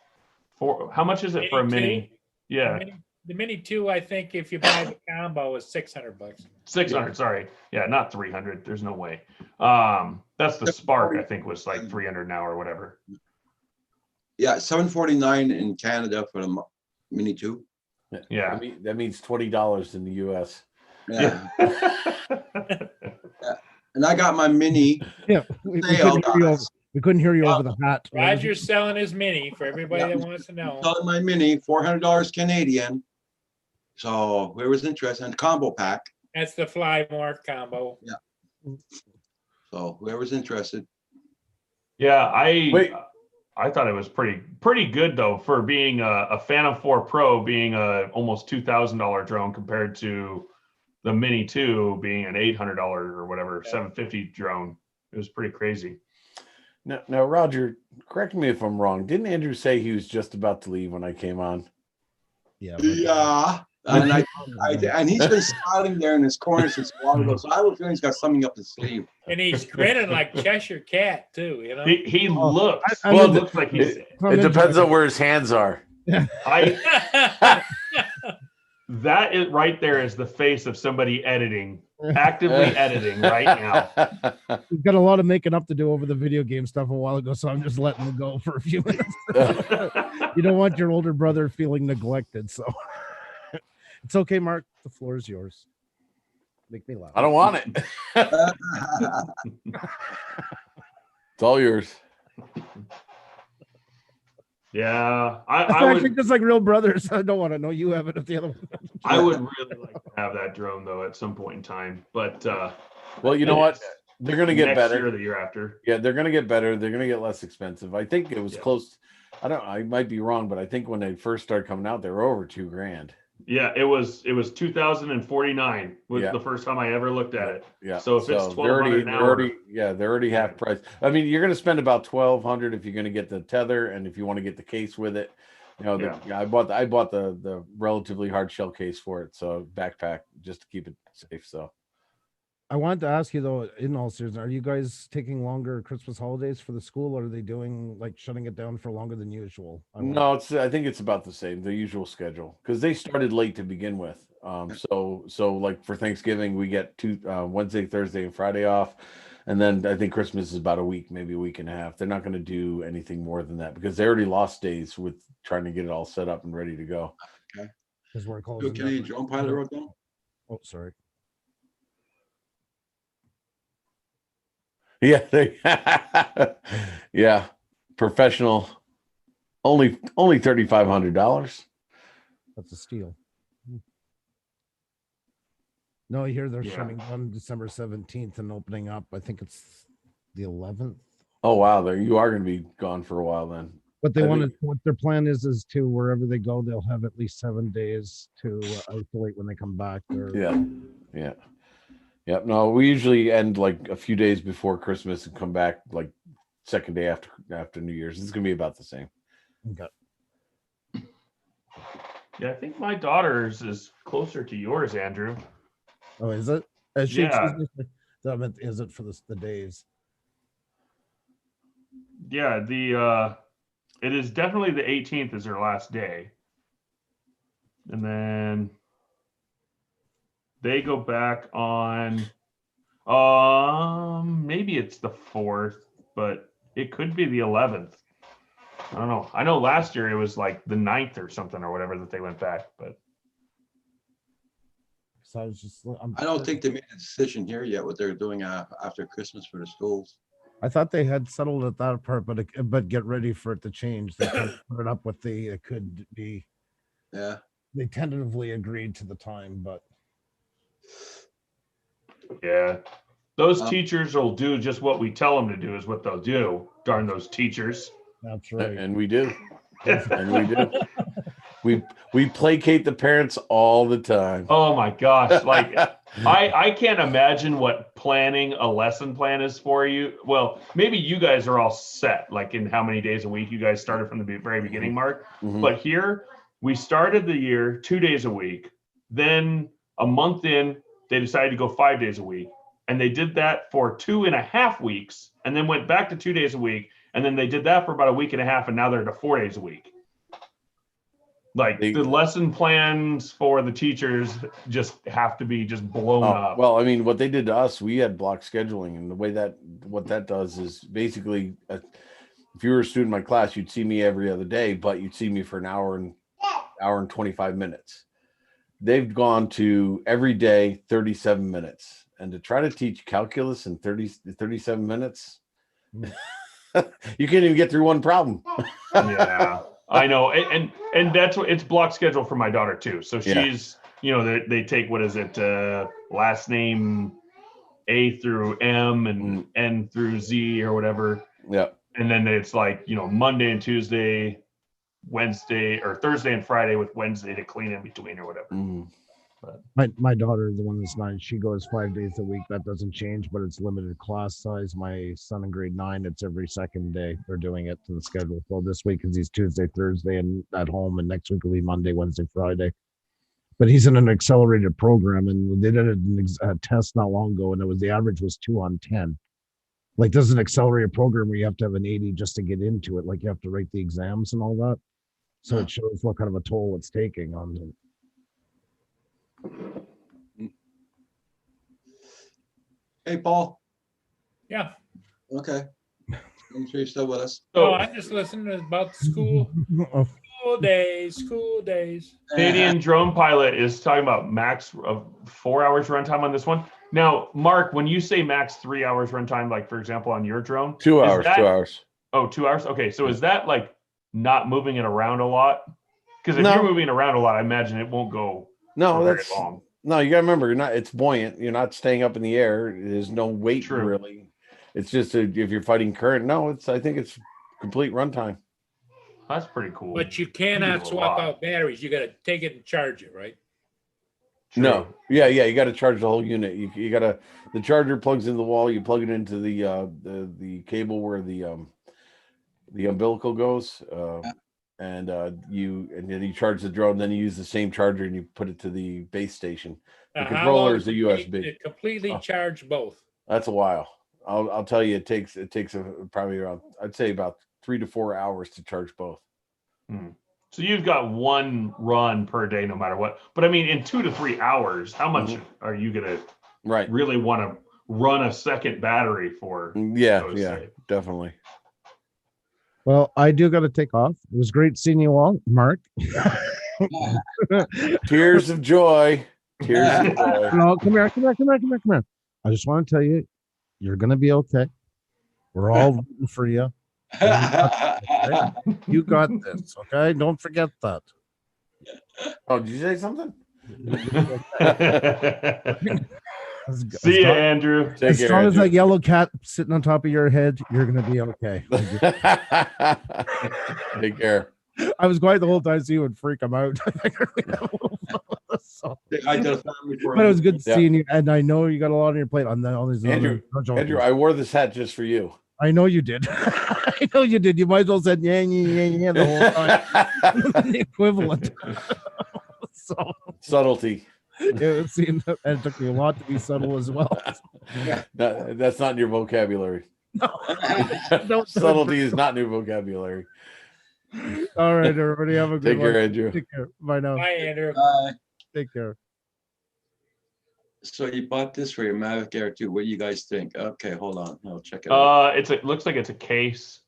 For how much is it for a Mini? Yeah, The Mini 2, I think, if you buy the combo, is $600. 600. Sorry, yeah, not 300. There's no way. That's the Spark. I think was like 300 now or whatever. Yeah, $749 in Canada for the Mini 2. Yeah. That means $20 in the US. Yeah. And I got my Mini. Yeah, we sale, couldn't hear you over the hat. Roger's selling his Mini for everybody that wants to know. Selling my Mini, $400 Canadian. So whoever's interested in the combo pack. That's the Flymore combo. Yeah. So whoever's interested. Yeah, I thought it was pretty good though for being a Phantom 4 Pro being a almost $2,000 drone compared to the Mini 2 being an $800 or whatever, $750 drone. It was pretty crazy. Now, Roger, correct me if I'm wrong. Didn't Andrew say he was just about to leave when I came on? Yeah. Yeah. And and he's been smiling there in his corner since a while ago. So I have a feeling he's got something up his sleeve. And he's grinning like Cheshire Cat too, you know. He looks. I Well, mean, looks like he's. It depends on where his hands are. That is right there is the face of somebody actively editing right now. We've got a lot of making up to do over the video game stuff a while ago, so I'm just letting him go for a few minutes. You don't want your older brother feeling neglected, so it's okay, Mark. The floor is yours. Make me laugh. I don't want it. It's all yours. Yeah, I I think would. just like real brothers. I don't want to know you have it if the other one. I would really like to have that drone though at some point in time, but Well, you know what? They're going to get next better. year or the year after. Yeah, they're going to get better. They're going to get less expensive. I think it was Yeah. close. I might be wrong, but I think when they first started coming out, they were over $2,000. Yeah, it was 2,049 was Yeah. the first time I ever looked at it. Yeah. So if it's they're already, 1,200 an hour, they're already half price. I mean, you're going to spend about $1,200 if you're going to get the tether, and if you want to get the case with it. You know, I bought the relatively hard shell case for it, so backpack just to keep it safe. So I wanted to ask you though, in all seriousness, are you guys taking longer Christmas holidays for the school, or are they doing like shutting it down for longer than usual? no, I think it's about the same, the usual schedule, because they started late to begin with. So like for Thanksgiving, we get Wednesday, Thursday, and Friday off. And then I think Christmas is about a week, maybe a week and a half. They're not going to do anything more than that because they already lost days with trying to get it all set up and ready to go. Okay. Because we're called. You a Canadian drone pilot wrote down? Oh, sorry. Yeah, yeah, professional. Only $3,500. That's a steal. No, I hear they're Yeah. shutting down December 17th and opening up. I think it's the 11th. Oh wow, there you are going to be gone for a while then. But they I want to. think- What their plan is to wherever they go, they'll have at least 7 days to isolate when they come back. Or Yeah. Yep. No, we usually end like a few days before Christmas and come back like second day after New Year's. It's going to be about the same. Okay. Yeah, I think my daughter's is closer to yours, Andrew. Oh, is it? Yeah. I meant, is it for the days? Yeah, it is definitely the 18th is her last day. And then they go back on maybe it's the 4th, but it could be the 11th. I don't know. I know last year it was like the 9th or something or whatever that they went back, but So I was just, I don't think they made a decision here yet what they're doing after Christmas for the schools. I thought they had settled at that part, but get ready for it to change. They kind of put it up with it could be. Yeah. They tentatively agreed to the time, but yeah. Those Um, teachers will do just what we tell them to do is what they'll do. Darn those teachers. that's right. And we do. And we do. We placate the parents all the time. Oh my gosh. Like I can't imagine what planning a lesson plan is for you. Well, maybe you guys are all set, like in how many days a week you guys started from the very beginning, Mark. Mhm. But here we started the year 2 days a week. Then a month in, they decided to go 5 days a week. And they did that for 2.5 weeks and then went back to 2 days a week. And then they did that for about a week and a half. And now they're to 4 days a week. Like the lesson plans for the teachers just have to be just blown up. Well, I mean, what they did to us, we had block scheduling, and the way what that does is basically, if you were a student in my class, you'd see me every other day, but you'd see me for an hour and 25 minutes. They've gone to every day 37 minutes, and to try to teach calculus in 37 minutes, you can't even get through one problem. Yeah. I know, and that's what it's block schedule for my daughter too. So she's, they take what is it, last name A through M and N through Z or whatever. Yeah. And then it's like Monday and Tuesday, Wednesday or Thursday and Friday with Wednesday to clean in between or whatever. Mm. My daughter, the one that's 9, she goes 5 days a week. That doesn't change, but it's limited class size. My son in grade 9, it's every second day they're doing it to the schedule. So this week is he's Tuesday, Thursday, and at home, and next week will be Monday, Wednesday, Friday. But he's in an accelerated program, and they did a test not long ago, and the average was 2 on 10. Like there's an accelerated program where you have to have an 80 just to get into it. Like you have to write the exams and all that. So it shows what kind of a toll it's taking on them. Hey, Paul. Yeah. Okay. I'm sure you're still with us. Oh, I'm just listening about school days. Canadian drone pilot is talking about max of 4 hours runtime on this one. Now, Mark, when you say max 3 hours runtime, like for example on your drone, 2 hours. 2 hours. Oh, 2 hours. Okay, so is that like not moving it around a lot? Because if No. you're moving it around a lot, I imagine it won't go. No, for very that's long. no. You gotta remember, it's buoyant. You're not staying up in the air. There's no weight True. really. It's just if you're fighting current. No, I think it's complete runtime. That's pretty cool. But you You cannot do a swap lot. out batteries. You got to take it and charge it, right? No, yeah, you got to charge the whole unit. You got to. The charger plugs into the wall. You plug it into the cable where the umbilical goes, and then you charge the drone. Then you use the same charger and you put it to the base station. The Now, how controller long is a does it take USB. to completely charge both. That's a while. I'll tell you, it takes probably around, I'd say about 3 to 4 hours to charge both. So you've got one run per day, no matter what. But I mean, in 2 to 3 hours, how much are you gonna really want to run a second battery for? Yeah, so to yeah, say? definitely. Well, I do got to take off. It was great seeing you all, Mark. Tears of joy. Tears of joy. No, come here. I just want to tell you, you're gonna be okay. We're all rooting for you. You got this, okay? Don't forget that. Oh, did you say something? See ya, Andrew. As long as that yellow cat sitting on top of your head, you're gonna be okay. Take care. I was quiet the whole time so you would freak him out. I did a family for But it was good Yeah. seeing you, and I know you got a lot on your plate on all these. Andrew, I wore this hat just for you. I know you did. I know you did. You might as well said yeah the whole time. The equivalent. So Subtlety. it seemed, and it took me a lot to be subtle as well. That's not in your vocabulary. No, don't do it. Subtlety is not in your vocabulary. All right, everybody, have a good Take one. care, Andrew. Take care. Bye now. Bye, Andrew. Take care. So you bought this for your Mavic Air 2. What do you guys think? Okay, hold on. I'll check it out. It looks like it's a case.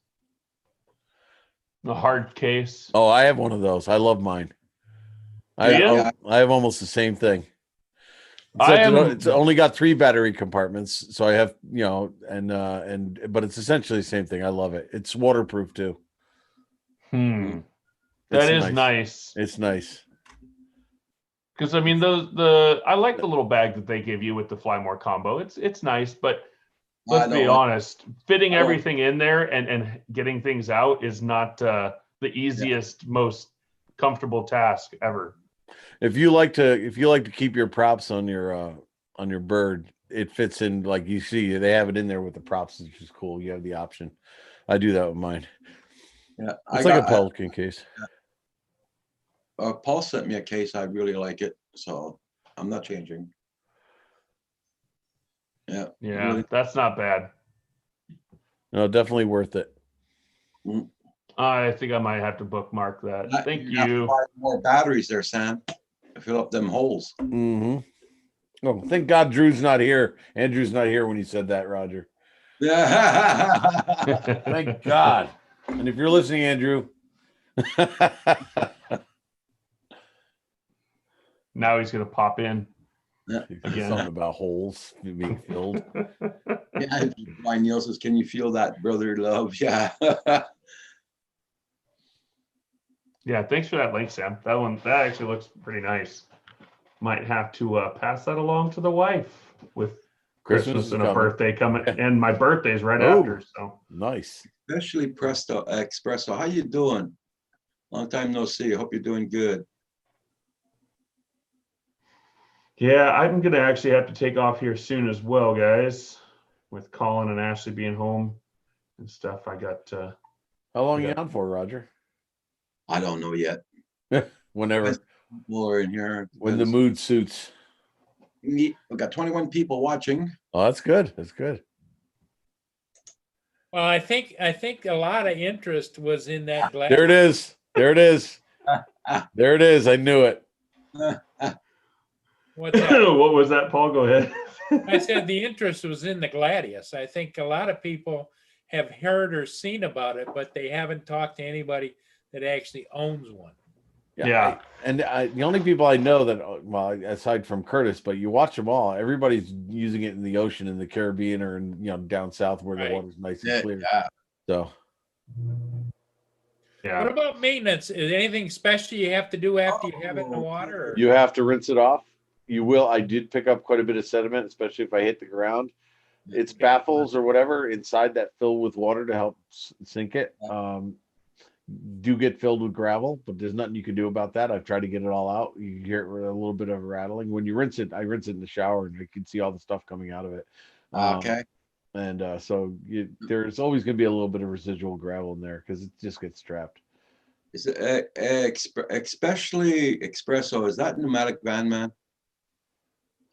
A hard case. Oh, I have one of those. I love mine. I, Do you? I have almost the same thing. I Except am- it's only got 3 battery compartments, so I have, you know, but it's essentially the same thing. I love it. It's waterproof too. That It's is nice. It's nice. Because I mean, I like the little bag that they give you with the Fly More combo. It's nice, but let's be honest, fitting everything in there and getting things out is not the easiest, most comfortable task ever. If you like to keep your props on your bird, it fits in, like you see they have it in there with the props, which is cool. You have the option. I do that with mine. Yeah, It's like a Pelican case. Paul sent me a case. I really like it, so I'm not changing. Yeah. Yeah, really- that's not bad. No, definitely worth it. I think I might have to bookmark that. Thank have you. 5 more batteries there, Sam. Fill up them holes. Mm-hmm. Oh, thank God Drew's not here. Andrew's not here when you said that, Roger. Yeah. Thank God. And if you're listening, Andrew. Now he's gonna pop in. Again. Something about holes being filled. Yeah, Brian Neal says, "Can you feel that, brother love?" Yeah. Yeah, thanks for that link, Sam. That actually looks pretty nice. Might have to pass that along to the wife with Christmas is and a coming. birthday coming, and my birthday's right Oh. after. So Nice. Especially Presto Espresso. How you doing? Long time no see. Hope you're doing good. yeah, I'm gonna actually have to take off here soon as well, guys. With Colin and Ashley being home and stuff, I got. How long are Yeah. you on for, Roger? I don't know yet. Whenever. More in here. When the mood suits. We've got 21 people watching. Oh, that's good. That's good. Well, I think a lot of interest was in that glass. There it is. There it is. There it is. I knew it. What's that? What was that, Paul? Go ahead. I said the interest was in the Gladius. I think a lot of people have heard or seen about it, but they haven't talked to anybody that actually owns one. Yeah. The only people I know that, well, aside from Curtis, but you watch them all, everybody's using it in the ocean, in the Caribbean, or in, down south where Right. the water's nice and Yeah, clear. yeah. So Yeah. What about maintenance? Is anything special you have to do after you have it in the water? Or? you have to rinse it off. You will. I did pick up quite a bit of sediment, especially if I hit the ground. It's baffles or whatever inside that fill with water to help sink it. Do get filled with gravel, but there's nothing you can do about that. I've tried to get it all out. You hear a little bit of rattling when you rinse it. I rinse it in the shower, and I can see all the stuff coming out of it. Okay. And so there's always going to be a little bit of residual gravel in there because it just gets trapped. Is it especially Espresso? Is that pneumatic van man?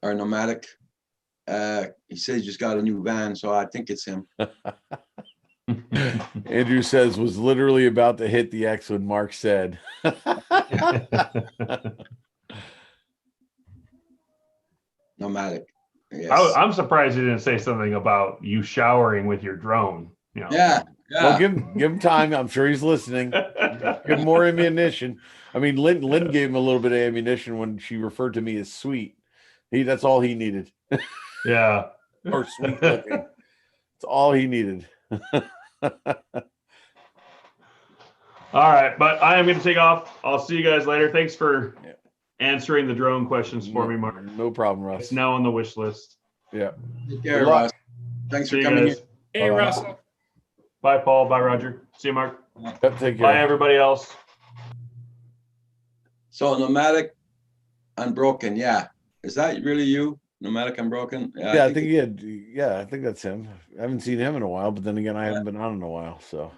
Or pneumatic? He says he just got a new van, so I think it's him. Andrew says was literally about to hit the X when Mark said. Nomadic. Yes. I'm surprised you didn't say something about you showering with your drone. Yeah. Well, give him time. I'm sure he's listening. Give him more ammunition. I mean, Lynn gave him a little bit of ammunition when she referred to me as sweet. That's all he needed. Yeah. Or sweet looking. That's all he needed. All right, but I am going to take off. I'll see you guys later. Thanks for answering the drone questions for me, Mark. No problem, Russ. It's now on the wish list. Yeah. Take care, Good luck. Russ. Thanks See for you coming guys. here. Hey, Bye-bye. Russell. Bye, Paul. Bye, Roger. See you, Mark. Yep, take Bye, care. everybody else. So nomadic, unbroken. Yeah. Is that really you? Nomadic, unbroken? Yeah, I think he had. Yeah, I think that's him. I haven't seen him in a while, but then again, I haven't been on in a while. So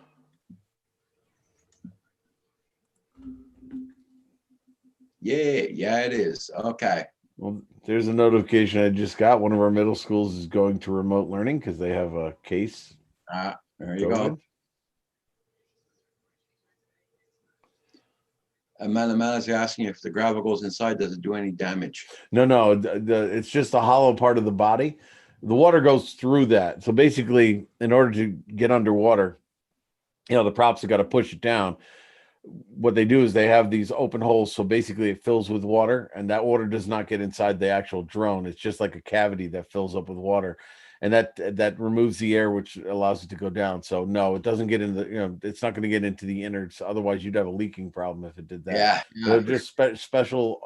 Yeah, it is. Okay. Well, there's a notification I just got. One of our middle schools is going to remote learning because they have a case. There you go. COVID. Amanda is asking if the gravel goes inside, does it do any damage? No, it's just a hollow part of the body. The water goes through that. So basically, in order to get underwater, the props have got to push it down. What they do is they have these open holes. So basically it fills with water, and that water does not get inside the actual drone. It's just like a cavity that fills up with water. And that removes the air, which allows it to go down. So no, it doesn't get in it's not going to get into the innards. Otherwise you'd have a leaking problem if it did that. Yeah. They're just special,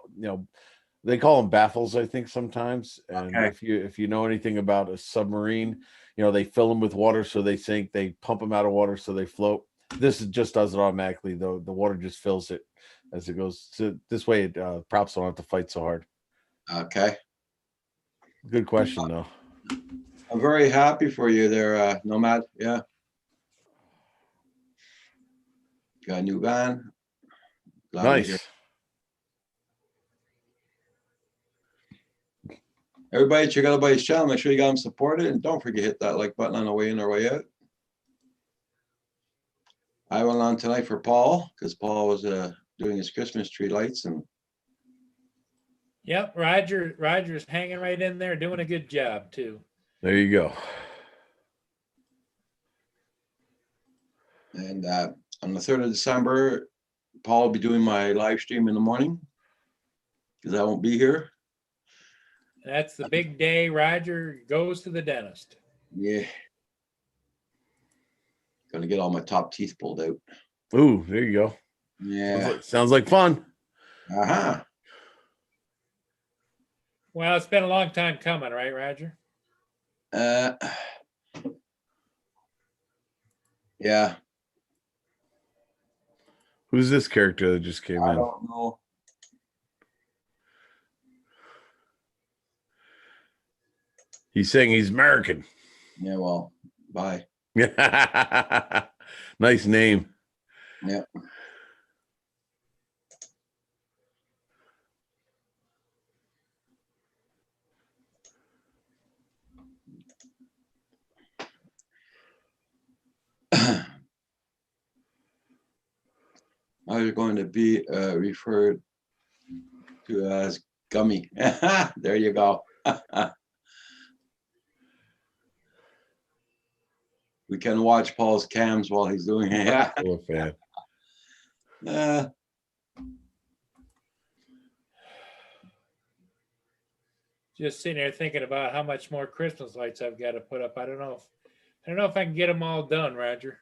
they call them baffles, I think, sometimes. And Okay. if you know anything about a submarine, they fill them with water so they sink. They pump them out of water so they float. This just does it automatically, though. The water just fills it as it goes. So this way, props don't have to fight so hard. Okay. Good question, though. I'm very happy for you there, Nomad. Yeah. Got a new van. Glad to hear. Nice. Everybody, check out everybody's channel. Make sure you got them supported, and don't forget to hit that like button on the way in or way out. I went on tonight for Paul because Paul was doing his Christmas tree lights, and Yep, Roger's hanging right in there, doing a good job too. There you go. on the 3rd of December, Paul will be doing my live stream in the morning because I won't be here. That's the big day. Roger goes to the dentist. Yeah. Gonna get all my top teeth pulled out. Ooh, there you go. Yeah. Sounds like fun. Uh-huh. Well, it's been a long time coming, right, Roger? Yeah. Who's this character that just came I in? don't know. He's saying he's American. Yeah, well, bye. Nice name. Yeah. I was going to be referred to as Gummy. There you go. We can watch Paul's cams while he's doing it. Still a fan. Just sitting there thinking about how much more Christmas lights I've got to put up. I don't know if I can get them all done, Roger.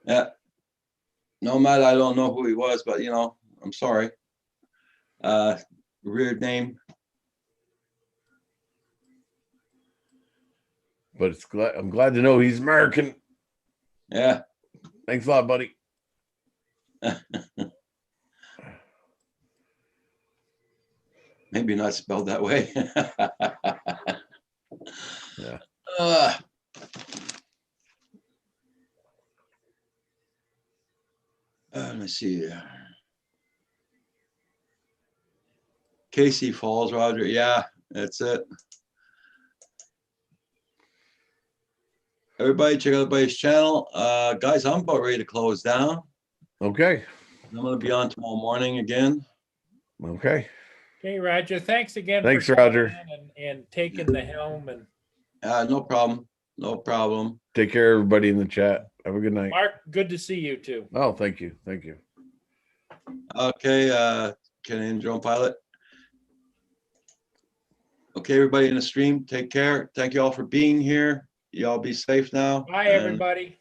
Yeah. No matter, I don't know who he was, but I'm sorry. Weird name. But I'm glad to know he's American. Yeah. Thanks a lot, buddy. Maybe not spelled that way. Yeah. Let me see. Casey Falls, Roger. Yeah, that's it. Everybody, check out everybody's channel. Guys, I'm about ready to close down. Okay. I'm going to be on tomorrow morning again. Okay. Okay, Roger. Thanks again. Thanks, for coming Roger. in and taking the helm. And No problem. No problem. Take care, everybody in the chat. Have a good night. Mark, good to see you too. Oh, thank you. Thank you. Okay, Canadian Drone Pilot. Okay, everybody in the stream, take care. Thank you all for being here. Y'all be safe now. Bye, and everybody.